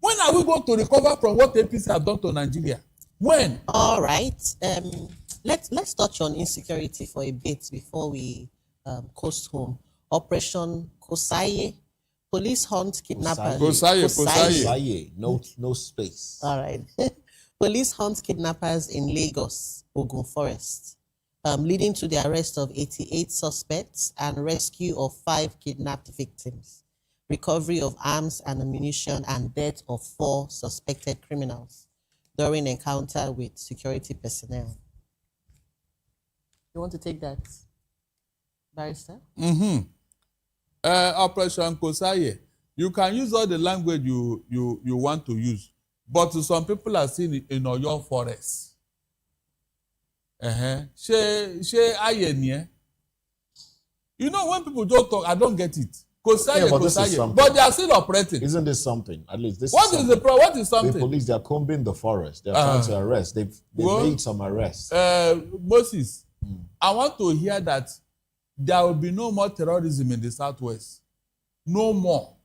When are we going to recover from what APC have done to Nigeria? When? All right. Let's touch on insecurity for a bit before we coast home. Operation Kosaye Police hunt kidnappers. Kosaye. No space. All right. Police hunt kidnappers in Lagos, Ogun Forest, leading to the arrest of 88 suspects and rescue of 5 kidnapped victims, recovery of arms and ammunition, and death of 4 suspected criminals during encounter with security personnel. You want to take that, Barrister? Operation Kosaye. You can use all the language you want to use, but some people are seen in Oyo Forest. You know, when people don't talk, I don't get it. Kosaye, but they are still operating. Isn't this something? At least this. What is something? The police, they are combing the forest. They are trying to arrest. They made some arrests. Moses, I want to hear that there will be no more terrorism in the Southwest. No more.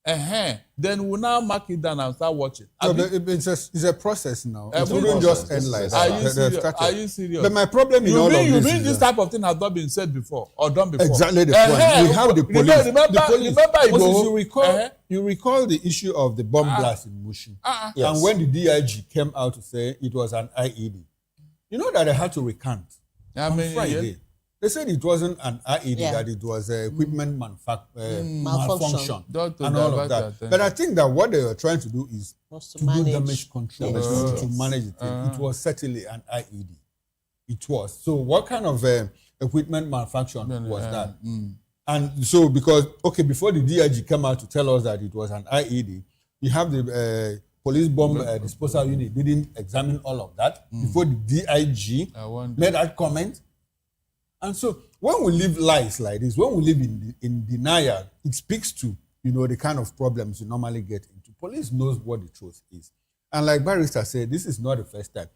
Then we'll now mark it down and start watching. No, it's a process now. It wouldn't just end like that. Are you serious? But my problem in all of this you mean this type of thing has not been said before or done before? Exactly the point. We have the police. Remember, you recall the issue of the bomb blast in Mushin. Yes. And when the DIG came out to say it was an IED, you know that they had to recant on Friday. Yeah. They said it wasn't an IED, that it was equipment malfunction and all of that. But I think that what they were trying to do is to do damage control, to manage it. It was certainly an IED. It was. So what kind of equipment malfunction was that? And so because, before the DIG came out to tell us that it was an IED, you have the police bomb disposal unit didn't examine all of that before the DIG made that comment. And so when we live lives like this, when we live in denial, it speaks to, the kind of problems you normally get into. Police knows what the truth is. And like Barrister said, this is not the first time.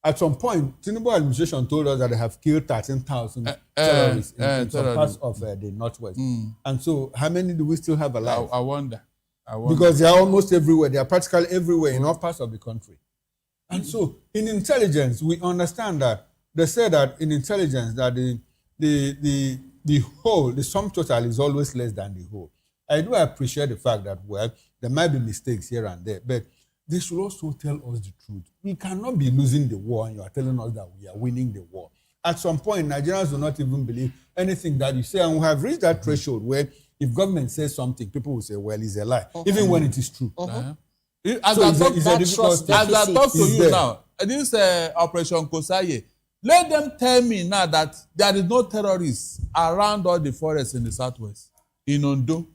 At some point, Tinubu administration told us that they have killed 13,000 terrorists in some parts of the Northwest. And so how many do we still have alive? I wonder. Because they are almost everywhere. They are practically everywhere in all parts of the country. And so in intelligence, we understand that they say that in intelligence that the whole, the sum total is always less than the whole. I do appreciate the fact that, there might be mistakes here and there, but they should also tell us the truth. We cannot be losing the war and you are telling us that we are winning the war. At some point, Nigerians will not even believe anything that you say, and we have reached that threshold where if government says something, people will say, well, it's a lie, even when it is true. As I talk to you now, this Operation Kosaye, let them tell me now that there is no terrorists around all the forests in the Southwest, in Ondo,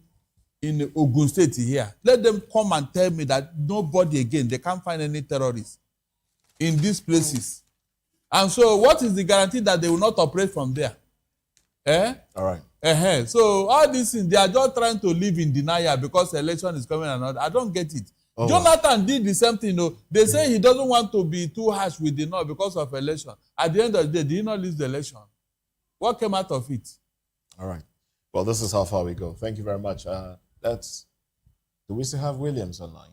in Ogun State here. Let them come and tell me that nobody again, they can't find any terrorists in these places. And so what is the guarantee that they will not operate from there? All right. So all these things, they are just trying to live in denial because election is coming and all. I don't get it. Jonathan did the same thing. They say he doesn't want to be too harsh with the North because of election. At the end of the day, did he not lose the election? What came out of it? All right. Well, this is how far we go. Thank you very much. Do we still have Williams online?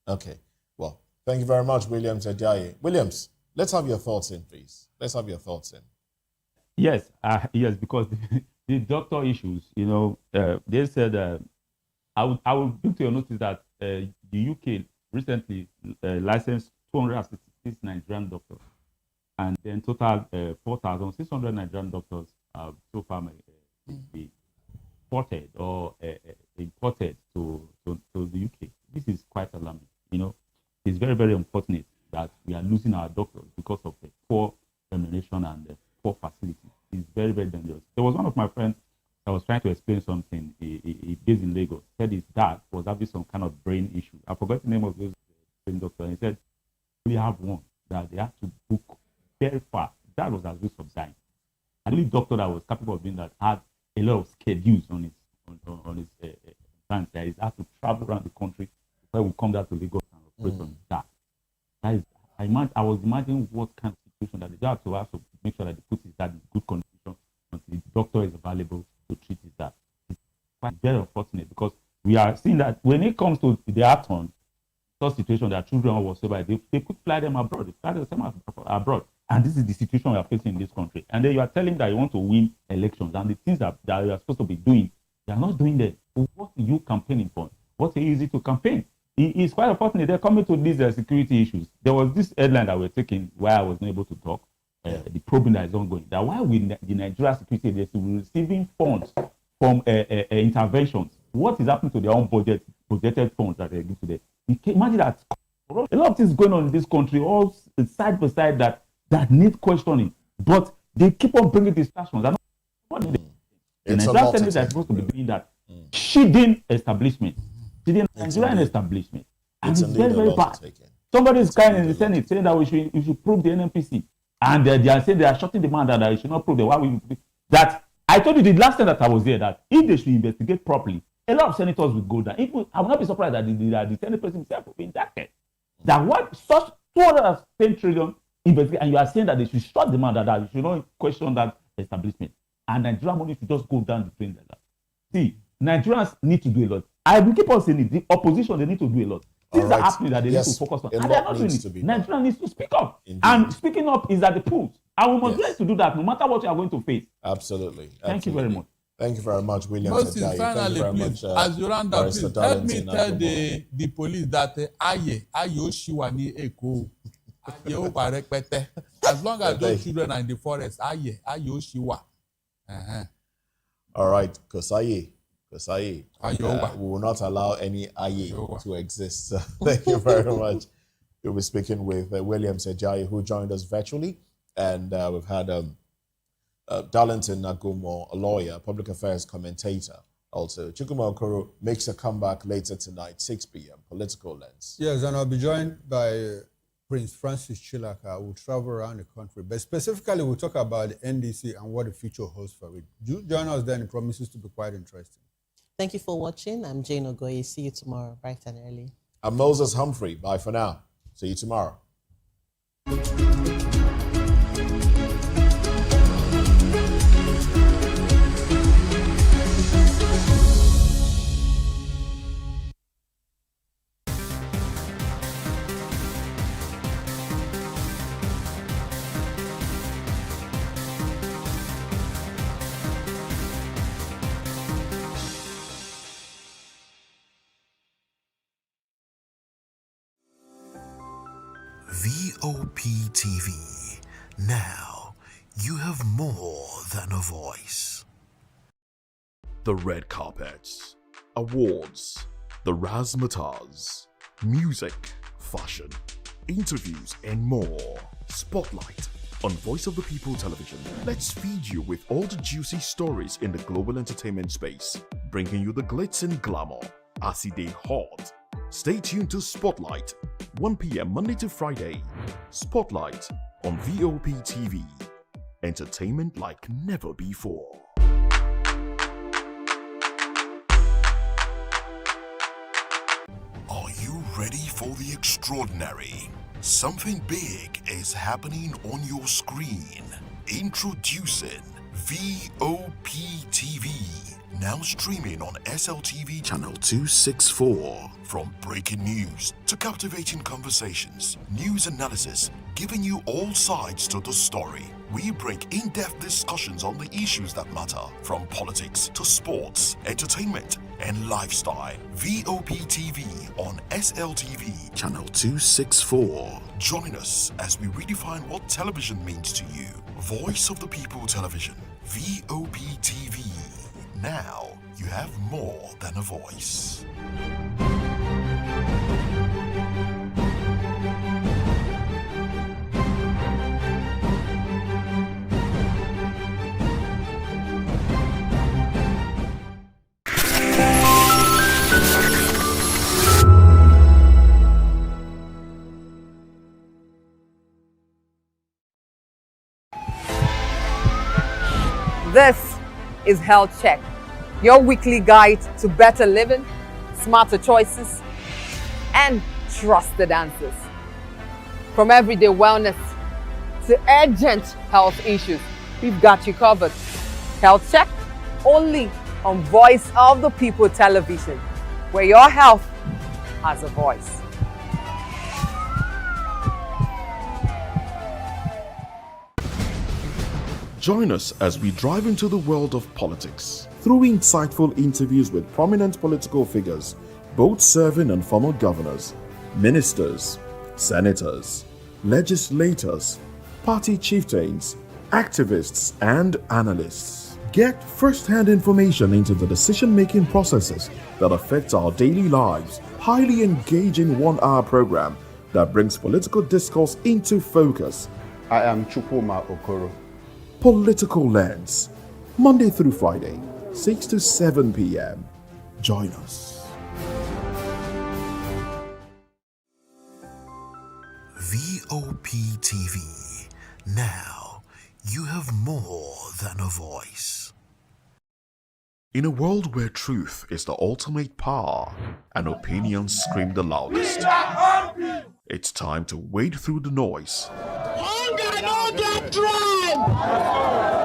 Okay. Well, thank you very much, Williams Ajayi. Williams, let's have your thoughts in, please. Let's have your thoughts in. Yes, because the doctor issues, they said... I would bring to your notice that the UK recently licensed 266 Nigerian doctors, and then total 4,600 Nigerian doctors so far be ported or imported to the UK. This is quite alarming. It's very, very unfortunate that we are losing our doctors because of the poor remuneration and the poor facilities. It's very, very dangerous. There was one of my friends I was trying to explain something. He based in Lagos. Said his dad was having some kind of brain issue. I forgot the name of this doctor. He said we have one that they have to book very fast. That was at risk of dying. And the only doctor that was capable of doing that had a lot of schedules on his plans. He had to travel around the country before we come down to Lagos and operate on that. That is, I was imagining what kind of situation that they have to make sure that they put his dad in good condition until the doctor is available to treat his dad. It's quite very unfortunate because we are seeing that when it comes to the Aton, such situation, their children or whatsoever, they could fly them abroad. They fly them abroad. And this is the situation we are facing in this country. And then you are telling that you want to win elections, and the things that you are supposed to be doing, they are not doing them. what are you campaigning for? What's easy to campaign? It's quite unfortunate. They're coming to these security issues. There was this headline that we're taking where I was not able to talk. The problem that is ongoing. That while the Nigeria security agency will receiving funds from interventions, what is happening to their own budgeted funds that they give to them? You can imagine that a lot of things going on in this country, all side by side that need questioning, but they keep on bringing distractions. The Nigerian Senate is supposed to be doing that. Shielding establishment, shielding Nigerian establishment, and it's very, very bad. Somebody is crying in the Senate saying that we should prove the NNPC, and they are saying they are shutting the man that we should not prove the why we that. I told you the last time that I was there that if they should investigate properly, a lot of senators would go down. I would not be surprised that the Senate president himself will be indicted. That what such 210 trillion investigate, and you are saying that they should shut the man that you should not question that establishment, and Nigerian money should just go down the drain like that. See, Nigerians need to do a lot. I will keep on saying it. The opposition, they need to do a lot. Things are happening that they need to focus on. And they are not doing it. Nigeria needs to speak up. Indeed. And speaking up is at the polls. And we must be able to do that no matter what you are going to face. Absolutely. Thank you very much. Thank you very much, William. Finally, please, as you round up, please, help me tell the police that aye Oshiwani Eko. As long as those children are in the forest, aye Oshiwa. All right, Kosaye. We will not allow any aye to exist. Thank you very much. We'll be speaking with William Sejayi, who joined us virtually. And we've had Darlington Nagumo, a lawyer, public affairs commentator. Also, Chukwuma Okoro makes a comeback later tonight, 6 p.m., Political Lens. Yes, and I'll be joined by Prince Francis Chilaka. We'll travel around the country. But specifically, we'll talk about the NDC and what the future holds for it. Do join us then. It promises to be quite interesting. Thank you for watching. I'm Jane Ogoye. See you tomorrow, bright and early. I'm Moses Humphrey. Bye for now. See you tomorrow. Voptv. Now you have more than a voice. The red carpets, awards, the razzmatazz, music, fashion, interviews, and more. Spotlight on Voice of the People Television. Let's feed you with all the juicy stories in the global entertainment space, bringing you the glitz and glamour as it is hot. Stay tuned to Spotlight, 1 p.m. Monday to Friday. Spotlight on Voptv. Entertainment like never before. Are you ready for the extraordinary? Something big is happening on your screen. Introducing Voptv. Now streaming on SLTV channel 264. From breaking news to captivating conversations, news analysis, giving you all sides to the story. We bring in-depth discussions on the issues that matter, from politics to sports, entertainment, and lifestyle. Voptv on SLTV channel 264. Join us as we redefine what television means to you. Voice of the People Television, Voptv. Now you have more than a voice. This is Health Check, your weekly guide to better living, smarter choices, and trusted answers. From everyday wellness to urgent health issues, we've got you covered. Health Check, only on Voice of the People Television, where your health has a voice. Join us as we drive into the world of politics through insightful interviews with prominent political figures, both serving and former governors, ministers, senators, legislators, party chieftains, activists, and analysts. Get first-hand information into the decision-making processes that affect our daily lives. Highly engaging one-hour program that brings political discourse into focus. I am Chukwuma Okoro. Political Lens, Monday through Friday, 6 to 7 p.m. Join us. Voptv. Now you have more than a voice. In a world where truth is the ultimate power and opinions scream the loudest, it's time to wade through the noise. Hunger no get tribe!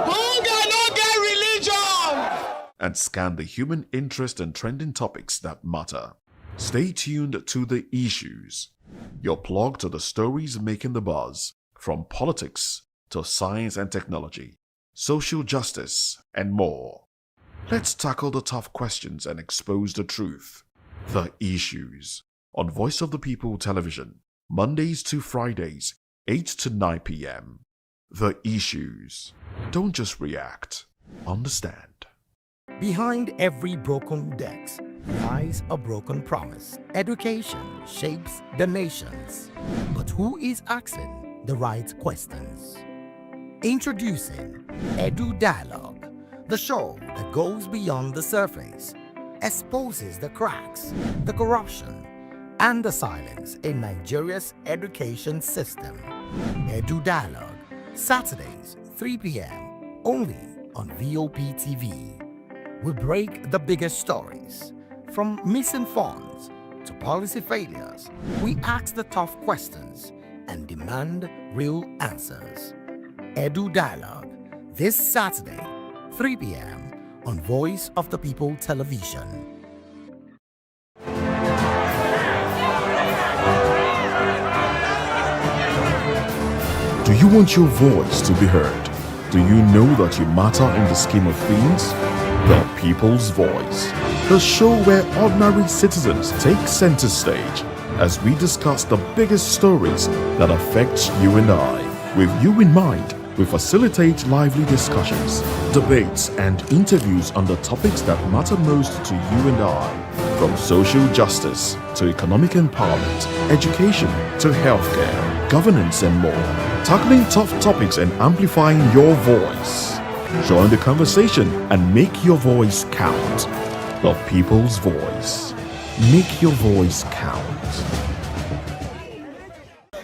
Hunger no get religion! And scan the human interest and trending topics that matter. Stay tuned to The Issues, your plug to the stories making the buzz, from politics to science and technology, social justice, and more. Let's tackle the tough questions and expose the truth. The Issues, on Voice of the People Television, Mondays to Fridays, 8 to 9 p.m. The Issues. Don't just react, understand. Behind every broken desk lies a broken promise. Education shapes the nations. But who is asking the right questions? Introducing Edu Dialogue, the show that goes beyond the surface, exposes the cracks, the corruption, and the silence in Nigeria's education system. Edu Dialogue, Saturdays, 3 p.m., only on Voptv. We break the biggest stories, from missing funds to policy failures. We ask the tough questions and demand real answers. Edu Dialogue, this Saturday, 3 p.m. on Voice of the People Television. Do you want your voice to be heard? Do you know that you matter in the scheme of things? The People's Voice, the show where ordinary citizens take center stage as we discuss the biggest stories that affect you and I. With you in mind, we facilitate lively discussions, debates, and interviews on the topics that matter most to you and I. From social justice to economic empowerment, education to healthcare, governance, and more. Tackling tough topics and amplifying your voice. Join the conversation and make your voice count. The People's Voice. Make your voice count.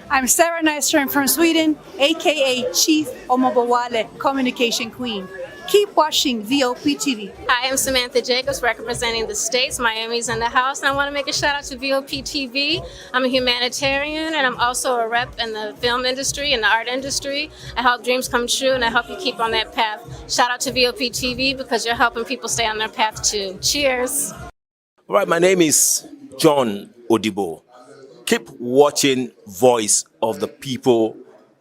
I'm Sarah Nystrom from Sweden, aka Chief Omobowale, Communication Queen. Keep watching Voptv. Hi, I'm Samantha Jacobs, representing the States. Miami's in the house, and I want to make a shout out to Voptv. I'm a humanitarian, and I'm also a rep in the film industry and the art industry. I help dreams come true, and I help you keep on that path. Shout out to Voptv because you're helping people stay on their path too. Cheers. All right, my name is John Odibo. Keep watching Voice of the People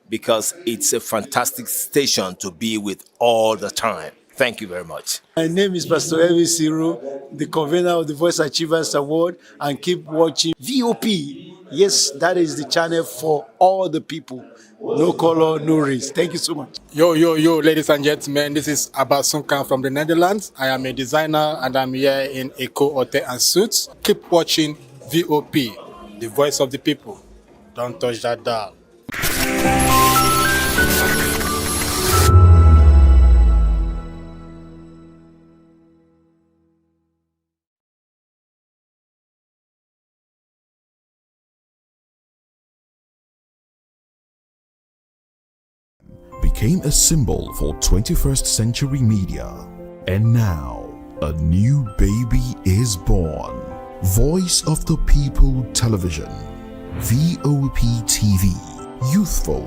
because it's a fantastic station to be with all the time. Thank you very much. My name is Pastor Elvi Siru, the convener of the Voice Achievers Award, and keep watching VOP. Yes, that is the channel for all the people. No color, no race. Thank you so much. Yo, ladies and gentlemen, this is Abbas Sunkan from the Netherlands. I am a designer and I'm here in Eco Hotel and Suits. Keep watching VOP, the voice of the people. Don't touch that dial. Became a symbol for 21st century media. And now, a new baby is born. Voice of the People Television. Voptv. Youthful,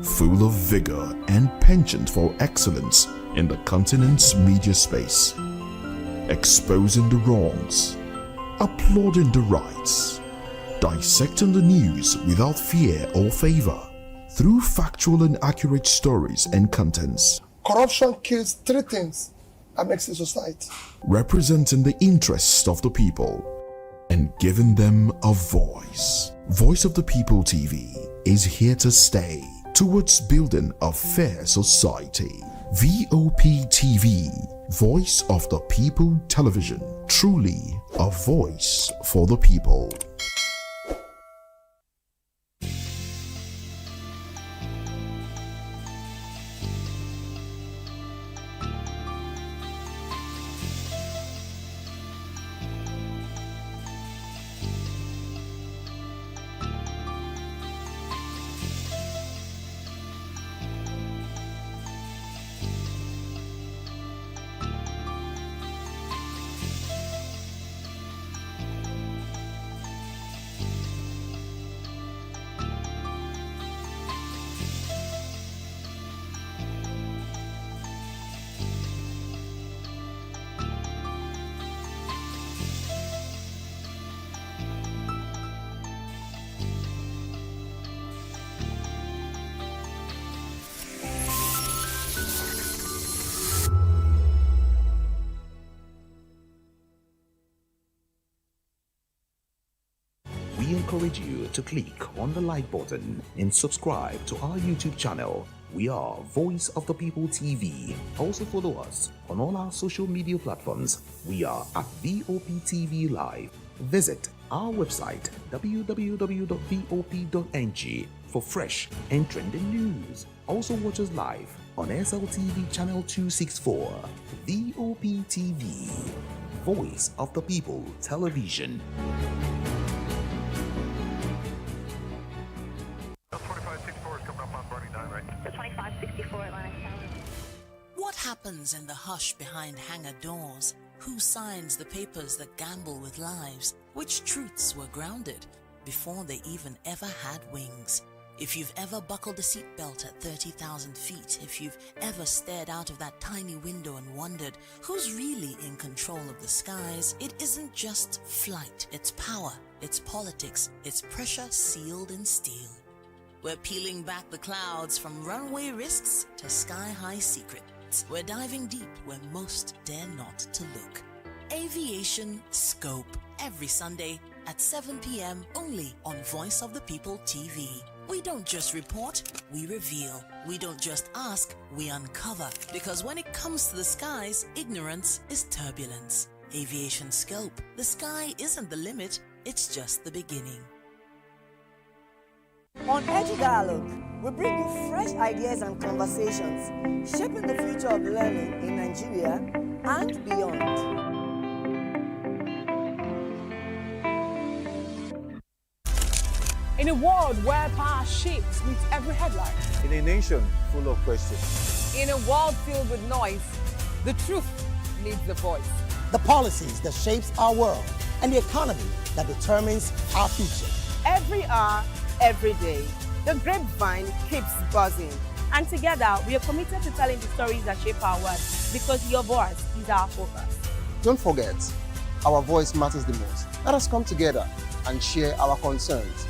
full of vigor and penchant for excellence in the continent's media space. Exposing the wrongs, applauding the rights, dissecting the news without fear or favor. Through factual and accurate stories and contents, Corruption kills three things that makes a society. Representing the interests of the people and giving them a voice. Voice of the People TV is here to stay towards building a fair society. Voptv, Voice of the People Television, truly a voice for the people. We encourage you to click on the like button and subscribe to our YouTube channel. We are Voice of the People TV. Also follow us on all our social media platforms. We are at Voptv Live. Visit our website www.vop.ng for fresh and trending news. Also watch us live on SLTV channel 264. Voptv, Voice of the People Television. What happens in the hush behind hangar doors? Who signs the papers that gamble with lives? Which truths were grounded before they even ever had wings? If you've ever buckled a seatbelt at 30,000 feet, if you've ever stared out of that tiny window and wondered who's really in control of the skies, it isn't just flight, it's power, it's politics, it's pressure sealed in steel. We're peeling back the clouds from runway risks to sky-high secrets. We're diving deep where most dare not to look. Aviation Scope, every Sunday at 7 p.m. only on Voice of the People TV. We don't just report, we reveal. We don't just ask, we uncover. Because when it comes to the skies, ignorance is turbulence. Aviation Scope, the sky isn't the limit, it's just the beginning. On Edu Dialogue, we bring you fresh ideas and conversations shaping the future of learning in Nigeria and beyond. In a world where power shapes with every headline. In a nation full of questions. In a world filled with noise, the truth needs a voice. The policies that shapes our world and the economy that determines our future. Every hour, every day, the grapevine keeps buzzing. And together, we are committed to telling the stories that shape our world because your voice is our focus. Don't forget, our voice matters the most. Let us come together and share our concerns